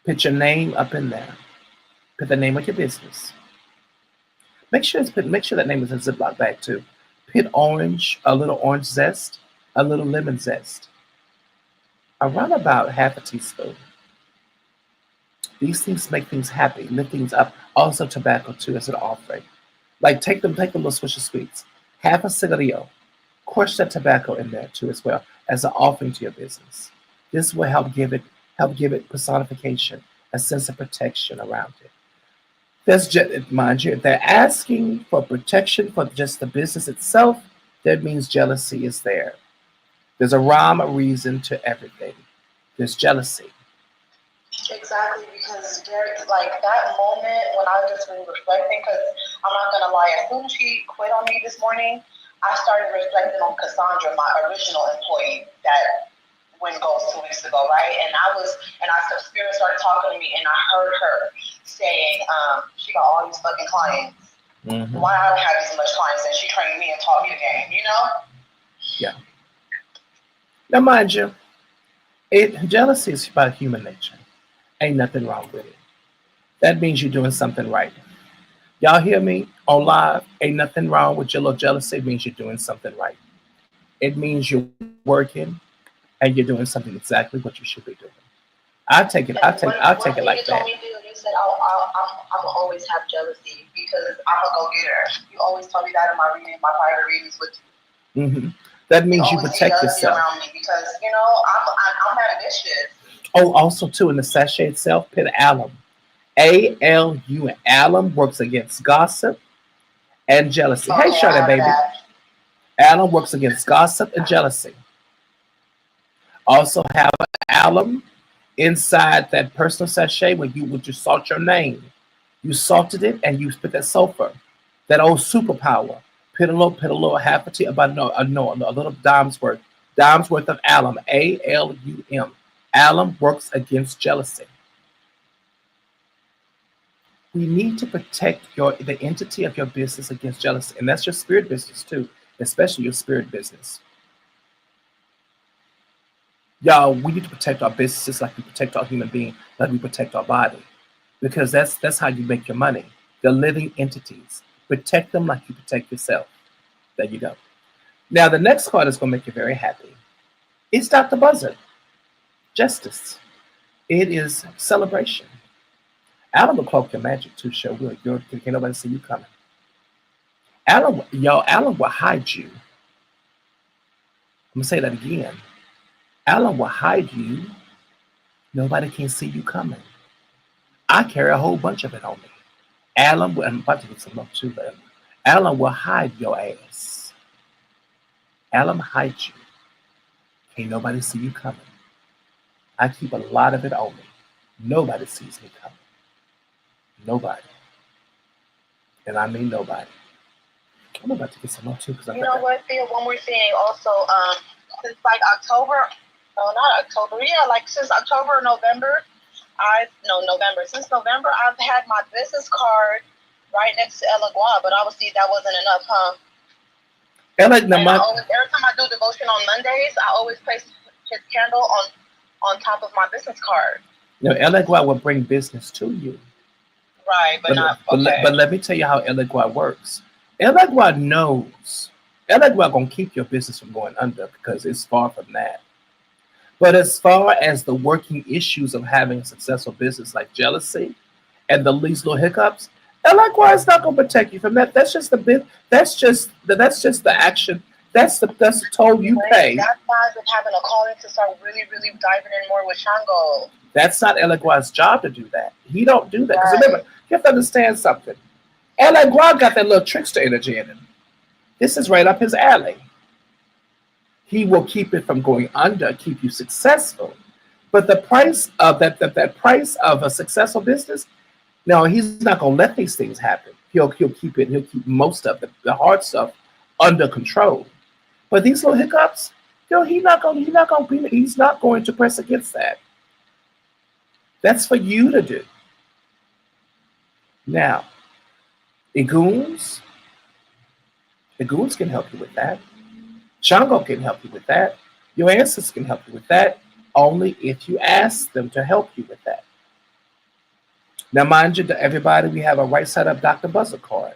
Speaker 1: Put your name up in there. Put the name of your business. Make sure that name is in a Ziploc bag too. Put orange, a little orange zest, a little lemon zest, around about half a teaspoon. These things make things happy, lift things up. Also tobacco too as an offering. Like take the little swish of sweets. Half a cigarillo. Crush that tobacco in there too as well as an offering to your business. This will help give it personification, a sense of protection around it. That's just, mind you, if they're asking for protection for just the business itself, that means jealousy is there. There's a rhyme, a reason to everything. There's jealousy.
Speaker 2: Exactly, because there's like that moment when I just been reflecting, because I'm not gonna lie, as soon as she quit on me this morning, I started reflecting on Cassandra, my original employee that went ghost 2 weeks ago, right? And the spirit started talking to me, and I heard her saying, she got all these fucking clients. Mm-hmm. Why I don't have as much clients? And she trained me and taught me the game, you know?
Speaker 1: Yeah. Now, mind you, jealousy is about human nature. Ain't nothing wrong with it. That means you're doing something right. Y'all hear me on live? Ain't nothing wrong with your little jealousy. It means you're doing something right. It means you're working and you're doing something exactly what you should be doing. I take it like that.
Speaker 2: Told me, you said I'm always have jealousy because I'm a go-getter. You always tell me that in my private readings with you.
Speaker 1: Mm-hmm. That means you protect yourself.
Speaker 2: Around me because I'm ambitious.
Speaker 1: Oh, also too in the sachet itself, put alum. ALU. Alum works against gossip and jealousy. Okay, hey, Shirley, baby. Alum works against gossip and jealousy. Also have alum inside that personal sachet when you salt your name. You salted it and you put that sulfur, that old superpower. Put a little half a tea, about a little dime's worth of alum. ALUM. Alum works against jealousy. We need to protect the entity of your business against jealousy, and that's your spirit business too, especially your spirit business. Y'all, we need to protect our businesses like we protect our human being, like we protect our body, because that's how you make your money. They're living entities. Protect them like you protect yourself. There you go. Now, the next card is going to make you very happy. It's Dr. Buzzard. Justice. It is celebration. Alan will cloak your magic too, show will. Can't nobody see you coming. Alan will hide you. I'm going to say that again. Alan will hide you. Nobody can see you coming. I carry a whole bunch of it on me. Alan will, I'm about to get some love too, but Alan will hide your ass. Alan hides you. Can't nobody see you coming. I keep a lot of it on me. Nobody sees me coming. Nobody. And I mean nobody. I'm about to get some more too.
Speaker 2: You know what, Theo? One more thing also, since like October, since October or November, since November, I've had my business card right next to Elegua, but obviously that wasn't enough, huh? Every time I do devotion on Mondays, I always place his candle on top of my business card.
Speaker 1: Elegua will bring business to you.
Speaker 2: Right, but not. Okay.
Speaker 1: But let me tell you how Elegua works. Elegua knows. Elegua gonna keep your business from going under because it's far from that. But as far as the working issues of having a successful business like jealousy and these little hiccups, Elegua is not gonna protect you from that. That's just the bit. That's just the action. That's the toll you pay.
Speaker 2: That's why I've been having a calling to start really, really diving in more with Shango.
Speaker 1: That's not Elegua's job to do that. He don't do that. Because remember, you have to understand something. Elegua got that little trickster energy in him. This is right up his alley. He will keep it from going under, keep you successful. But the price of that price of a successful business, no, he's not gonna let these things happen. He'll keep most of the hard stuff under control. But these little hiccups, No, he's not going to press against that. That's for you to do. Now, Egoons can help you with that. Shango can help you with that. Your ancestors can help you with that, only if you ask them to help you with that. Now, mind you, to everybody, we have a right side up Dr. Buzzer card.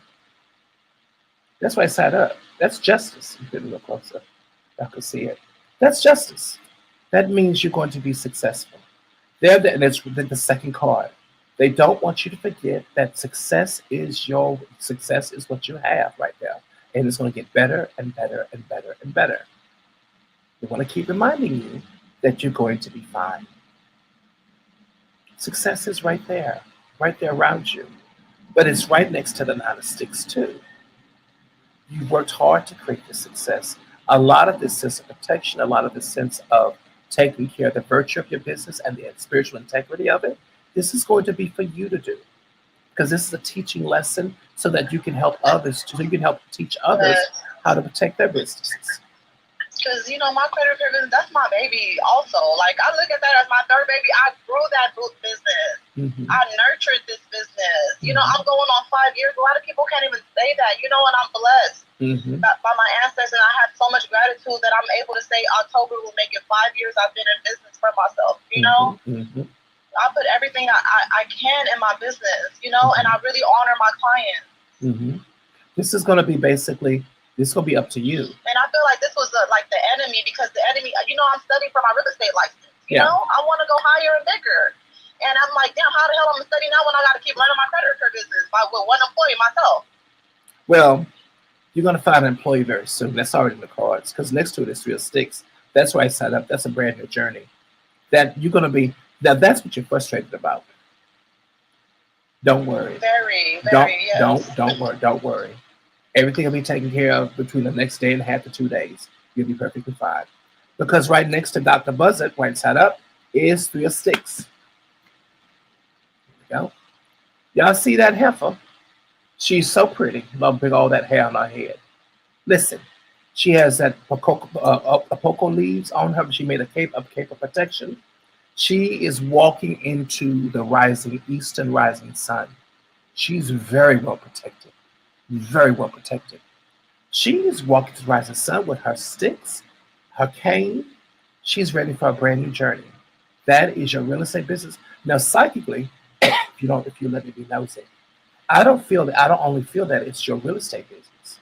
Speaker 1: That's right side up. That's justice. You can look closer. I can see it. That's justice. That means you're going to be successful. And it's the second card. They don't want you to forget that success is what you have right now. And it's going to get better and better and better and better. They want to keep reminding you that you're going to be fine. Success is right there around you. But it's right next to the Nine of Sticks too. You worked hard to create this success. A lot of this sense of protection, a lot of this sense of taking care of the virtue of your business and the spiritual integrity of it, this is going to be for you to do. Because this is a teaching lesson so that you can help others, so you can help teach others how to protect their businesses.
Speaker 2: Because, my credit business, that's my baby also. Like, I look at that as my third baby. I grew that book business.
Speaker 1: Mm-hmm.
Speaker 2: I nurtured this business. I'm going on 5 years. A lot of people can't even say that, and I'm blessed by my ancestors. And I have so much gratitude that I'm able to say October will make it 5 years I've been in business for myself, I put everything I can in my business, and I really honor my clients.
Speaker 1: Mm-hmm. This is going to be up to you.
Speaker 2: And I feel like this was like the enemy, because the enemy, I'm studying for my real estate license. I want to go higher and bigger. And I'm like, damn, how the hell am I studying now when I got to keep running my credit repair business with one employee myself?
Speaker 1: Well, you're going to find an employee very soon. That's already in the cards, because next to it is Three of Sticks. That's right side up. That's a brand new journey. That you're going to be. That's what you're frustrated about. Don't worry.
Speaker 2: Very, yes.
Speaker 1: Don't worry. Everything will be taken care of between the next day and a half to 2 days. You'll be perfectly fine. Because right next to Dr. Buzzard, right side up, is Three of Sticks. There you go. Y'all see that heifer? She's so pretty. Love big all that hair on her head. Listen, she has that poco leaves on her. She made a cape of protection. She is walking into the eastern rising sun. She's very well protected. Very well protected. She is walking to the rising sun with her sticks, her cane. She's ready for a brand new journey. That is your real estate business. Now, psychically, if you let me be nosy, I don't only feel that it's your real estate business.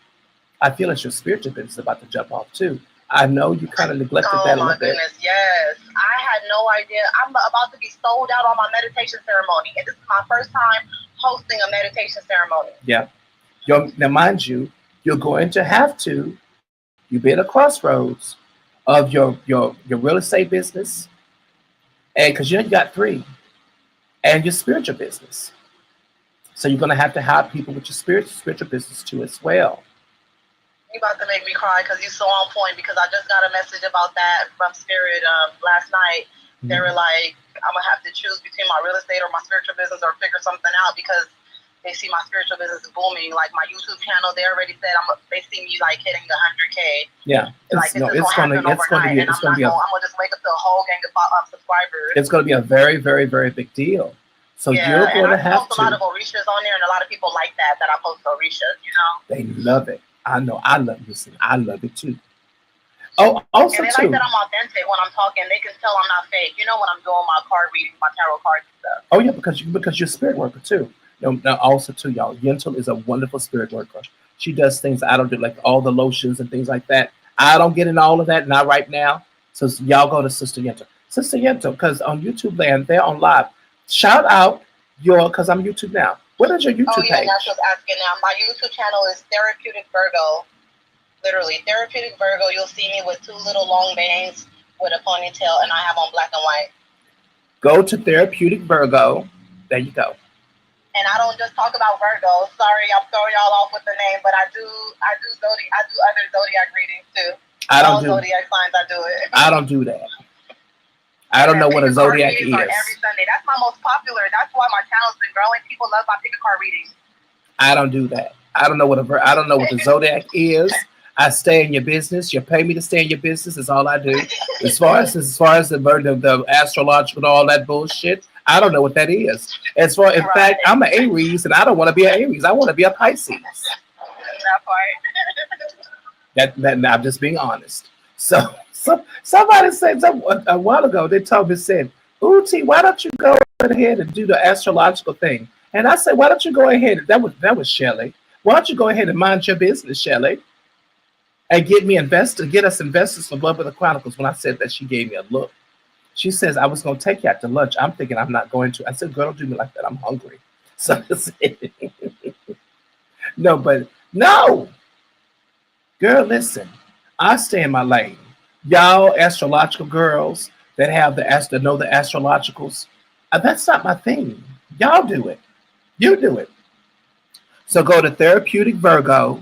Speaker 1: I feel it's your spiritual business about to jump off too. I know you kind of neglected that a little bit. Oh my goodness,
Speaker 2: yes. I had no idea. I'm about to be sold out on my meditation ceremony, and this is my first time hosting a meditation ceremony.
Speaker 1: Yeah. Now, mind you, you're going to have to. You've been at a crossroads of your real estate business, and because you got three, and your spiritual business. So you're going to have to people with your spiritual business too as well.
Speaker 2: You about to make me cry because you're so on point, because I just got a message about that from Spirit last night. Mm-hmm. They were like, I'm going to have to choose between my real estate or my spiritual business, or figure something out, because they see my spiritual business is booming. Like my YouTube channel, they already said they see me like hitting the 100K.
Speaker 1: Yeah,
Speaker 2: it's going to happen overnight, and I'm going to just wake up to a whole gang of subscribers.
Speaker 1: It's going to be a very, very, very big deal. So you're going to have to.
Speaker 2: I post a lot of Orishas on there, and a lot of people like that I post Orishas.
Speaker 1: They love it. I know. I love it too. Oh, also
Speaker 2: and they like that I'm authentic when I'm talking. They can tell I'm not fake. When I'm doing my card reading, my tarot cards and stuff.
Speaker 1: Oh yeah, because you're a spirit worker too. Now also too, y'all. Yentel is a wonderful spirit worker. She does things I don't do, like all the lotions and things like that. I don't get into all of that, not right now. So y'all go to Sister Yentel. Sister Yentel, because on YouTube land, they're on live. Shout out because I'm YouTube now. What is your YouTube page?
Speaker 2: That's what's asking now. My YouTube channel is Therapeutic Virgo. Literally, Therapeutic Virgo. You'll see me with two little long bangs with a ponytail, and I have on black and white.
Speaker 1: Go to Therapeutic Virgo. There you go.
Speaker 2: And I don't just talk about Virgo. Sorry, I'm throwing y'all off with the name, but I do other zodiac readings too. Zodiac signs, I do it.
Speaker 1: I don't do that. I don't know what a zodiac is.
Speaker 2: Every Sunday. That's my most popular. That's why my channel's been growing. People love my pick a card readings.
Speaker 1: I don't do that. I don't know what the zodiac is. I stay in your business. You pay me to stay in your business. Is all I do. As far as the astrological and all that bullshit, I don't know what that is. In fact, I'm an Aries, and I don't want to be an Aries. I want to be a Pisces.
Speaker 2: That part.
Speaker 1: That I'm just being honest. So somebody said a while ago, they told me, said, Uti, why don't you go ahead and do the astrological thing? And I said, why don't you go ahead? That was Shelley. Why don't you go ahead and mind your business, Shelley? And get us investors for Blood with the Chronicles. When I said that, she gave me a look. She says, I was going to take you out to lunch. I'm thinking I'm not going to. I said, girl, don't do me like that. I'm hungry. So no. Girl, listen. I stay in my lane. Y'all astrological girls that know the astrologicals, that's not my thing. Y'all do it. You do it. So go to Therapeutic Virgo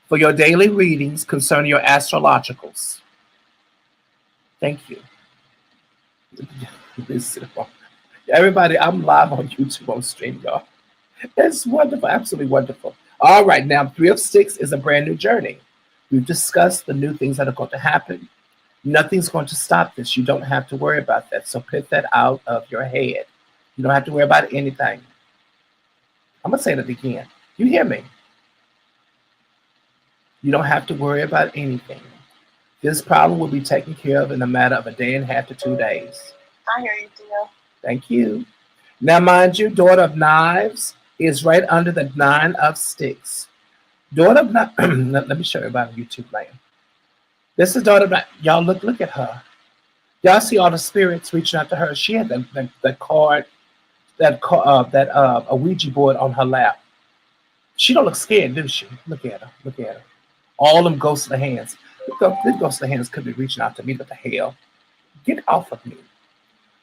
Speaker 1: for your daily readings concerning your astrologicals. Thank you. Everybody, I'm live on YouTube on stream, y'all. It's wonderful, absolutely wonderful. All right, now 3 of Sticks is a brand new journey. We've discussed the new things that are going to happen. Nothing's going to stop this. You don't have to worry about that. So put that out of your head. You don't have to worry about anything. I'm going to say that again. You hear me? You don't have to worry about anything. This problem will be taken care of in a matter of a day and a half to 2 days.
Speaker 2: I hear you, Theo.
Speaker 1: Thank you. Now, mind you, Daughter of Knives is right under the 9 of Sticks. Daughter of Knives, let me show you about YouTube later. This is Daughter of Knives. Y'all look at her. Y'all see all the spirits reaching out to her. She had a Ouija board on her lap. She don't look scared, do she? Look at her. All them ghosts of the hands. These ghosts of the hands could be reaching out to me. What the hell? Get off of me.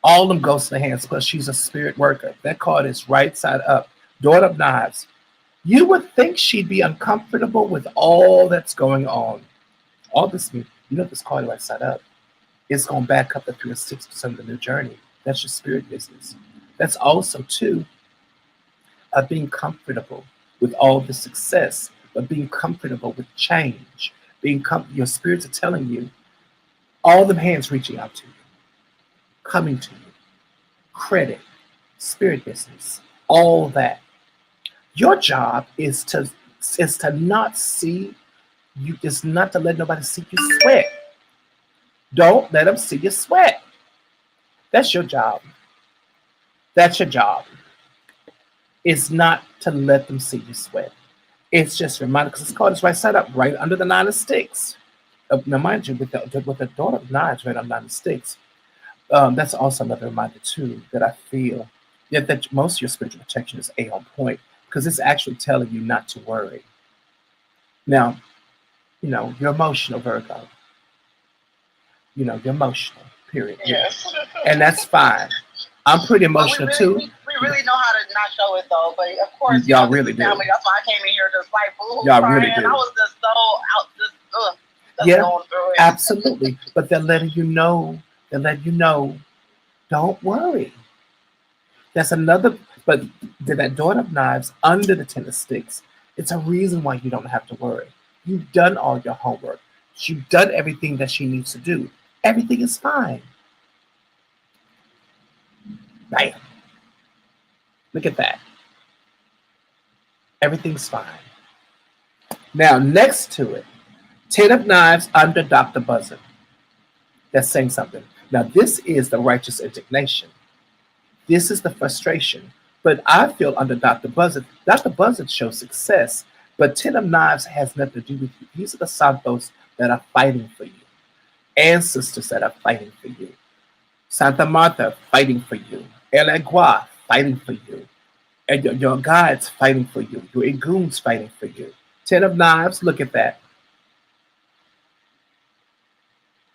Speaker 1: All them ghosts of the hands, plus she's a spirit worker. That card is right side up. Daughter of Knives. You would think she'd be uncomfortable with all that's going on. All this, this card right side up. It's going to back up the 3 of Sticks to some of the new journey. That's your spirit business. That's also, too, being comfortable with all the success, but being comfortable with change. Your spirits are telling you, all them hands reaching out to you, coming to you, credit, spirit business, all that. Your job is to not see you, is not to let nobody see you sweat. Don't let them see you sweat. That's your job. That's your job. It's not to let them see you sweat. It's just a reminder, because this card is right side up, right under the 9 of Sticks. Now, mind you, with the Daughter of Knives right on 9 of Sticks, that's also another reminder, too, that I feel that most of your spiritual protection is on point, because it's actually telling you not to worry. Now, you're emotional, Virgo. You're emotional, period.
Speaker 2: Yes.
Speaker 1: And that's fine. I'm pretty emotional, too.
Speaker 2: We really know how to not show it, though. But, of course,
Speaker 1: y'all really do.
Speaker 2: Family, that's why I came in here just like,
Speaker 1: y'all really do.
Speaker 2: I was just so out,
Speaker 1: going through it. Absolutely. But they're letting you know, don't worry. That's another, but that Daughter of Knives under the 10 of Sticks, it's a reason why you don't have to worry. You've done all your homework. You've done everything that she needs to do. Everything is fine. Bam. Look at that. Everything's fine. Now, next to it, 10 of Knives under Dr. Buzzard. That's saying something. Now, this is the righteous indignation. This is the frustration. But I feel under Dr. Buzzard shows success, but 10 of Knives has nothing to do with you. These are the Santos that are fighting for you. Ancestors that are fighting for you. Santa Martha fighting for you. El Agua fighting for you. And your guides fighting for you. Your Egoons fighting for you. 10 of Knives, look at that.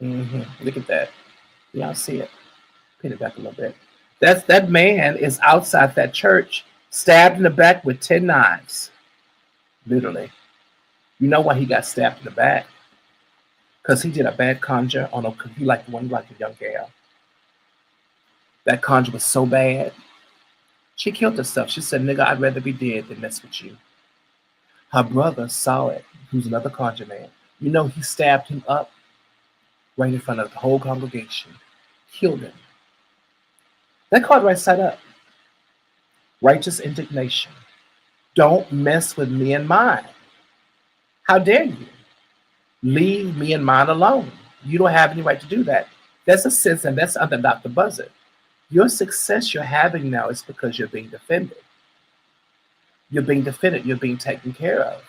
Speaker 1: Look at that. Y'all see it. Pin it back a little bit. That man is outside that church, stabbed in the back with 10 knives. Literally. You know why he got stabbed in the back? Because he did a bad conjure on he liked a young gal. That conjure was so bad. She killed herself. She said, nigga, I'd rather be dead than mess with you. Her brother saw it, who's another conjure man. You know, he stabbed him up right in front of the whole congregation, killed him. That card right side up. Righteous indignation. Don't mess with me and mine. How dare you? Leave me and mine alone. You don't have any right to do that. That's a sense, and that's under Dr. Buzzard. Your success you're having now is because you're being defended. You're being defended. You're being taken care of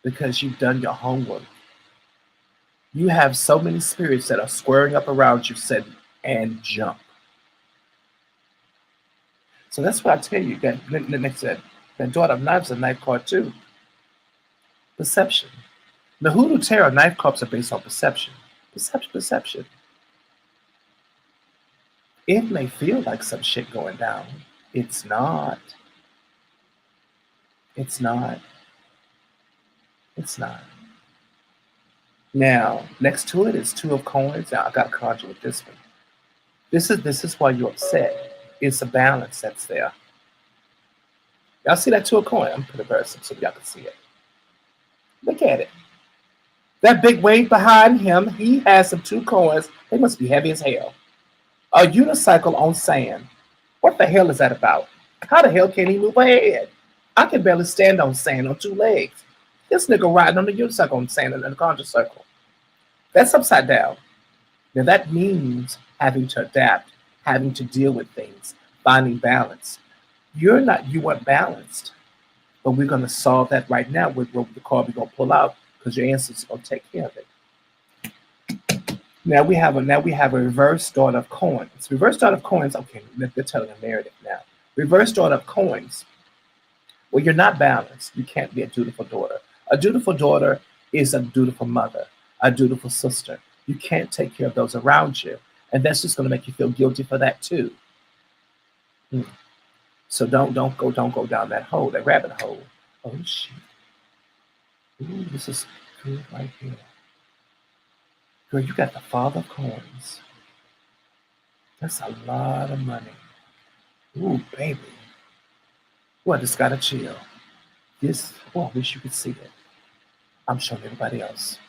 Speaker 1: because you've done your homework. You have so many spirits that are squaring up around you, said, and jump. So that's what I tell you. That Daughter of Knives is a knife card too. Perception. The Hoodoo Tarot knife cards are based on perception. Perception. It may feel like some shit going down. It's not. It's not. It's not. Now, next to it is Two of Coins. Now, I got to conjure with this one. This is why you're upset. It's a balance that's there. Y'all see that Two of Coins? I'm putting a person so y'all can see it. Look at it. That big wave behind him, he has some 2 coins. They must be heavy as hell. A unicycle on sand. What the hell is that about? How the hell can he move ahead? I can barely stand on sand on 2 legs. This nigga riding on the unicycle on sand in the Conjure circle. That's upside down. Now that means having to adapt, having to deal with things, finding balance. You weren't balanced. But we're going to solve that right now with the card we're going to pull out because your ancestors are going to take care of it. Now we have a reverse Daughter of Coins. Reverse Daughter of Coins, okay, they're telling a narrative now. Reverse Daughter of Coins, well, you're not balanced. You can't be a dutiful daughter. A dutiful daughter is a dutiful mother, a dutiful sister. You can't take care of those around you. And that's just going to make you feel guilty for that too. So don't go down that hole, that rabbit hole. Oh shit. Ooh, this is good right here. Girl, you got the Father of Coins. That's a lot of money. Ooh, baby. Well, I just gotta chill. I wish you could see it. I'm showing everybody else.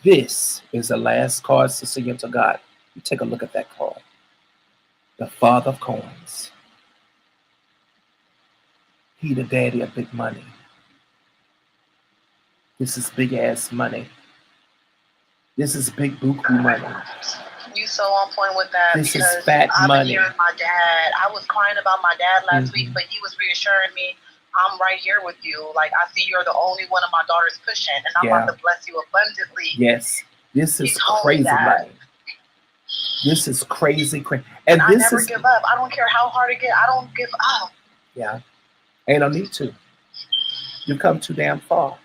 Speaker 1: This is the last card, Sister Unto God. You take a look at that card. The Father of Coins. He the daddy of big money. This is big ass money. This is big buku money.
Speaker 3: You so on point with that.
Speaker 1: This
Speaker 3: because
Speaker 1: is fat
Speaker 3: I've
Speaker 1: money.
Speaker 3: been hearing my dad. I was crying about my dad last week, but he was reassuring me, I'm right here with you. Like, I see you're the only one of my daughters pushing, and I'm about to bless you abundantly.
Speaker 1: Yes. This is crazy money. This is crazy.
Speaker 3: And I never give up. I don't care how hard it gets. I don't give up.
Speaker 1: Yeah. Ain't no need to. You've come too damn far.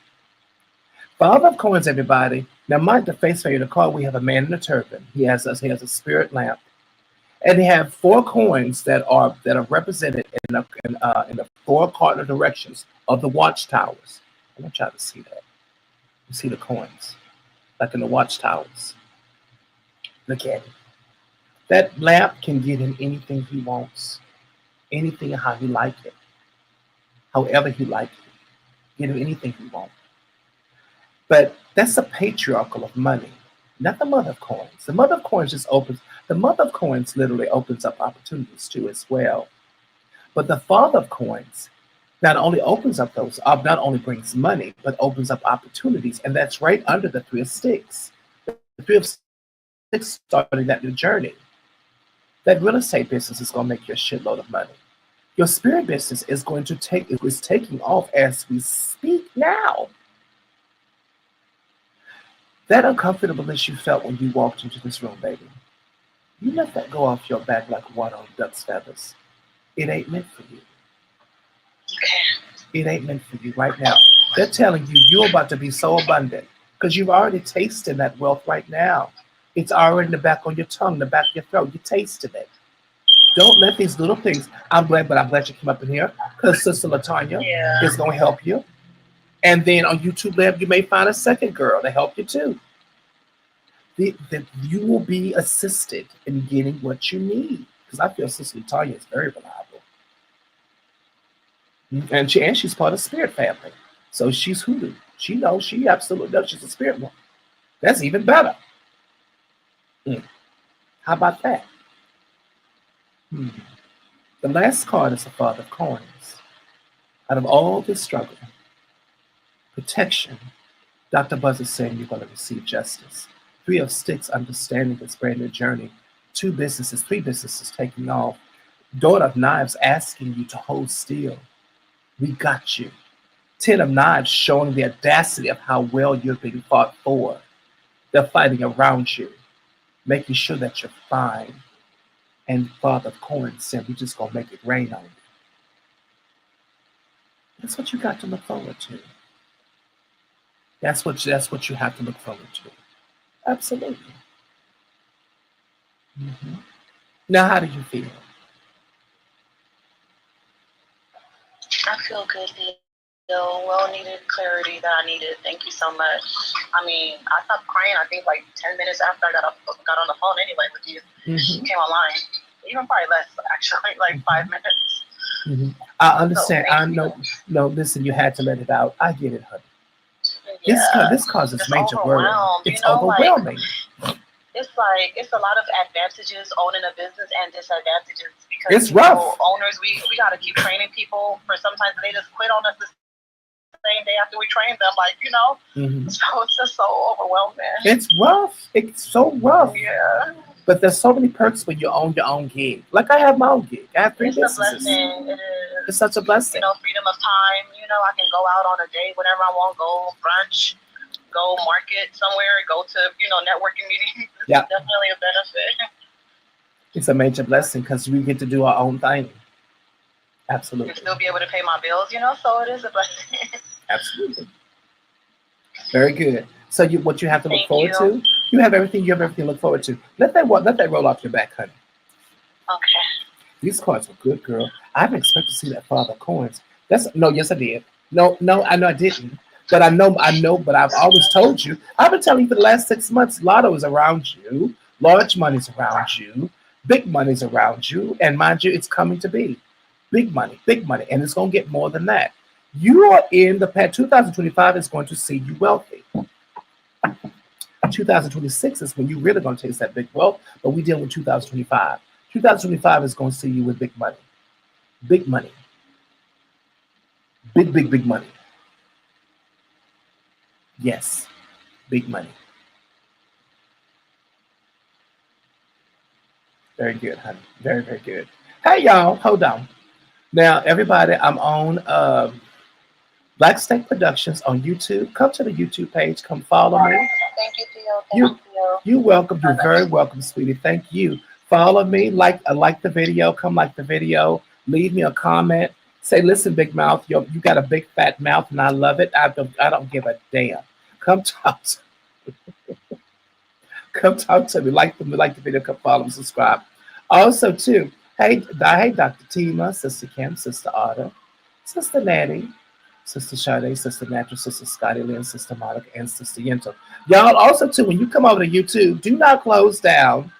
Speaker 1: Father of Coins, everybody. Now, mind the face value of the card, we have a man in a turban. He has a spirit lamp. And they have 4 coins that are represented in the 4 cardinal directions of the watchtowers. I want y'all to see that. You see the coins, like in the watchtowers. Look at it. That lamp can get him anything he wants, anything how he like it, however he like it. Get him anything he wants. But that's a patriarchal of money, not the Mother of Coins. The Mother of Coins the Mother of Coins literally opens up opportunities too as well. But the Father of Coins not only opens up those, not only brings money, but opens up opportunities. And that's right under the 3 of Sticks. The 3 of Sticks starting that new journey. That real estate business is going to make you a shitload of money. Your spirit business is taking off as we speak now. That uncomfortableness you felt when you walked into this room, baby, you let that go off your back like water on duck's feathers. It ain't meant for you. It ain't meant for you right now. They're telling you you're about to be so abundant because you've already tasted that wealth right now. It's already in the back of your tongue, the back of your throat. You tasted it. Don't let these little things. I'm glad you came up in here because Sister LaTanya is going to help you. And then on YouTube Lab, you may find a second girl to help you too. You will be assisted in getting what you need. Because I feel Sister LaTanya is very reliable. And she's part of Spirit family. So she's Hoodoo. She knows. She absolutely knows she's a spirit woman. That's even better. How about that? The last card is the Father of Coins. Out of all this struggle, protection, Dr. Buzz is saying you're going to receive justice. Three of Sticks, understanding this brand new journey. Three businesses taking off. Daughter of Knives asking you to hold still. We got you. 10 of Knives showing the audacity of how well you're being fought for. They're fighting around you, making sure that you're fine. And Father of Coins said, we're just going to make it rain on you. That's what you got to look forward to. That's what you have to look forward to. Absolutely. Now, how do you feel?
Speaker 3: I feel good. Well-needed clarity that I needed. Thank you so much. I mean, I stopped crying, I think, like 10 minutes after I got on the phone anyway with you. Came online. Even probably less, actually, like 5 minutes.
Speaker 1: I understand. So, I know. No, listen, you had to let it out. I get it, honey.
Speaker 3: Yeah,
Speaker 1: this causes major worry. It's overwhelming.
Speaker 3: Like, it's a lot of advantages owning a business and disadvantages because
Speaker 1: it's rough.
Speaker 3: Owners, we got to keep training people. For sometimes they just quit on us the same day after we train them, so it's just so overwhelming.
Speaker 1: It's rough. It's so rough.
Speaker 3: Yeah.
Speaker 1: But there's so many perks when you own your own gig. Like I have my own gig. I have 3 businesses.
Speaker 3: It's a blessing. It is.
Speaker 1: It's such a blessing.
Speaker 3: Freedom of time. I can go out on a date whenever I want, go brunch, go market somewhere, go to, networking meetings. It's definitely a benefit.
Speaker 1: It's a major blessing because we get to do our own thing. Absolutely.
Speaker 3: And still be able to pay my bills, so it is a blessing.
Speaker 1: Absolutely. Very good. So what you have to look forward to, you have everything to look forward to. Let that roll off your back, honey.
Speaker 3: Okay.
Speaker 1: These cards were good, girl. I didn't expect to see that Father of Coins. Yes, I did. No, I know I didn't. But I know, but I've always told you. I've been telling you for the last 6 months, Lotto is around you, large money's around you, big money's around you, and mind you, it's coming to be. Big money, and it's going to get more than that. You are in the past. 2025 is going to see you wealthy. 2026 is when you're really going to taste that big wealth, but we deal with 2025. 2025 is going to see you with big money. Big money. Big money. Yes, big money. Very good, honey. Very, very good. Hey, y'all, hold on. Now, everybody, I'm on Black Snake Productions on YouTube. Come to the YouTube page. Come follow me.
Speaker 3: Thank you, Theo. Thank you.
Speaker 1: You're welcome. You're very welcome, sweetie. Thank you. Follow me. Like the video. Come like the video. Leave me a comment. Say, listen, Big Mouth, you got a big fat mouth, and I love it. I don't give a damn. Come talk to me. Come talk to me. Like the video. Come follow and subscribe. Also, too, hey, Dr. Tima, Sister Kim, Sister Otter, Sister Natty, Sister Sade, Sister Natural, Sister Scotty Lynn, Sister Monica, and Sister Yento. Y'all also, too, when you come over to YouTube, do not close down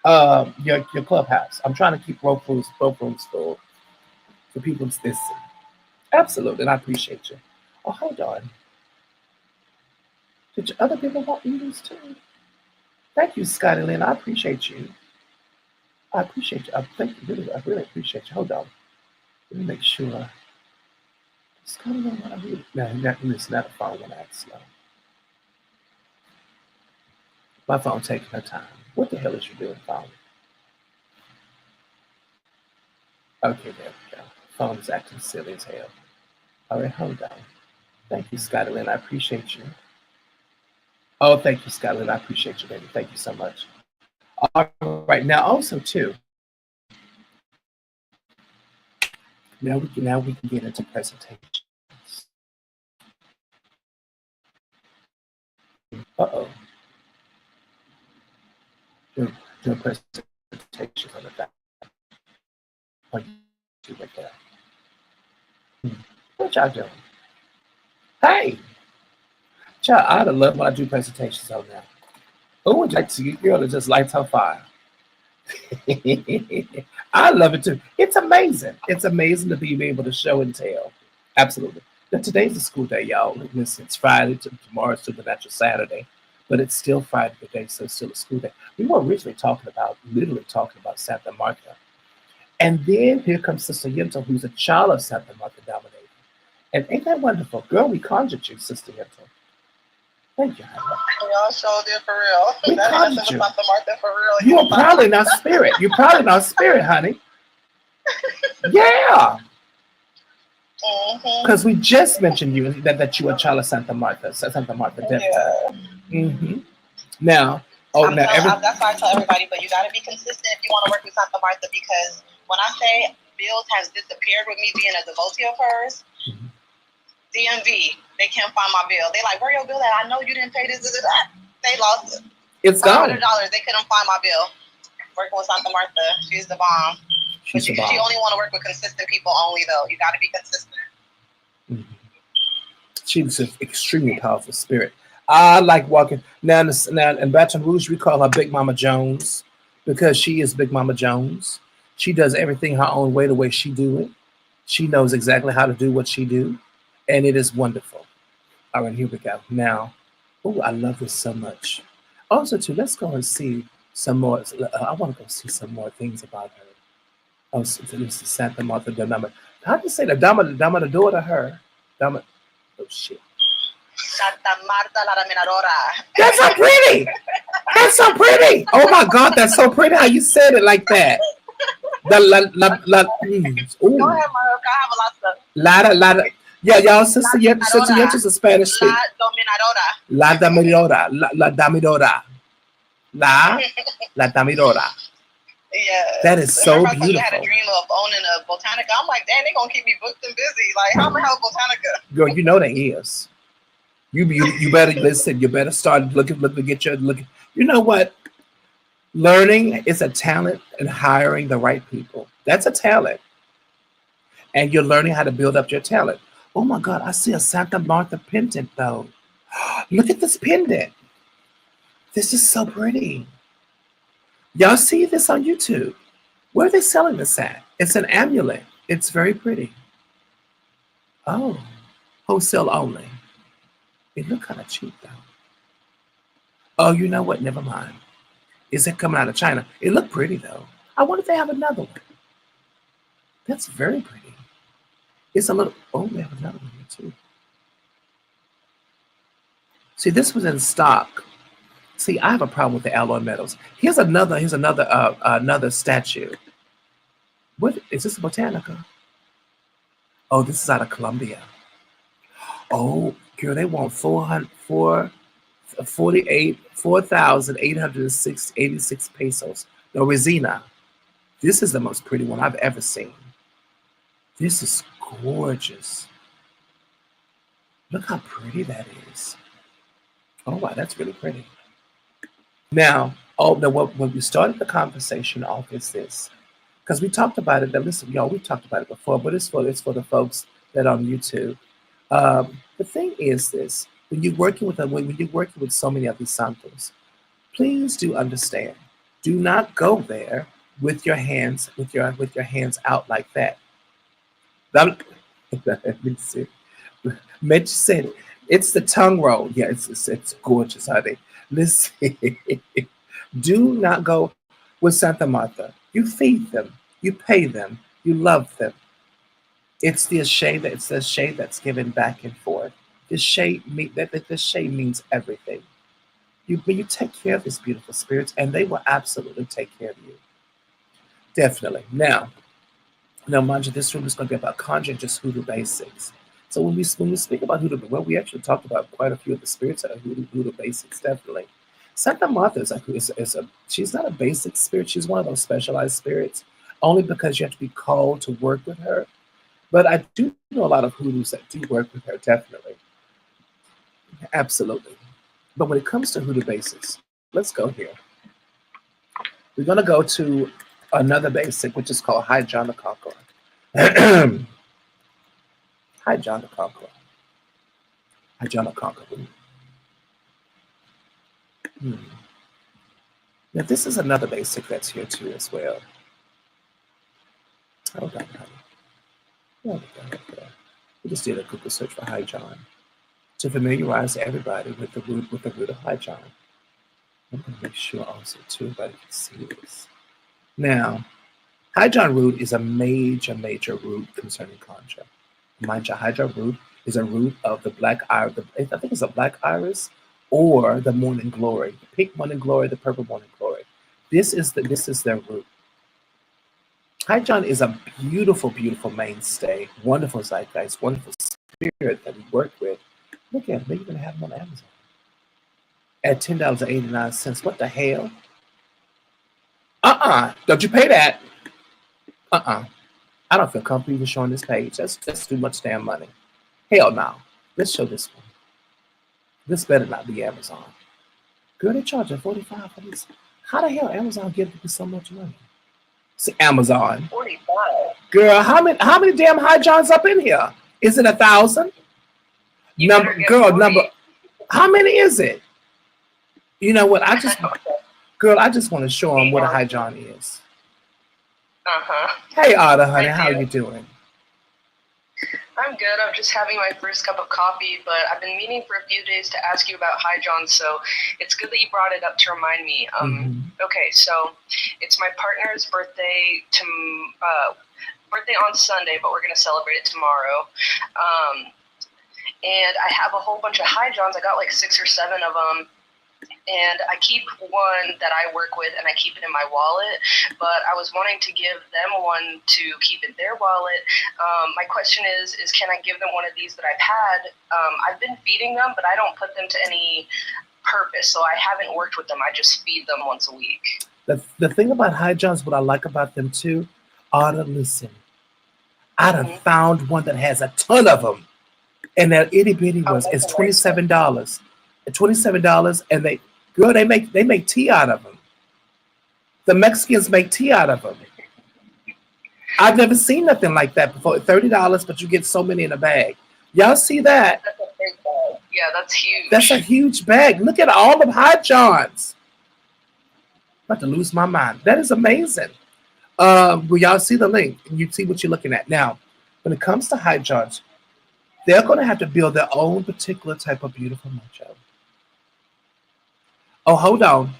Speaker 1: your clubhouse. I'm trying to keep both rooms full. For people to listen. Absolutely, and I appreciate you. Oh, hold on. Did other people want readings too? Thank you, Scotty Lynn. I appreciate you. I appreciate you. I really appreciate you. Hold on. Let me make sure. Scotty Lynn, what I read? No, it's not a phone when I act slow. My phone taking her time. What the hell is you doing, phone? Okay, there we go. Phone is acting silly as hell. All right, hold on. Thank you, Scotty Lynn. I appreciate you. Oh, thank you, Scotty Lynn. I appreciate you, baby. Thank you so much. All right, now also too. Now we can get into presentations. Uh-oh. Doing presentations on the back. Oh, you right there. What y'all doing? Hey! Child, I'd love when I do presentations on that. Who would you like to see? Girl, it just lights on fire. I love it too. It's amazing. It's amazing to be able to show and tell. Absolutely. Now, today's a school day, y'all. Listen, it's Friday, tomorrow's supernatural Saturday, but it's still Friday today, so it's still a school day. We were originally literally talking about Santa Marta. And then here comes Sister Yento, who's a child of Santa Marta dominator. And ain't that wonderful? Girl, we conjured you, Sister Yento. Thank you, honey.
Speaker 3: Y'all sure did for real.
Speaker 1: We
Speaker 3: That
Speaker 1: conjured
Speaker 3: is
Speaker 1: you.
Speaker 3: Santa Marta for real.
Speaker 1: You are probably not spirit. You're probably not spirit, honey. Yeah. Because we just mentioned you that you are a child of Santa Marta, Delta.
Speaker 3: Yeah.
Speaker 1: Now,
Speaker 3: that's why I tell everybody, but you got to be consistent if you want to work with Santa Marta, because when I say bills has disappeared with me being a devotee of hers, DMV, they can't find my bill. They like, where your bill at? I know you didn't pay this. They lost it.
Speaker 1: It's gone.
Speaker 3: $500. They couldn't find my bill. Working with Santa Marta, she's the bomb. But she only want to work with consistent people only, though. You got to be consistent.
Speaker 1: She's an extremely powerful spirit. I like walking now in Baton Rouge. We call her Big Mama Jones because she is Big Mama Jones. She does everything her own way, the way she do it. She knows exactly how to do what she do, and it is wonderful. All right, here we go. Now, oh, I love this so much. Also, too, let's go and see some more. I want to go see some more things about her. Oh, so this is Santa Marta Dama. How do you say the Dama the daughter? Her Dama. Oh shit.
Speaker 3: Santa Marta la Minadora.
Speaker 1: That's so pretty. That's so pretty. Oh my God, that's so pretty how you said it like that. Ooh.
Speaker 3: Go ahead, Mark. I have a lot of stuff.
Speaker 1: Lada. Yeah, y'all, Sister Yetch is a Spanish speaker. La Dominadora. La Damidora. La Damidora.
Speaker 3: Yeah.
Speaker 1: That is so beautiful.
Speaker 3: You had a dream of owning a Botanica. I'm like, damn, they're going to keep me booked and busy. Like, how am I help Botanica?
Speaker 1: Girl, you know they is. You better listen. You better start looking. You know what? Learning is a talent, and hiring the right people. That's a talent. And you're learning how to build up your talent. Oh my God, I see a Santa Marta pendant though. Look at this pendant. This is so pretty. Y'all see this on YouTube. Where are they selling this at? It's an amulet. It's very pretty. Oh, wholesale only. It look kind of cheap though. Oh, you know what? Never mind. Is it coming out of China? It looked pretty though. I wonder if they have another one. That's very pretty. It's a little, oh, they have another one here too. See, this was in stock. See, I have a problem with the alloy metals. Here's another statue. What is this, a Botanica? Oh, this is out of Colombia. Oh, girl, they want 4,886 pesos. No, Resina. This is the most pretty one I've ever seen. This is gorgeous. Look how pretty that is. Oh, wow, that's really pretty. Now, when we started the conversation off is this, because we talked about it. Now, listen, y'all, we talked about it before, but it's for the folks that are on YouTube. The thing is this: when you're working with so many of these santos, please do understand. Do not go there with your hands out like that. Let me see. Mitch said it's the tongue roll. Yeah, it's gorgeous, honey. Listen, do not go with Santa Marta. You feed them, you pay them, you love them. It's the shade that's given back and forth. This shade means everything. You take care of these beautiful spirits, and they will absolutely take care of you. Definitely. Now, mind you, this room is going to be about conjuring just hoodoo basics. So when we speak about hoodoo, well, we actually talked about quite a few of the spirits that are hoodoo basics, definitely. Santa Marta she's not a basic spirit. She's one of those specialized spirits, only because you have to be called to work with her. But I do know a lot of hoodoos that do work with her, definitely. Absolutely. But when it comes to hoodoo basics, let's go here. We're going to go to another basic, which is called High John the Conqueror. Hi, John the Conqueror. Hi, John the Conqueror. Now, this is another basic that's here too as well. Hold on, honey. We just did a Google search for High John to familiarize everybody with the root of High John. I'm going to make sure also too everybody can see this. Now, High John root is a major root concerning conjure. Mind you, High John root is a root of the black iris. I think it's a black iris or the morning glory, the pink morning glory, the purple morning glory. This is their root. High John is a beautiful mainstay, wonderful zeitgeist, wonderful spirit that we work with. Look at it, maybe you're gonna have them on Amazon at $10.89. What the hell? Don't you pay that? I don't feel comfortable even showing this page. That's too much damn money. Hell no. Let's show this one. This better not be Amazon. Girl, they charge $45 for this. How the hell Amazon give you so much money? See, Amazon.
Speaker 3: 45.
Speaker 1: Girl, how many damn High Johns up in here? Is it 1,000? Number. How many is it? You know what? I just want to show them what a High John is. Hey, Otta, honey, how you doing?
Speaker 4: I'm good. I'm just having my first cup of coffee, but I've been meaning for a few days to ask you about High John, so it's good that you brought it up to remind me. Okay, so it's my partner's birthday on Sunday, but we're going to celebrate it tomorrow. And I have a whole bunch of High Johns. I got like 6 or 7 of them. And I keep one that I work with, and I keep it in my wallet. But I was wanting to give them one to keep in their wallet. My question is can I give them one of these that I've had? I've been feeding them, but I don't put them to any purpose. So I haven't worked with them. I just feed them once a week.
Speaker 1: The thing about High Johns, what I like about them too, Otta, listen. I done found one that has a ton of them. And that itty bitty it's $27. $27, and they make tea out of them. The Mexicans make tea out of them. I've never seen nothing like that before. $30, but you get so many in a bag. Y'all see that?
Speaker 4: That's a big bag. Yeah, that's huge.
Speaker 1: That's a huge bag. Look at all of High Johns. I'm about to lose my mind. That is amazing. Will y'all see the link? And you see what you're looking at. Now, when it comes to High Johns, they're going to have to build their own particular type of beautiful mojo. Oh, hold on.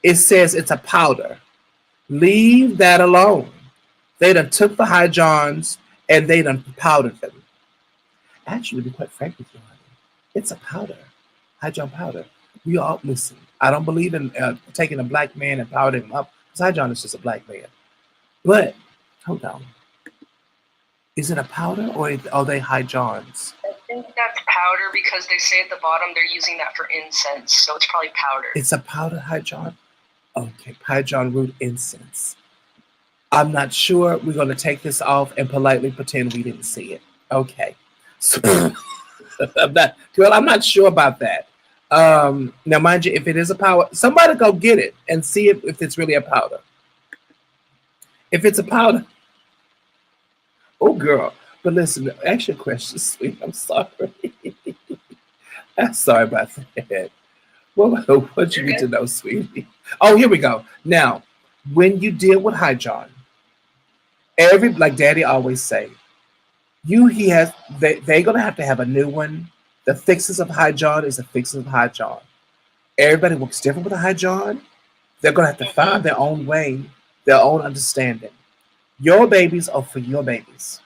Speaker 1: It says it's a powder. Leave that alone. They done took the High Johns and they done powdered them. Actually, to be quite frank with you, honey, it's a powder. High John powder. We all listen. I don't believe in taking a black man and powdering him up, because High John is just a black man. But hold on. Is it a powder or are they High Johns?
Speaker 4: I think that's powder because they say at the bottom they're using that for incense, so it's probably powder.
Speaker 1: It's a powder High John? Okay, High John root incense. I'm not sure. We're going to take this off and politely pretend we didn't see it. Okay. So, I'm not sure about that. Now, mind you, if it is a powder, somebody go get it and see if it's really a powder. If it's a powder, oh, girl. But listen, ask your question, sweet. I'm sorry. I'm sorry about that. What you need to know, sweetie? Oh, here we go. Now, when you deal with High John, like Daddy always say, they're gonna have to have a new one. The fixes of High John is the fixes of High John. Everybody works different with a High John. They're gonna have to find their own way, their own understanding. Your babies are for your babies.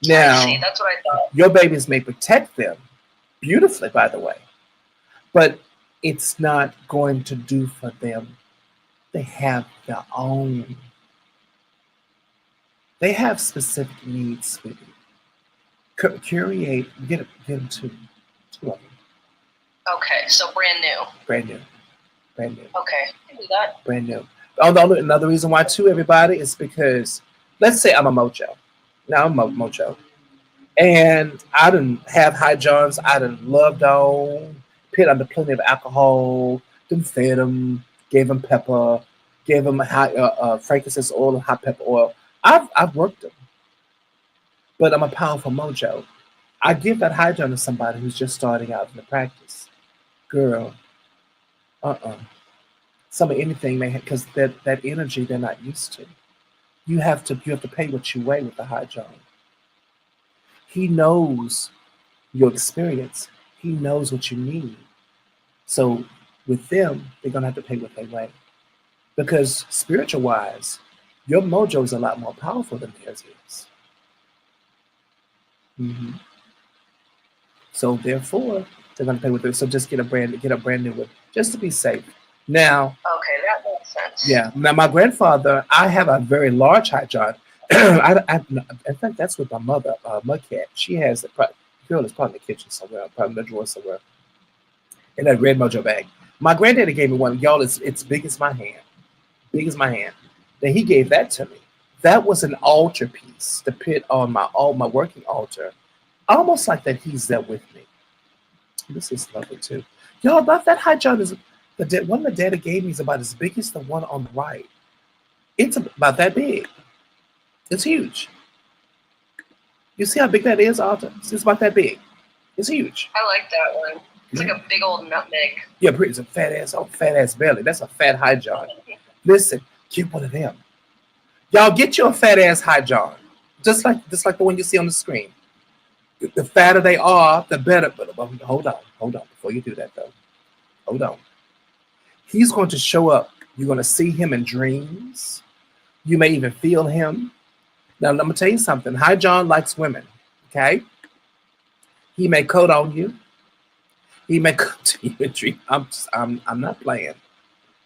Speaker 1: Now,
Speaker 4: see, that's what I thought.
Speaker 1: Your babies may protect them beautifully, by the way, but it's not going to do for them. They have their own. They have specific needs, sweetie. Curate, get them two of them.
Speaker 4: Okay, so brand new.
Speaker 1: Brand new.
Speaker 4: Okay, I can do that.
Speaker 1: Brand new. Another reason why too, everybody, is because let's say I'm a mojo. Now I'm a mojo. And I didn't have High Johns. I didn't loved on, put under plenty of alcohol, didn't fed them, gave them pepper, gave them frankincense oil and hot pepper oil. I've worked them. But I'm a powerful mojo. I give that High John to somebody who's just starting out in the practice. Girl, some of anything may have, because that energy they're not used to. You have to pay what you weigh with the High John. He knows your experience. He knows what you need. So with them, they're gonna have to pay what they weigh. Because spiritual wise, your mojo is a lot more powerful than theirs is. Mhm. So therefore, they're gonna pay with it. So just get a brand new one just to be safe. Now,
Speaker 4: Okay, that makes sense.
Speaker 1: yeah. Now my grandfather, I have a very large high john. In fact, that's with my mother, my cat. She has girl is probably in the kitchen somewhere, probably in the drawer somewhere, in that red mojo bag. My granddaddy gave me one. Y'all, it's big as my hand. Big as my hand. Then he gave that to me. That was an altar piece to put on my working altar. Almost like that he's there with me. This is lovely too. Y'all, about that high john is the one my daddy gave me is about as big as the one on the right. It's about that big. It's huge. You see how big that is, Alta? It's about that big. It's huge.
Speaker 4: I like that one. It's like a big old nutmeg.
Speaker 1: Yeah, it's a fat ass belly. That's a fat high john. Listen, get one of them. Y'all get you a fat ass high john. Just like the one you see on the screen. The fatter they are, the better. But hold on. Before you do that though. Hold on. He's going to show up. You're going to see him in dreams. You may even feel him. Now, I'm going to tell you something. High John likes women, okay? He may code on you. He may come to you in dream. I'm not playing.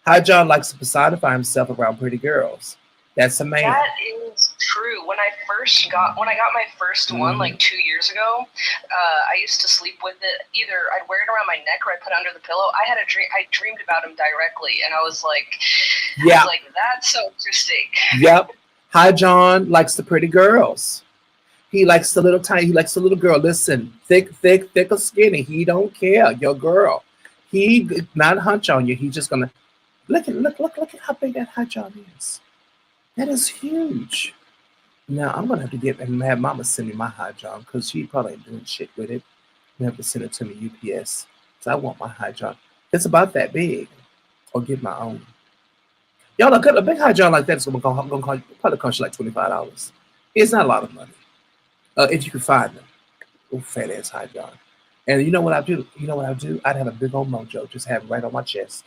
Speaker 1: High John likes to personify himself around pretty girls. That's a man.
Speaker 4: That is true. When I got my first one like 2 years ago, I used to sleep with it. Either I'd wear it around my neck or I'd put it under the pillow. I dreamed about him directly, and I was like, that's so interesting.
Speaker 1: Yep. High John likes the pretty girls. He likes the little girl. Listen, thick or skinny. He don't care. Your girl. He not hunch on you. He's just gonna look at how big that High John is. That is huge. Now I'm gonna have to get and have Mama send me my High John because she probably ain't doing shit with it. You have to send it to me UPS. So I want my High John. It's about that big. Or get my own. Y'all, a big High John like that is gonna probably cost you like $25. It's not a lot of money. If you can find them. Oh, fat ass High John. And you know what I do? I'd have a big old mojo, just have it right on my chest.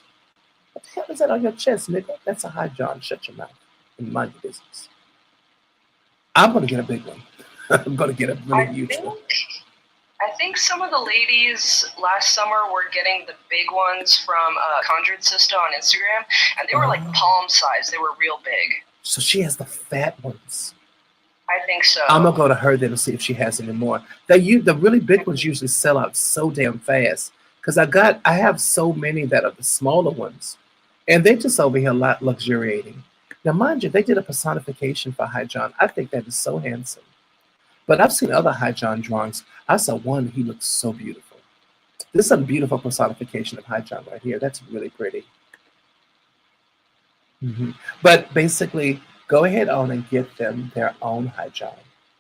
Speaker 1: What the hell is that on your chest, nigga? That's a High John. Shut your mouth and mind your business. I'm gonna get a big one. I'm gonna get a really huge one.
Speaker 4: I think some of the ladies last summer were getting the big ones from Conjure Sister on Instagram, and they were like palm size. They were real big. So
Speaker 1: she has the fat ones.
Speaker 4: I think so.
Speaker 1: I'm gonna go to her then and see if she has any more. The really big ones usually sell out so damn fast because I have so many that are the smaller ones, and they're just over here luxuriating. Now, mind you, they did a personification for High John. I think that is so handsome. But I've seen other High John drawings. I saw one, he looks so beautiful. This is a beautiful personification of High John right here. That's really pretty. But basically, go ahead on and get them their own High John.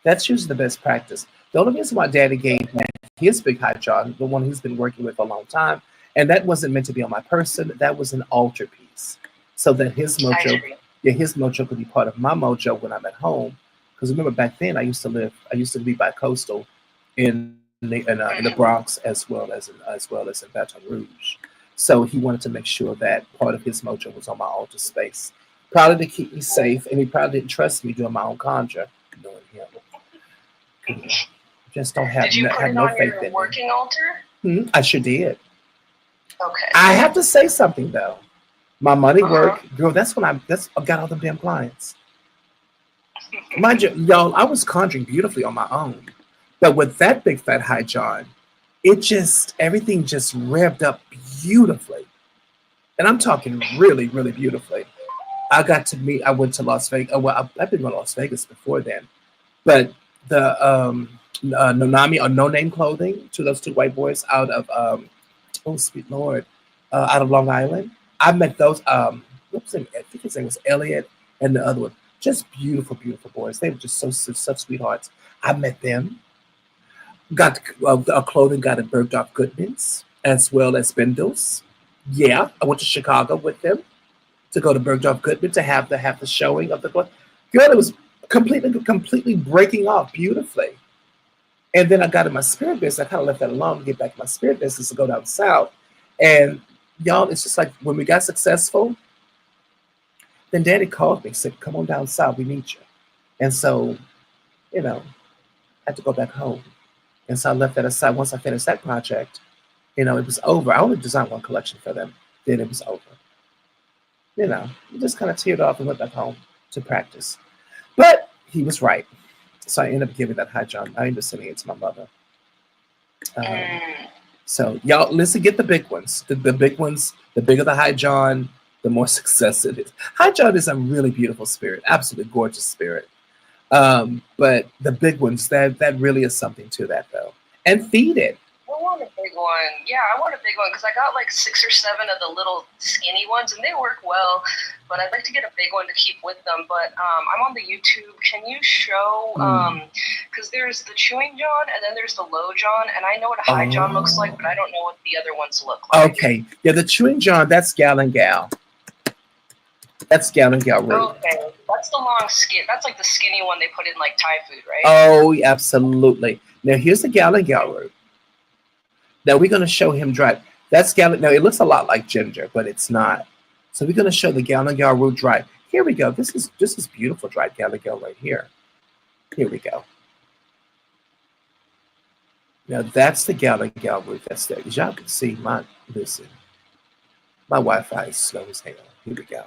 Speaker 1: That's usually the best practice. The only reason why Daddy gave me his big High John, the one he's been working with for a long time, and that wasn't meant to be on my person. That was an altar piece. So that his mojo could be part of my mojo when I'm at home. Because remember back then I used to be bi-coastal in the Bronx as well as in Baton Rouge. So he wanted to make sure that part of his mojo was on my altar space. Probably to keep me safe, and he probably didn't trust me doing my own conjure, knowing him. Just don't have,
Speaker 4: did you put it
Speaker 1: no
Speaker 4: on
Speaker 1: faith
Speaker 4: your
Speaker 1: in
Speaker 4: working altar?
Speaker 1: I sure did.
Speaker 4: Okay.
Speaker 1: I have to say something though. My money work, girl, I've got all them damn clients. Mind you, y'all, I was conjuring beautifully on my own. But with that big fat High John, everything just revved up beautifully. And I'm talking really, really beautifully. I went to Las Vegas. Well, I've been to Las Vegas before then. But the Nonami or No Name Clothing, those two white boys out of, oh, sweet Lord, out of Long Island. I met those, what's his name? I think his name was Elliot and the other one. Just beautiful, beautiful boys. They were just such sweethearts. I met them. Got clothing got at Bergdorf Goodman's as well as Spindles. Yeah, I went to Chicago with them to go to Bergdorf Goodman to have the showing of the clothing. Girl, it was completely breaking off beautifully. And then I got in my spirit business. I kind of left that alone to get back to my spirit business to go down south. And y'all, it's just like when we got successful, then Daddy called me, said, "Come on down south, we need you." And so, you know, I had to go back home. And so I left that aside. Once I finished that project, you know, it was over. I only designed one collection for them. Then it was over. You know, we just kind of teared off and went back home to practice. But he was right. So I ended up giving that high John. I ended up sending it to my mother. So y'all, listen, get the big ones. The big ones, the bigger the high John, the more success it is. High John is a really beautiful spirit, absolutely gorgeous spirit. But the big ones, that really is something to that though. And feed it.
Speaker 4: I want a big one. Yeah, I want a big one because I got like 6 or 7 of the little skinny ones and they work well, but I'd like to get a big one to keep with them. But I'm on the YouTube. Can you show, because there's the chewing John and then there's the low John, and I know what a high John looks like, but I don't know what the other ones look like.
Speaker 1: Okay. Yeah, the chewing John, that's gal and gal. That's gal and gal root.
Speaker 4: Okay. That's the long skin. That's like the skinny one they put in like Thai food, right?
Speaker 1: Oh, absolutely. Now here's the gal and gal root. Now we're going to show him dried. That's gal. Now it looks a lot like ginger, but it's not. So we're going to show the gal and gal root dried. Here we go. This is beautiful dried gal and gal right here. Here we go. Now that's the gal and gal root that's there. As y'all can see, my Wi-Fi is slow as hell. Here we go.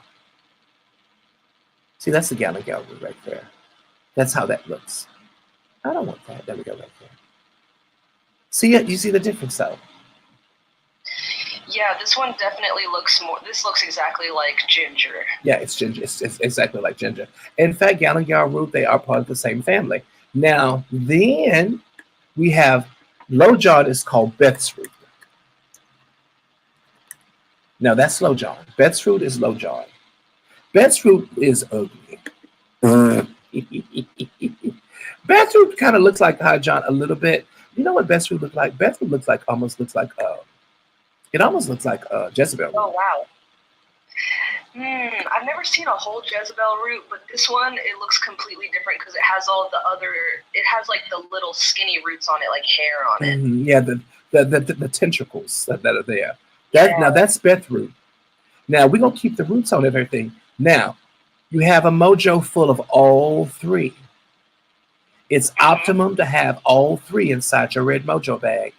Speaker 1: See, that's the gal and gal root right there. That's how that looks. I don't want that. There we go right there. See it? You see the difference though?
Speaker 4: Yeah, this one definitely looks more. This looks exactly like ginger.
Speaker 1: Yeah, it's ginger. It's exactly like ginger. In fact, gal and gal root, they are part of the same family. Now, then we have low John is called Beth's root. Now that's low John. Beth's root is low John. Beth's root is ugly. Beth's root kind of looks like high John a little bit. You know what Beth's root looks like? Beth's root looks like it almost looks like Jezebel root.
Speaker 4: Oh wow. I've never seen a whole Jezebel root, but this one, it looks completely different because it has all the other. It has like the little skinny roots on it, like hair on it.
Speaker 1: Yeah, the tentacles that are there. Now that's Beth root. Now we're gonna keep the roots on everything. Now you have a mojo full of all 3. It's optimum to have all 3 inside your red mojo bag.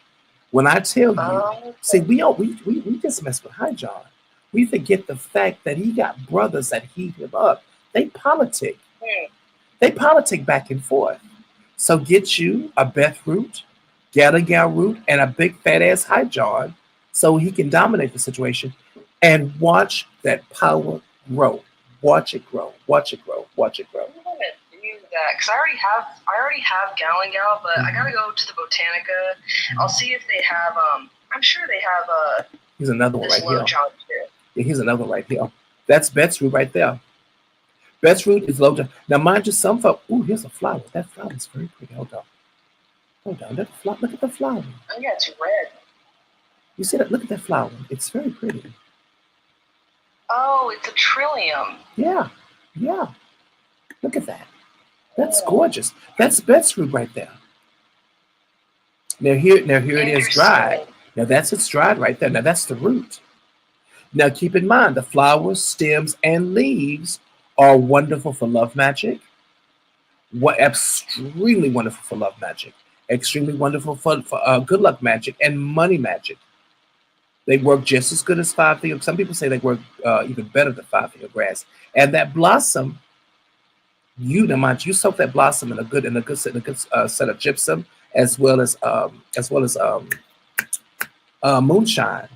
Speaker 1: When I tell you, see, we just mess with High John. We forget the fact that he got brothers that heat him up. They politic. They politic back and forth. So get you a Beth root, gal and gal root, and a big fat ass High John, so he can dominate the situation. And watch that power grow. Watch it grow. Watch it grow. Watch it grow.
Speaker 4: Because I already have gal and gal, but I gotta go to the Botanica. I'll see if they have. I'm sure they have
Speaker 1: Here's another one right here.
Speaker 4: John too.
Speaker 1: Yeah, here's another one right here. That's Beth's root right there. Beth's root is low John. Now, mind you, some folks. Ooh, here's a flower. That flower is very pretty. Hold on. Hold on. Look at the flower.
Speaker 4: Oh yeah, it's red.
Speaker 1: You see that? Look at that flower. It's very pretty.
Speaker 4: Oh, it's a trillium.
Speaker 1: Yeah. Yeah. Look at that. That's gorgeous. That's Beth's root right there. Now here it is dried. Now that's it's dried right there. Now that's the root. Now keep in mind the flowers, stems, and leaves are wonderful for love magic. Extremely wonderful for love magic. Extremely wonderful for good luck magic and money magic. They work just as good as 5-finger. Some people say they work even better than 5-finger grass. And that blossom. You soak that blossom in a good set of gypsum as well as moonshine.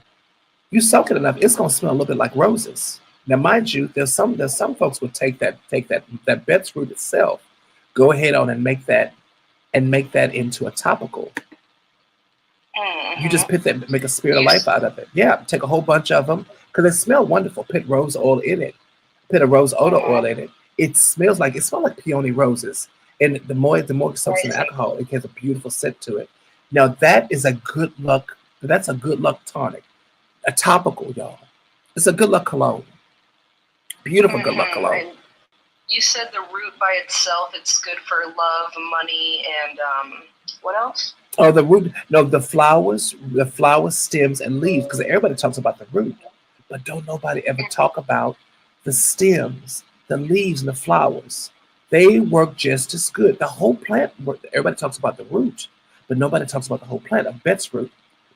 Speaker 1: You soak it enough, it's gonna smell a little bit like roses. Now, mind you, there's some folks would take that Beth's root itself, go ahead on and make that into a topical. You just make a spirit of life out of it. Yeah, take a whole bunch of them because they smell wonderful. Put rose oil in it. Put a rose odor oil in it. It smells like peony roses, and the more it soaks in alcohol, it has a beautiful scent to it. Now that is a good luck. That's a good luck tonic, a topical, y'all. It's a good luck cologne. Beautiful good luck cologne.
Speaker 4: And you said the root by itself, it's good for love, money, and What else?
Speaker 1: Oh, the root. No, the flowers, stems, and leaves. Because everybody talks about the root, but don't nobody ever talk about the stems, the leaves, and the flowers. They work just as good. The whole plant work. Everybody talks about the root, but nobody talks about the whole plant. A bet's root.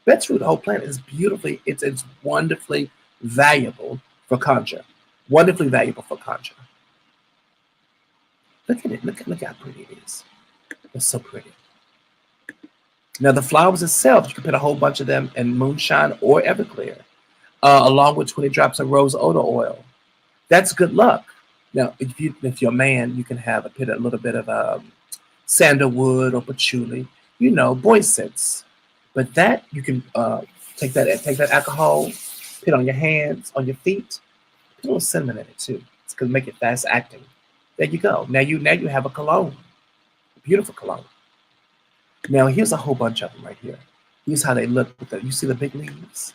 Speaker 1: Bet's root, the whole plant is beautifully. It's wonderfully valuable for conjure. Wonderfully valuable for conjure. Look at it. Look how pretty it is. It's so pretty. Now, the flowers itself, you can put a whole bunch of them in moonshine or Everclear, along with 20 drops of rose odor oil. That's good luck. Now, if you're a man, you can put a little bit of sandalwood or patchouli, boy scents. But that you can take that alcohol, put it on your hands, on your feet, put a little cinnamon in it too. It's gonna make it fast acting. There you go. Now you have a cologne, a beautiful cologne. Now here's a whole bunch of them right here. Here's how they look. You see the big leaves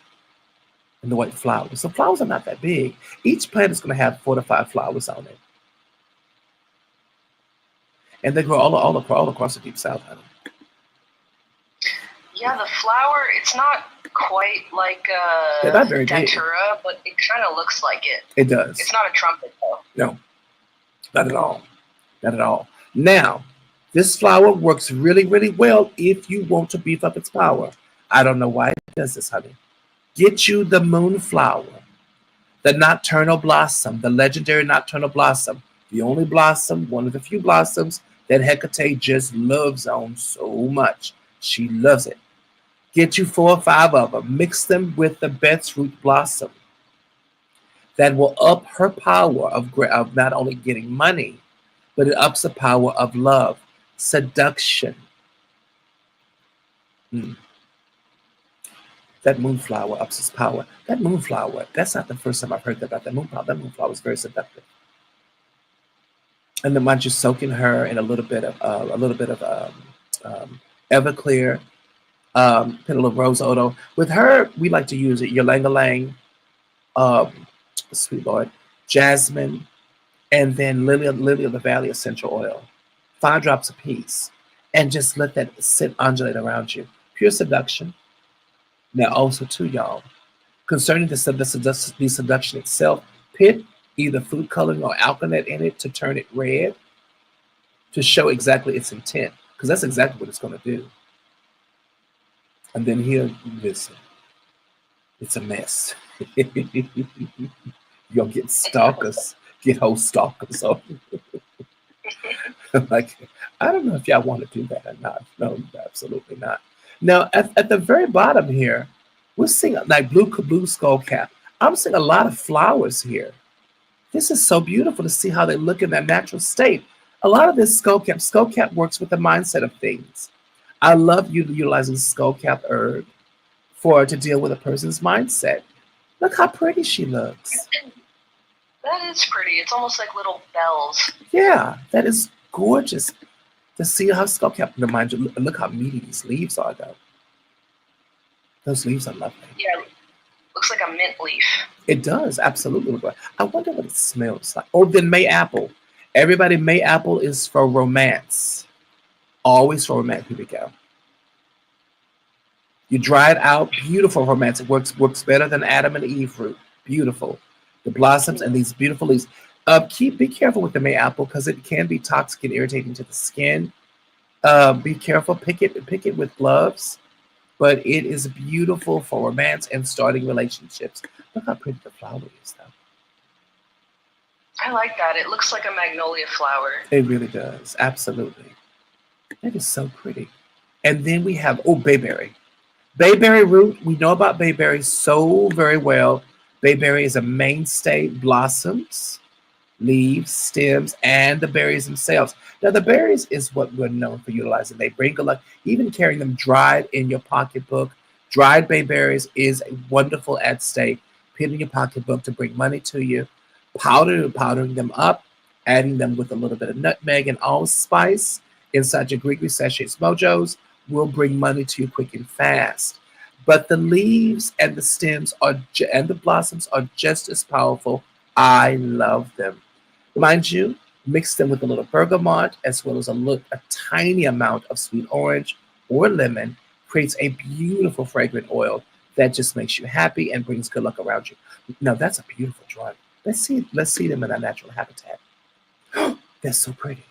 Speaker 1: and the white flowers. The flowers are not that big. Each plant is going to have 4 to 5 flowers on it, and they grow all across the deep south, honey.
Speaker 4: Yeah, the flower, it's not quite like
Speaker 1: They're not very big.
Speaker 4: datura, but it kind of looks like it.
Speaker 1: It does.
Speaker 4: It's not a trumpet, though.
Speaker 1: No, not at all. Not at all. Now, this flower works really, really well if you want to beef up its power. I don't know why it does this, honey. Get you the moonflower, the nocturnal blossom, the legendary nocturnal blossom, the only blossom, one of the few blossoms that Hecate just loves on so much. She loves it. Get you 4 or 5 of them. Mix them with the bet's root blossom. That will up her power of not only getting money, but it ups the power of love, seduction. That moonflower ups its power. That moonflower, that's not the first time I've heard about that moonflower. That moonflower is very seductive. And then mind you, soaking her in a little bit of Everclear, put a little rose odor. With her, we like to use it ylang-ylang, sweet Lord, jasmine, and then lily of the valley essential oil. 5 drops apiece, and just let that sit undulate around you. Pure seduction. Now, also too, y'all, concerning the seduction itself, put either food coloring or alkanet in it to turn it red, to show exactly its intent, because that's exactly what it's going to do. And then here, listen, it's a mess. You'll get stalkers, get whole stalkers. So, like, I don't know if y'all want to do that or not. No, absolutely not. Now, at the very bottom here, we're seeing like blue skull cap. I'm seeing a lot of flowers here. This is so beautiful to see how they look in their natural state. A lot of this skull cap works with the mindset of things. I love utilizing skull cap herb to deal with a person's mindset. Look how pretty she looks.
Speaker 4: That is pretty. It's almost like little bells.
Speaker 1: Yeah, that is gorgeous to see how skull cap reminds you. Look how meaty these leaves are, though. Those leaves are lovely.
Speaker 4: Yeah, looks like a mint leaf.
Speaker 1: It does, absolutely look like. I wonder what it smells like. Oh, then May apple. Everybody, May apple is for romance. Always for romance. Here we go. You dry it out. Beautiful romance. It works better than Adam and Eve fruit. Beautiful. The blossoms and these beautiful leaves. Be careful with the May apple because it can be toxic and irritating to the skin. Be careful. Pick it with gloves. But it is beautiful for romance and starting relationships. Look how pretty the flower is, though.
Speaker 4: I like that. It looks like a magnolia flower.
Speaker 1: It really does. Absolutely. That is so pretty. And then we have, bayberry. Bayberry root. We know about bayberry so very well. Bayberry is a mainstay, blossoms, leaves, stems, and the berries themselves. Now, the berries is what we're known for utilizing. They bring good luck. Even carrying them dried in your pocketbook. Dried bayberries is a wonderful ad state. Put in your pocketbook to bring money to you. Powdering them up, adding them with a little bit of nutmeg and allspice inside your Gregory Sachets Mojos will bring money to you quick and fast. But the leaves and the stems and the blossoms are just as powerful. I love them. Mind you, mix them with a little bergamot as well as a tiny amount of sweet orange or lemon creates a beautiful fragrant oil that just makes you happy and brings good luck around you. Now that's a beautiful drug. Let's see them in their natural habitat. They're so pretty.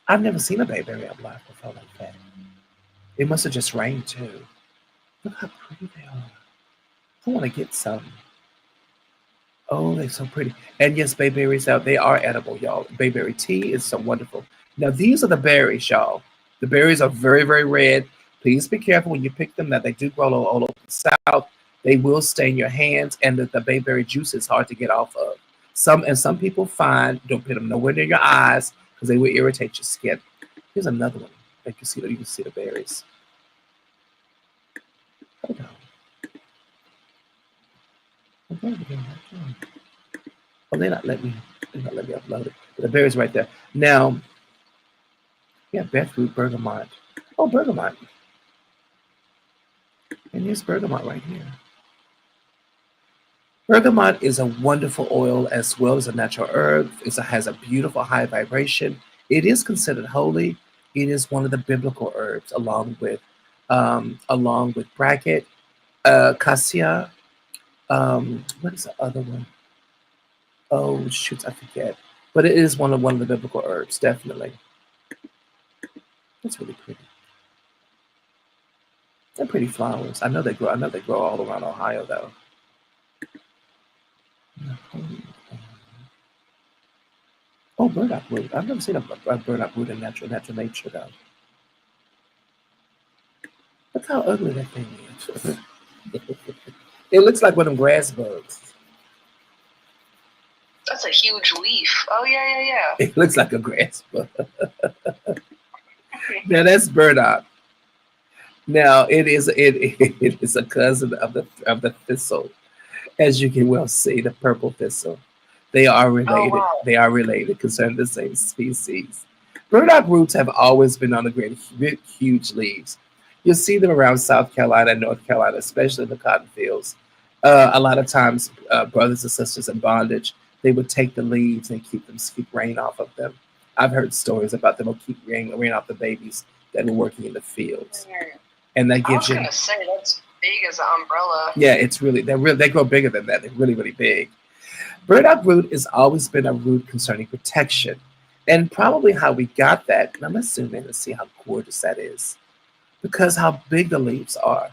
Speaker 1: I've never seen a bayberry up live before like that. It must have just rained too. Look how pretty they are. I want to get some. Oh, they're so pretty. And yes, bayberries out, they are edible, y'all. Bayberry tea is so wonderful. Now, these are the berries, y'all. The berries are very, very red. Please be careful when you pick them. Now, they do grow all over the south. They will stain your hands, and the bayberry juice is hard to get off of. Some people find, don't put them nowhere near your eyes because they will irritate your skin. Here's another one. You can see the berries. Hold on. Oh, they're not letting me upload it. But the berries right there. Now, yeah, breadfruit, bergamot. Oh, bergamot. And here's bergamot right here. Bergamot is a wonderful oil as well as a natural herb. It has a beautiful high vibration. It is considered holy. It is one of the biblical herbs, along with bracket, cassia. What is the other one? Oh shoot, I forget. But it is one of the biblical herbs, definitely. That's really pretty. They're pretty flowers. I know they grow all around Ohio though. Oh, burdock root. I've never seen a burdock root in natural nature though. Look how ugly that thing is. It looks like one of them grass bugs.
Speaker 4: That's a huge leaf. Oh yeah.
Speaker 1: It looks like a grass bug. Now that's burdock. Now it is a cousin of the thistle, as you can well see, the purple thistle. They are related.
Speaker 4: Oh, wow.
Speaker 1: They are related concerning the same species. Burdock roots have always been on the great huge leaves. You'll see them around South Carolina and North Carolina, especially in the cotton fields. A lot of times, brothers and sisters in bondage, they would take the leaves and keep rain off of them. I've heard stories about them will keep rain off the babies that were working in the fields, and that gives you.
Speaker 4: I was gonna say that's big as an umbrella.
Speaker 1: Yeah, it's really they grow bigger than that. They're really, really big. Burdock root has always been a root concerning protection, and probably how we got that. Now let's zoom in and see how gorgeous that is, because how big the leaves are.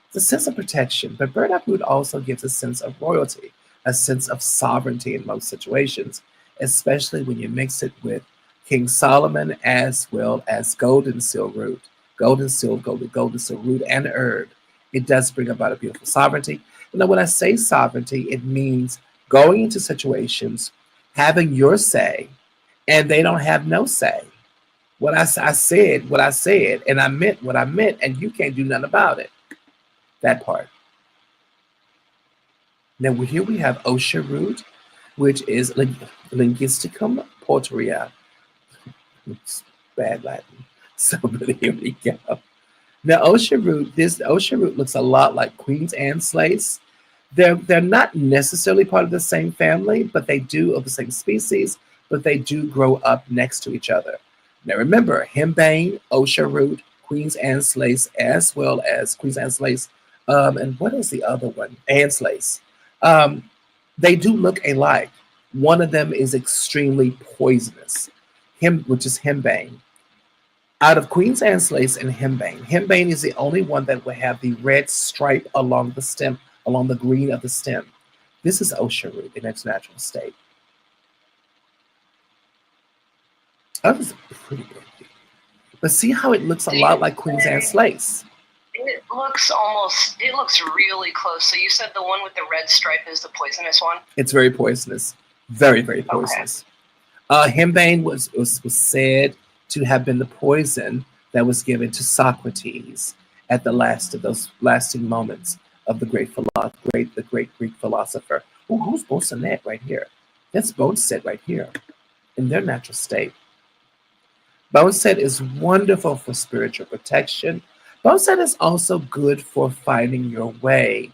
Speaker 1: It's a sense of protection, but burdock root also gives a sense of royalty, a sense of sovereignty in most situations, especially when you mix it with King Solomon as well as golden seal root. Golden seal root and herb. It does bring about a beautiful sovereignty. Now, when I say sovereignty, it means going into situations, having your say, and they don't have no say. I said what I said, and I meant what I meant, and you can't do nothing about it. That part. Now here we have Osha root, which is Linguisticum portoria. It's bad Latin. So, but here we go. Now Osha root looks a lot like Queen's Anne slace. They're not necessarily part of the same family, but they do of the same species, but they do grow up next to each other. Now remember, henbane, Osha root, Queen's Anne slace, as well as Queen's Anne slace, and what is the other one? Anne slace. They do look alike. One of them is extremely poisonous, which is henbane. Out of Queen's Anne slace and henbane is the only one that will have the red stripe along the stem, along the green of the stem. This is Osha root in its natural state. Oh, this is pretty good. But see how it looks a lot like Queen's Anne slace.
Speaker 4: It looks really close. So you said the one with the red stripe is the poisonous one?
Speaker 1: It's very poisonous. Very, very poisonous. Okay. Henbane was said to have been the poison that was given to Socrates at the last of those lasting moments of the great Greek philosopher. Oh, who's Bosonet right here? That's Boneset right here in their natural state. Boneset is wonderful for spiritual protection. Boneset is also good for finding your way.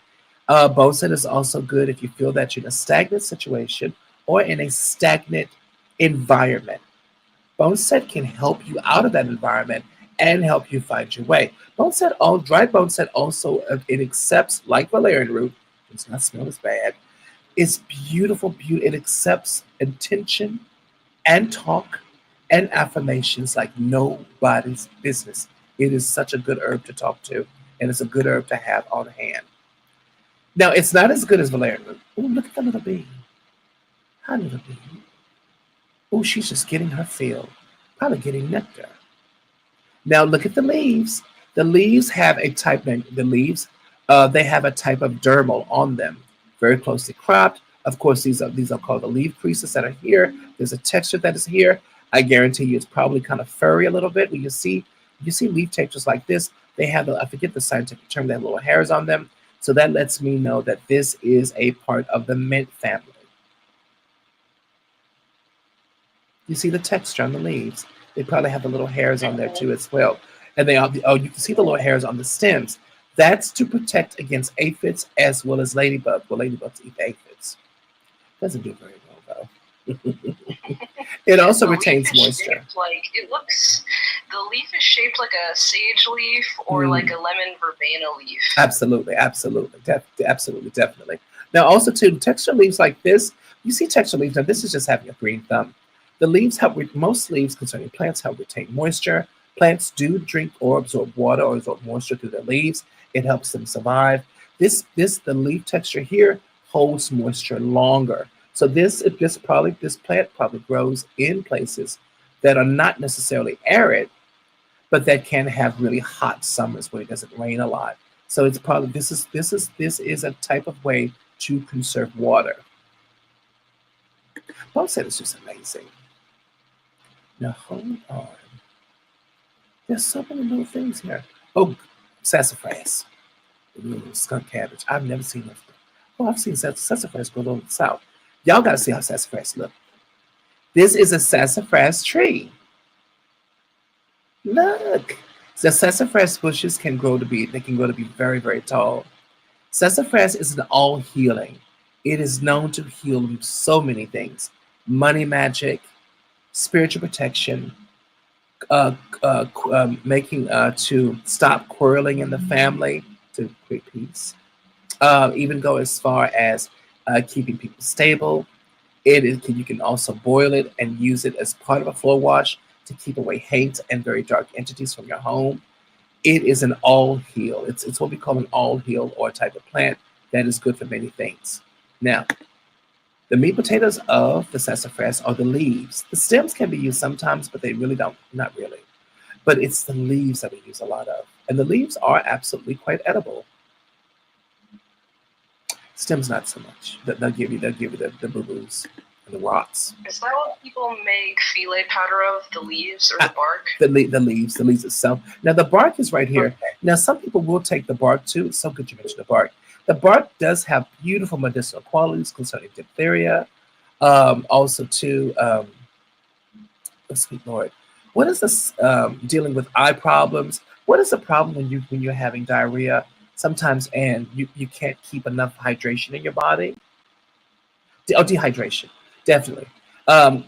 Speaker 1: Boneset is also good if you feel that you're in a stagnant situation or in a stagnant environment. Boneset can help you out of that environment and help you find your way. Boneset, dried boneset also, it accepts, like valerian root, does not smell as bad. It's beautiful, it accepts intention and talk and affirmations like nobody's business. It is such a good herb to talk to, and it's a good herb to have on hand. Now, it's not as good as valerian root. Oh, look at the little bee. Hi, little bee. Oh, she's just getting her fill, probably getting nectar. Now, look at the leaves. The leaves have a type. They have a type of dermal on them, very closely cropped. Of course, these are called the leaf creases that are here. There's a texture that is here. I guarantee you, it's probably kind of furry a little bit. When you see leaf textures like this, they have I forget the scientific term. They have little hairs on them, so that lets me know that this is a part of the mint family. You see the texture on the leaves. They probably have the little hairs on there too as well. And you can see the little hairs on the stems. That's to protect against aphids as well as ladybugs. Well, ladybugs eat the aphids. Doesn't do very well though. It also retains moisture.
Speaker 4: The leaf is shaped like a sage leaf or like a lemon verbena leaf.
Speaker 1: Absolutely, definitely. Now also too, texture leaves like this, you see texture leaves, now this is just having a green thumb. The leaves most leaves concerning plants help retain moisture. Plants do drink or absorb water or absorb moisture through their leaves. It helps them survive. The leaf texture here holds moisture longer. So this plant probably grows in places that are not necessarily arid, but that can have really hot summers where it doesn't rain a lot. So it's probably this is a type of way to conserve water. Boneset is just amazing. Now hold on. There's so many little things here. Oh, sassafras. The little skunk cabbage. I've never seen this. Oh, I've seen sassafras grow over the south. Y'all gotta see how sassafras look. This is a sassafras tree. Look. The sassafras bushes can grow to be very, very tall. Sassafras is an all healing. It is known to heal so many things. Money magic, spiritual protection, making to stop quarreling in the family, to create peace. Even go as far as keeping people stable. You can also boil it and use it as part of a floor wash to keep away hate and very dark entities from your home. It is an all heal. It's what we call an all heal or a type of plant that is good for many things. Now, the meat potatoes of the sassafras are the leaves. The stems can be used sometimes, but they really don't, not really. But it's the leaves that we use a lot of. And the leaves are absolutely quite edible. Stems not so much. They'll give you the boo-boos and the rots.
Speaker 4: Is that what people make filet powder of, the leaves or the bark?
Speaker 1: The leaves itself. Now the bark is right here. Okay. Now some people will take the bark too. It's so good you mentioned the bark. The bark does have beautiful medicinal qualities concerning diphtheria. Also too, oh sweet Lord, what is this dealing with eye problems? What is the problem when you're having diarrhea sometimes and you can't keep enough hydration in your body? Dehydration, definitely.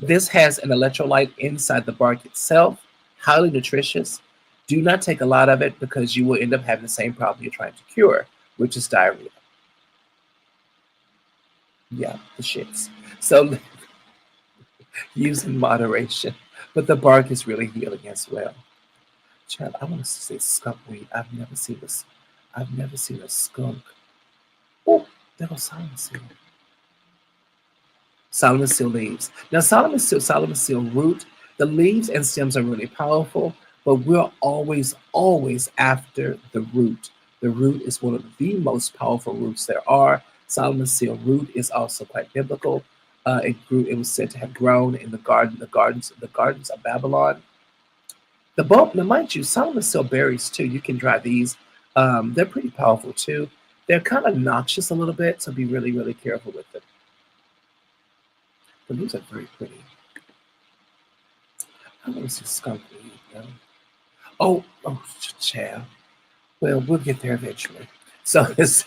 Speaker 1: This has an electrolyte inside the bark itself, highly nutritious. Do not take a lot of it because you will end up having the same problem you're trying to cure, which is diarrhea. Yeah, the shits. So use in moderation, but the bark is really healing as well. Child, I want to say skunk weed. I've never seen this. I've never seen a skunk. Oh, there goes Solomon seal. Solomon seal leaves. Now, Solomon seal root. The leaves and stems are really powerful, but we're always after the root. The root is one of the most powerful roots there are. Solomon seal root is also quite biblical. It was said to have grown in the gardens of Babylon. The bulb, now mind you, Solomon seal berries too. You can dry these. They're pretty powerful too. They're kind of noxious a little bit, so be really, really careful with them. But these are very pretty. I want to see skunk weed, though. Oh, child. Well, we'll get there eventually. So it's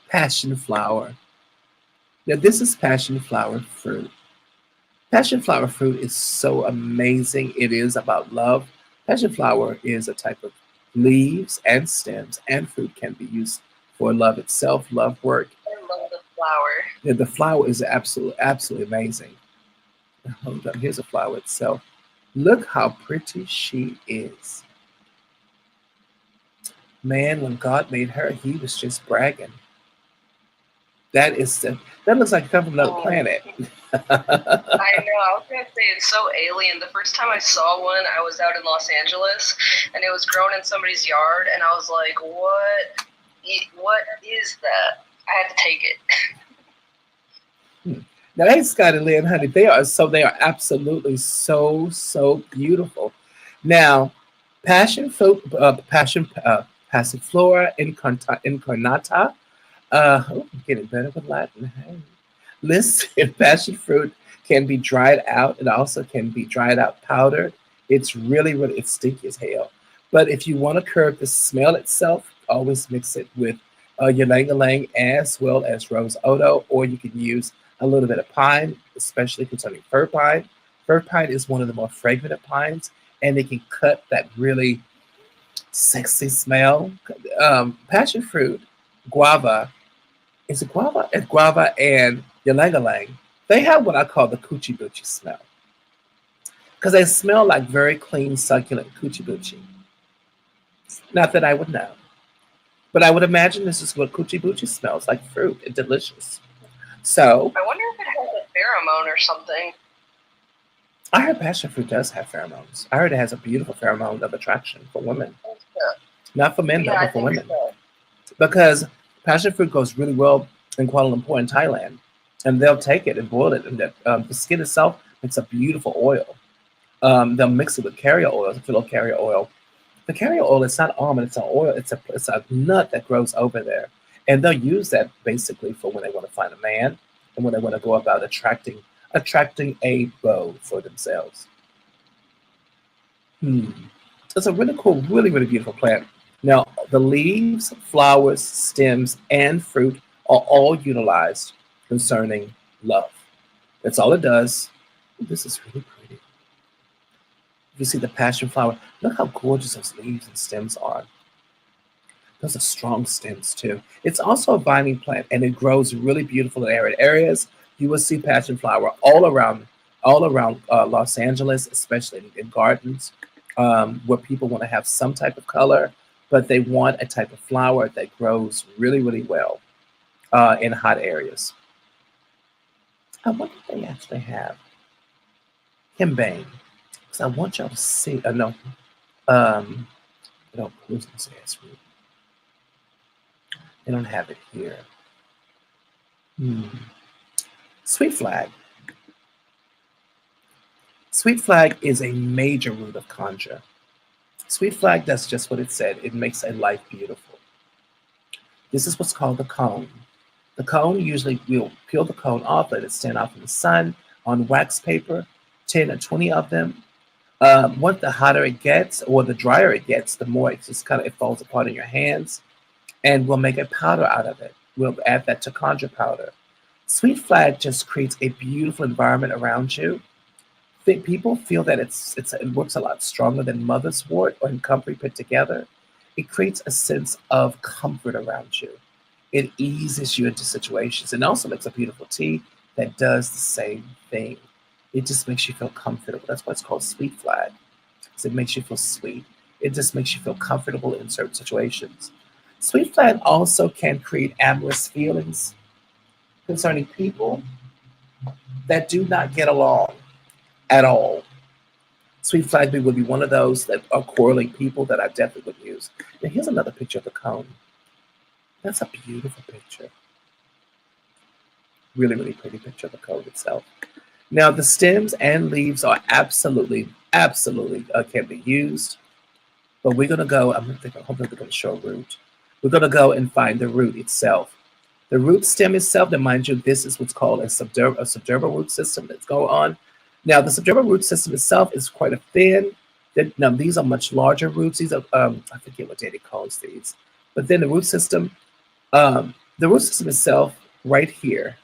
Speaker 1: passion flower. Now this is passion flower fruit. Passion flower fruit is so amazing. It is about love. Passion flower is a type of leaves and stems and fruit can be used for love itself, love work.
Speaker 4: I love the flower.
Speaker 1: Yeah, the flower is absolutely amazing. Hold up, here's a flower itself. Look how pretty she is. Man, when God made her, he was just bragging. That looks like it come from another planet.
Speaker 4: I know. I was gonna say it's so alien. The first time I saw one, I was out in Los Angeles, and it was grown in somebody's yard, and I was like, "What? What is that?" I had to take it.
Speaker 1: Now, hey, Scott and Lynn, honey, they are absolutely so beautiful. Now, passion fruit, passiflora incarnata. I'm getting better with Latin. Hey. Listen, passion fruit can be dried out. It also can be dried out powdered. It's it's stinky as hell. But if you want to curb the smell itself, always mix it with ylang-ylang as well as rose otto, or you can use a little bit of pine, especially concerning fir pine. Fir pine is one of the more fragrant of pines, and it can cut that really sexy smell. Passion fruit, guava, is it guava? It's guava and ylang-ylang. They have what I call the coochie boochie smell, because they smell like very clean, succulent coochie boochie. Not that I would know, but I would imagine this is what coochie boochie smells like, fruit and delicious. So
Speaker 4: I wonder if it has a pheromone or something.
Speaker 1: I heard passion fruit does have pheromones. I heard it has a beautiful pheromone of attraction for women. Not for men, but for women.
Speaker 4: So.
Speaker 1: Because passion fruit goes really well in Kuala Lumpur in Thailand. And they'll take it and boil it. And the skin itself makes a beautiful oil. They'll mix it with carrier oil, filo carrier oil. The carrier oil, it's not almond, it's an oil. It's a nut that grows over there. And they'll use that basically for when they want to find a man and when they want to go about attracting a beau for themselves. It's a really cool, really beautiful plant. Now, the leaves, flowers, stems, and fruit are all utilized concerning love. That's all it does. This is really pretty. You see the passion flower. Look how gorgeous those leaves and stems are. Those are strong stems too. It's also a vining plant, and it grows really beautiful in arid areas. You will see passion flower all around Los Angeles, especially in gardens where people want to have some type of color, but they want a type of flower that grows really well in hot areas. I wonder if they actually have himbane, because I want y'all to see. No, who's gonna say it's rude? They don't have it here. Sweet flag. Sweet flag is a major root of Conjure. Sweet flag does just what it said. It makes a life beautiful. This is what's called the cone. The cone, usually we'll peel the cone off, let it stand out in the sun on wax paper, 10 or 20 of them. What the hotter it gets or the drier it gets, the more it falls apart in your hands. And we'll make a powder out of it. We'll add that to Conjure powder. Sweet flag just creates a beautiful environment around you. People feel that it works a lot stronger than mother's wort or comfrey put together. It creates a sense of comfort around you. It eases you into situations, and also makes a beautiful tea that does the same thing. It just makes you feel comfortable. That's why it's called sweet flag. So it makes you feel sweet. It just makes you feel comfortable in certain situations. Sweet flag also can create amorous feelings concerning people that do not get along at all. Sweet flag would be one of those that are quarreling people that I definitely would use. Now here's another picture of the cone. That's a beautiful picture. Really pretty picture of the cone itself. Now the stems and leaves are absolutely can be used. But we're gonna go, hopefully we're gonna show a root. We're gonna go and find the root itself. The root stem itself, and mind you, this is what's called a subdermal root system that's going on. Now, the subdermal root system itself is quite a thin. Now, these are much larger roots. These are, I forget what Daddy calls these. But then the root system itself, right here,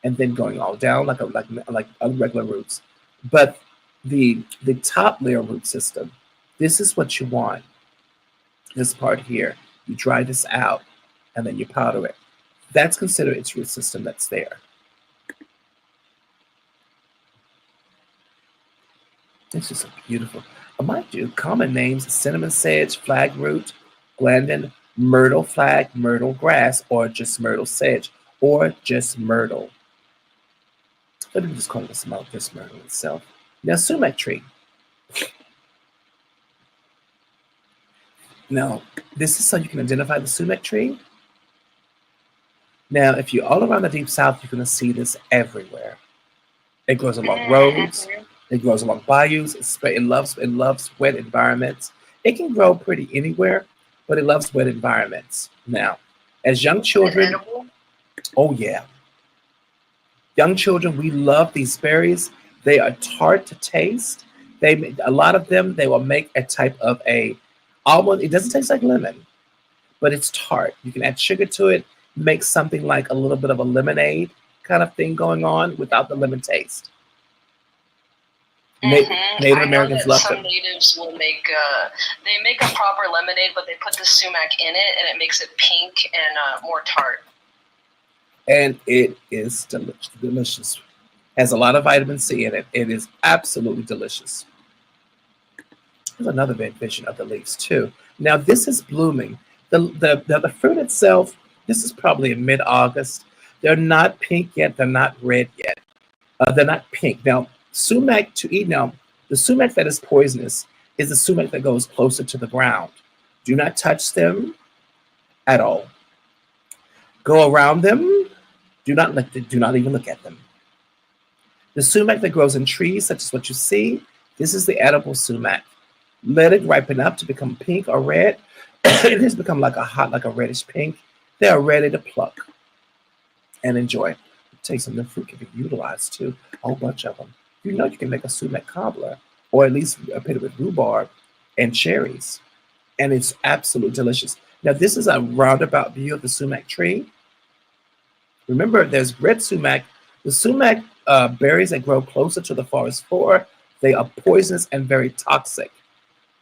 Speaker 1: and then going all down like regular roots. But the top layer root system, This is what you want. This part here, you dry this out and then you powder it. That's considered its root system that's there. It's just beautiful. Mind you, common names: cinnamon sedge, flag root, glandin, myrtle flag, myrtle grass, or just myrtle sedge, or just myrtle. Let me just call this just myrtle itself. Now, sumac tree. Now, this is so you can identify the sumac tree. Now, if you're all around the Deep South, you're going to see this everywhere. It grows along roads. It grows along bayous. It loves wet environments. It can grow pretty anywhere, but it loves wet environments. Now, as young children, oh yeah, young children, we love these berries. They are tart to taste. A lot of them, they will make a type of almost. It doesn't taste like lemon, but it's tart. You can add sugar to it, make something like a little bit of a lemonade kind of thing going on without the lemon taste. Native Americans love them.
Speaker 4: Some natives will make a proper lemonade, but they put the sumac in it, and it makes it pink and more tart.
Speaker 1: And it is delicious. Has a lot of vitamin C in it. It is absolutely delicious. There's another vision of the leaves too. Now this is blooming. The fruit itself, this is probably in mid-August. They're not pink yet. They're not red yet. They're not pink. Now, sumac to eat. Now, the sumac that is poisonous is the sumac that goes closer to the ground. Do not touch them at all. Go around them. Do not even look at them. The sumac that grows in trees, such as what you see, this is the edible sumac. Let it ripen up to become pink or red. It has become like a reddish pink. They are ready to pluck and enjoy. Take some of the fruit can be utilized too. A whole bunch of them. You know you can make a sumac cobbler, or at least put it with rhubarb and cherries, and it's absolutely delicious. Now this is a roundabout view of the sumac tree. Remember, there's red sumac. The sumac berries that grow closer to the forest floor, they are poisonous and very toxic.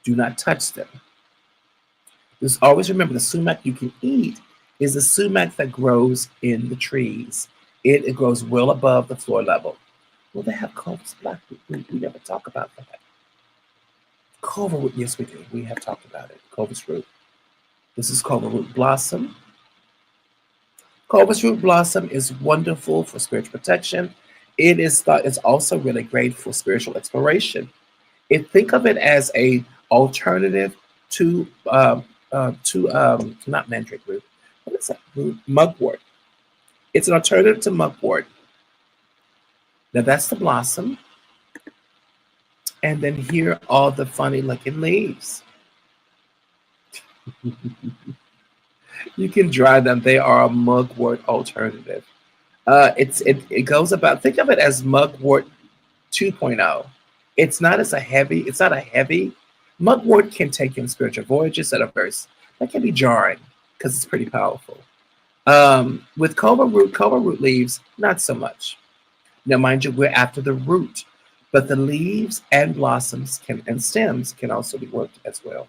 Speaker 1: Do not touch them. Just always remember, the sumac you can eat is the sumac that grows in the trees. It grows well above the floor level. Well, they have Culver's blackroot. We never talk about that. Culver root, yes, we do. We have talked about it. Culver's root. This is culver root blossom. Culver's root blossom is wonderful for spiritual protection. It's also really great for spiritual exploration. Think of it as a alternative to not mandrake root. What is that root? Mugwort. It's an alternative to mugwort. Now that's the blossom. And then here are all the funny looking leaves. You can dry them. They are a mugwort alternative. It goes about, think of it as mugwort 2.0. It's not a heavy. Mugwort can take you on spiritual voyages that can be jarring because it's pretty powerful. With cobra root leaves, not so much. Now, mind you, we're after the root, but the leaves and blossoms and stems can also be worked as well.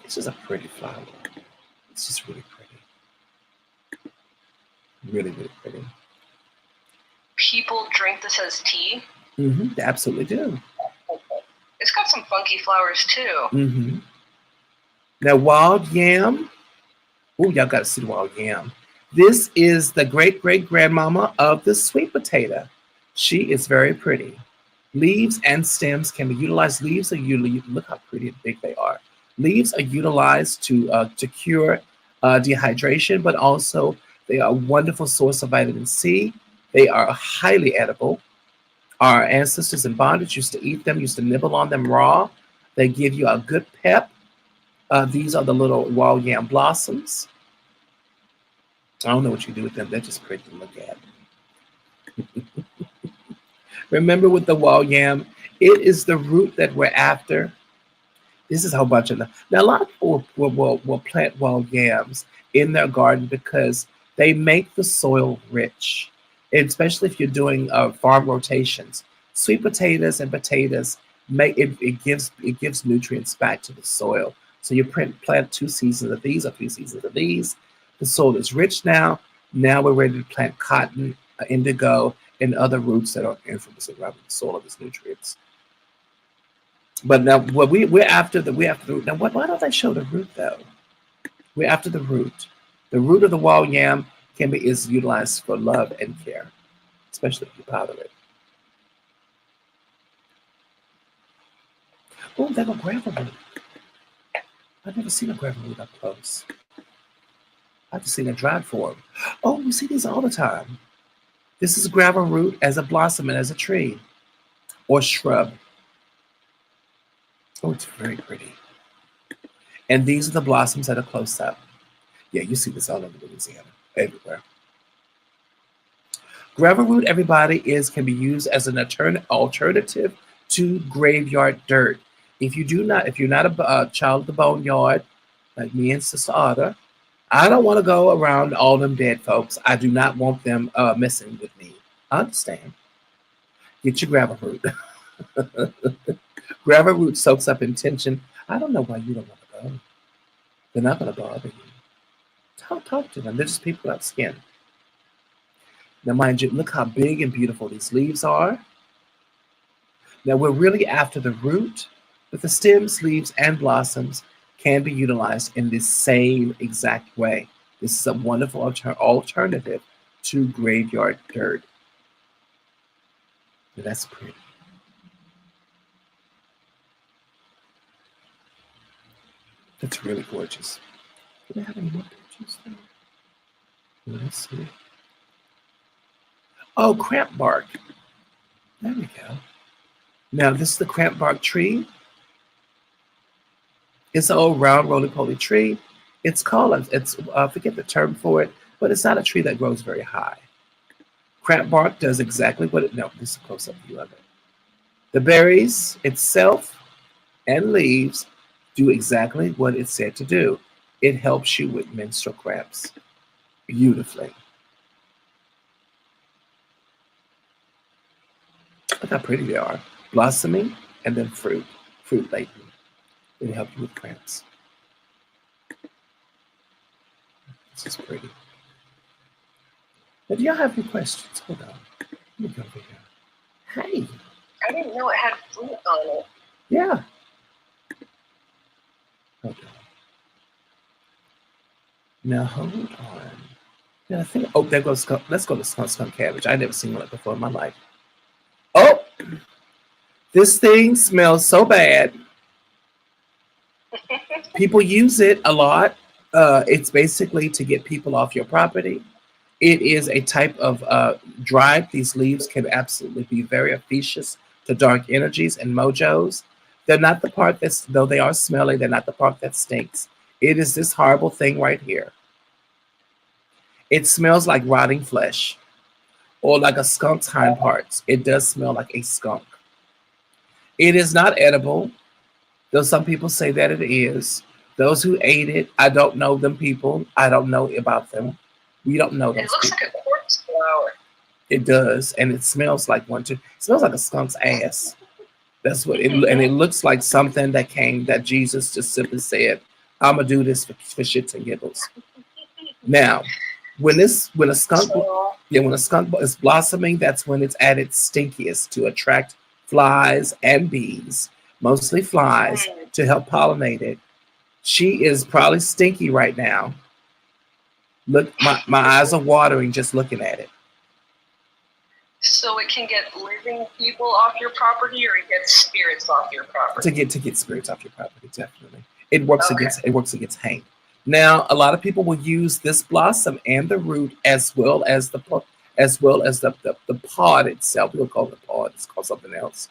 Speaker 1: This is a pretty flower. It's just really pretty. Really, really pretty.
Speaker 4: People drink this as tea?
Speaker 1: Mm-hmm, they absolutely do.
Speaker 4: It's got some funky flowers too.
Speaker 1: Mm-hmm. Now, wild yam. Oh, y'all got to see the wild yam. This is the great-great-grandmama of the sweet potato. She is very pretty. Leaves and stems can be utilized. Leaves are usually, look how pretty and big they are. Leaves are utilized to cure dehydration, but also they are a wonderful source of vitamin C. They are highly edible. Our ancestors in bondage used to eat them, used to nibble on them raw. They give you a good pep. These are the little wild yam blossoms. I don't know what you do with them. They're just pretty to look at. Remember with the wild yam, it is the root that we're after. This is a whole bunch of them. Now, a lot of people will plant wild yams in their garden because they make the soil rich, especially if you're doing farm rotations. Sweet potatoes and potatoes, it gives nutrients back to the soil. So you plant 2 seasons of these or 3 seasons of these. The soil is rich now. Now we're ready to plant cotton, indigo, and other roots that are influencing the soil of its nutrients. But now we're after the root. Now why don't they show the root though? We're after the root. The root of the wall yam is utilized for love and care, especially if you powder it. Oh, they have a gravel root. I've never seen a gravel root up close. I've just seen a dried form. Oh, we see these all the time. This is gravel root as a blossom and as a tree or shrub. Oh, it's very pretty. And these are the blossoms that are close up. Yeah, you see this all over Louisiana, everywhere. Gravel root, everybody, can be used as an alternative to graveyard dirt. If you're not a child of the boneyard, like me and Sister Otter, I don't want to go around all them dead folks. I do not want them messing with me. I understand. Get your gravel root. Gravel root soaks up intention. I don't know why you don't want to go. They're not going to bother you. Talk to them. They're just people without skin. Now, mind you, look how big and beautiful these leaves are. Now, we're really after the root, but the stems, leaves, and blossoms can be utilized in this same exact way. This is a wonderful alternative to graveyard dirt. Now, that's pretty. That's really gorgeous. Do they have any more pictures though? Let's see. Oh, cramp bark. There we go. Now, this is the cramp bark tree. It's an old round roly-poly tree. It's called, I forget the term for it, but it's not a tree that grows very high. Cramp bark does exactly what it, no, this is a close-up view of it. The berries itself and leaves do exactly what it's said to do. It helps you with menstrual cramps beautifully. Look how pretty they are. Blossoming and then fruit laden. It helps you with cramps. This is pretty. Now, do y'all have any questions? Hold on. Let me go over here. Hey.
Speaker 4: I didn't know it had fruit on it.
Speaker 1: Yeah. Hold on. Now, hold on. Yeah, I think, oh, there goes, let's go to skunk cabbage. I've never seen one before in my life. Oh, this thing smells so bad. People use it a lot. It's basically to get people off your property. It is a type of dried. These leaves can absolutely be very efficacious to dark energies and mojos. They're not the part that's, though they are smelly, they're not the part that stinks. It is this horrible thing right here. It smells like rotting flesh or like a skunk's hind parts. It does smell like a skunk. It is not edible, though some people say that it is. Those who ate it, I don't know them people. I don't know about them. We don't know those
Speaker 4: It looks
Speaker 1: people.
Speaker 4: like a corpse flower.
Speaker 1: It does, and it smells like one too. It smells like a skunk's ass. That's what it, and it looks like something that Jesus just simply said, "I'm gonna do this for shits and giggles." Now, when a skunk is blossoming, that's when it's at its stinkiest to attract flies and bees, mostly flies, to help pollinate it. She is probably stinky right now. Look, my eyes are watering just looking at it.
Speaker 4: So it can get living people off your property, or it gets spirits off your property.
Speaker 1: To get spirits off your property, definitely. It works against hate. Now, a lot of people will use this blossom and the root as well as the pod itself. We'll call it the pod. It's called something else.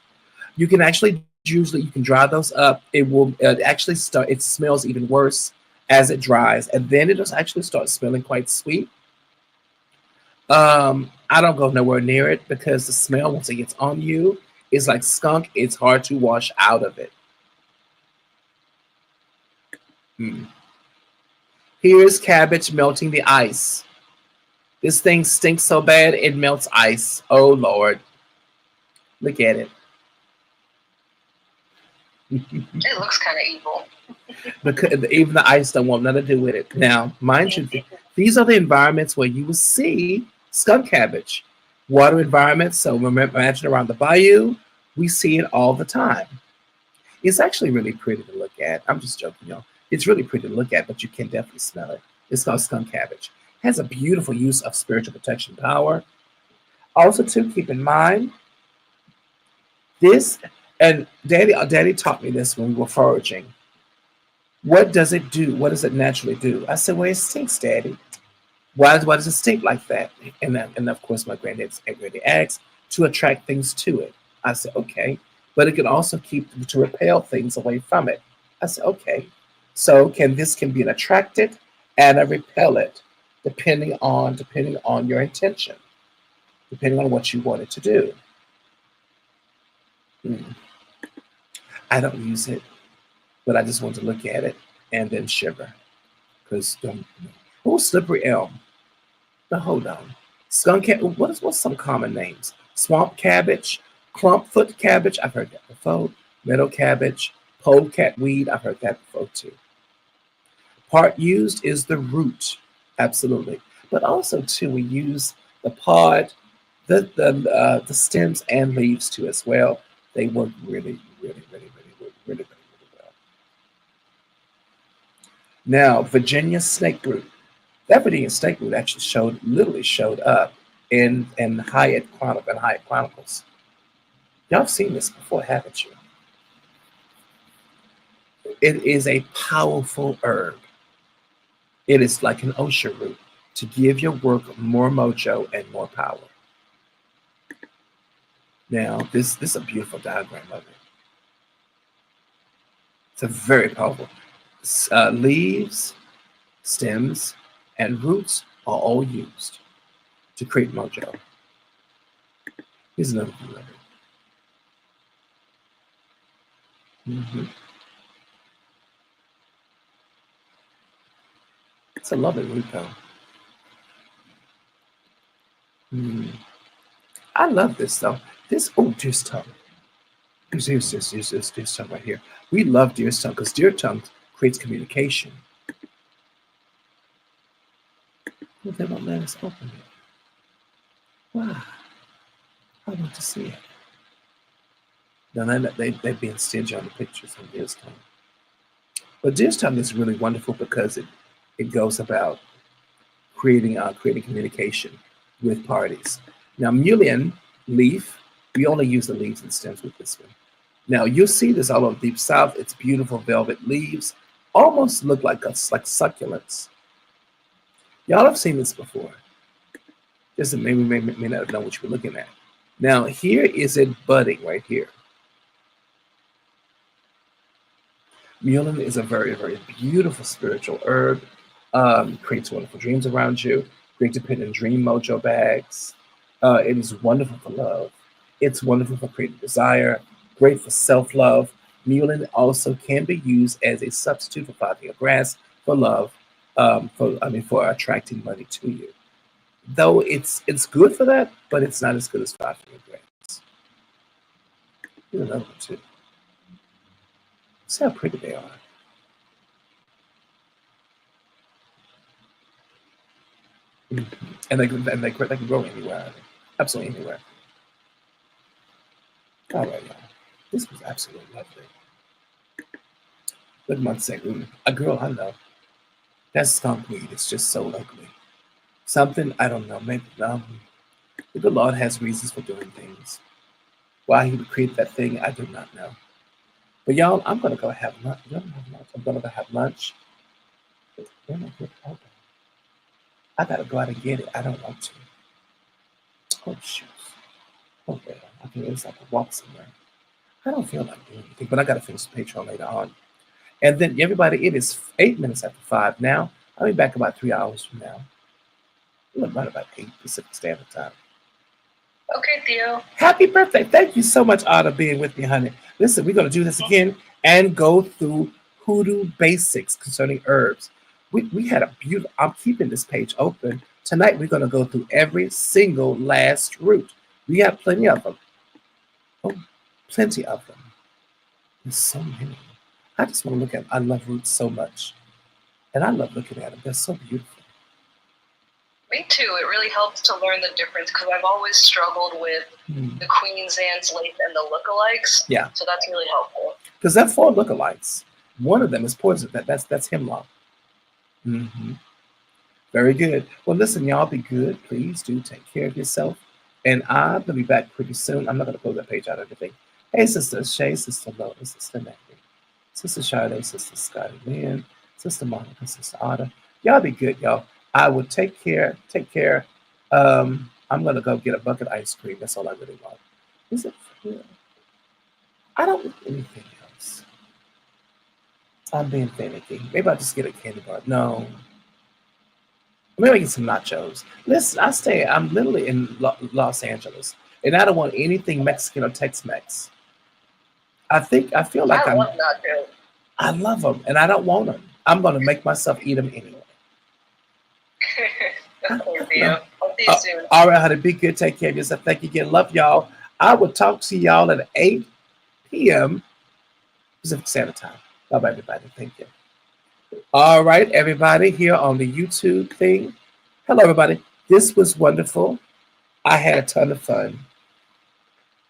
Speaker 1: You can actually usually you can dry those up. It will actually start. It smells even worse as it dries, and then it'll actually start smelling quite sweet. I don't go nowhere near it because the smell, once it gets on you, is like skunk. It's hard to wash out of it. Here's cabbage melting the ice. This thing stinks so bad it melts ice. Oh Lord. Look at it.
Speaker 4: It looks kind of evil.
Speaker 1: Because even the ice don't want nothing to do with it. Now, mind you, these are the environments where you will see skunk cabbage. Water environments, so remember, imagine around the bayou, we see it all the time. It's actually really pretty to look at. I'm just joking, y'all. It's really pretty to look at, but you can definitely smell it. It's called skunk cabbage. It has a beautiful use of spiritual protection power. Also, too, keep in mind this, and Daddy taught me this when we were foraging. What does it do? What does it naturally do? I said, well, it stinks, Daddy. Why does it stink like that? And of course, my granddaddy asked to attract things to it. I said, okay. But it can also to repel things away from it. I said, okay. So this can be an attractant and a repellent, depending on your intention, depending on what you want it to do. I don't use it, but I just want to look at it and then shiver. Because slippery elm. Now hold on. Skunk cabbage. What's some common names? Swamp cabbage, clumpfoot cabbage. I've heard that before. Meadow cabbage, polecat weed. I've heard that before too. Part used is the root, absolutely. But also too, we use the pod, the stems and leaves too as well. They work really well. Now, Virginia snakeroot. That Virginia snakeroot actually literally showed up in Hyatt Chronicles. Y'all have seen this before, haven't you? It is a powerful herb. It is like an osha root to give your work more mojo and more power. Now, this is a beautiful diagram of it. It's a very powerful. Leaves, stems, and roots are all used to create mojo. Here's another view of it. It's a lovely root though. I love this though. Deer's tongue. Here's deer's tongue right here. We love deer's tongue because deer tongue creates communication. Well, they won't let us open it. Wow. I want to see it. Now they're being stingy on the pictures of deer's tongue. But deer's tongue is really wonderful because it goes about creating communication with parties. Now, mullein leaf, we only use the leaves and stems with this one. Now, you'll see this all over deep south. It's beautiful velvet leaves, almost look like succulents. Y'all have seen this before. Just maybe may not have known what you were looking at. Now, here is it budding right here. Mullein is a very, very beautiful spiritual herb. Creates wonderful dreams around you. Great to put in dream mojo bags. It is wonderful for love. It's wonderful for creating desire. Great for self-love. Mullein also can be used as a substitute for 5-finger grass for love. For attracting money to you. Though it's good for that, but it's not as good as 5-finger grass. Here's another one too. See how pretty they are. And they can grow anywhere. Absolutely anywhere. All right, y'all. This was absolutely lovely. Look at my second. A girl I know. That skunk weed is just so ugly. Something, I don't know, maybe the good Lord has reasons for doing things. Why he would create that thing, I do not know. But y'all, I'm gonna go have lunch. I'm gonna go have lunch. I gotta go out and get it. I don't want to. Oh shoot. Okay, I think it's like a walk somewhere. I don't feel like doing anything, but I gotta finish the Patreon later on. And then everybody, it is 8 minutes after 5 now. I'll be back about 3 hours from now. Right about 8 Pacific Standard Time.
Speaker 4: Okay, Theo.
Speaker 1: Happy birthday. Thank you so much, Anna, being with me, honey. Listen, we're going to do this again and go through hoodoo basics concerning herbs. We had a beautiful, I'm keeping this page open. Tonight, we're going to go through every single last root. We have plenty of them. Oh, plenty of them. There's so many. I just want to look at. I love roots so much, and I love looking at them. They're so beautiful.
Speaker 4: Me too. It really helps to learn the difference because I've always struggled with the Queen's Anne's lace and the lookalikes.
Speaker 1: Yeah.
Speaker 4: So that's really helpful.
Speaker 1: Because there are 4 lookalikes. One of them is poison. That's hemlock. Mm-hmm. Very good. Well, listen, y'all be good. Please do take care of yourself. And I'm gonna be back pretty soon. I'm not gonna close that page out or anything. Hey, Sister Shay, Sister Lois, Sister Maggie, Sister Sade, Sister Scotty Lynn, Sister Monica, Sister Otta. Y'all be good, y'all. I will take care. Take care. I'm gonna go get a bucket of ice cream. That's all I really want. Is it for real? I don't want anything else. I'm being finicky. Maybe I'll just get a candy bar. No. Maybe I get some nachos. Listen, I'm literally in Los Angeles, and I don't want anything Mexican or Tex-Mex. I feel like
Speaker 4: I love nachos.
Speaker 1: I love them, and I don't want them. I'm going to make myself eat them anyway.
Speaker 4: That's cool, Theo. I'll see you soon.
Speaker 1: All right, honey, be good. Take care of yourself. Thank you again. Love y'all. I will talk to y'all at 8 p.m. Pacific Standard Time. Bye-bye, everybody. Thank you. All right, everybody here on the YouTube thing. Hello, everybody. This was wonderful. I had a ton of fun.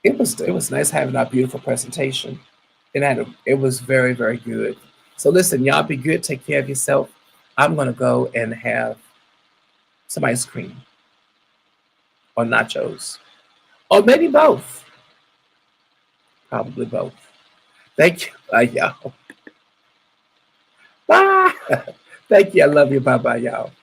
Speaker 1: It was nice having our beautiful presentation, and it was very, very good. So listen, y'all be good. Take care of yourself. I'm gonna go and have some ice cream or nachos, or maybe both. Probably both. Thank you, y'all. Bye. Thank you. I love you. Bye-bye, y'all.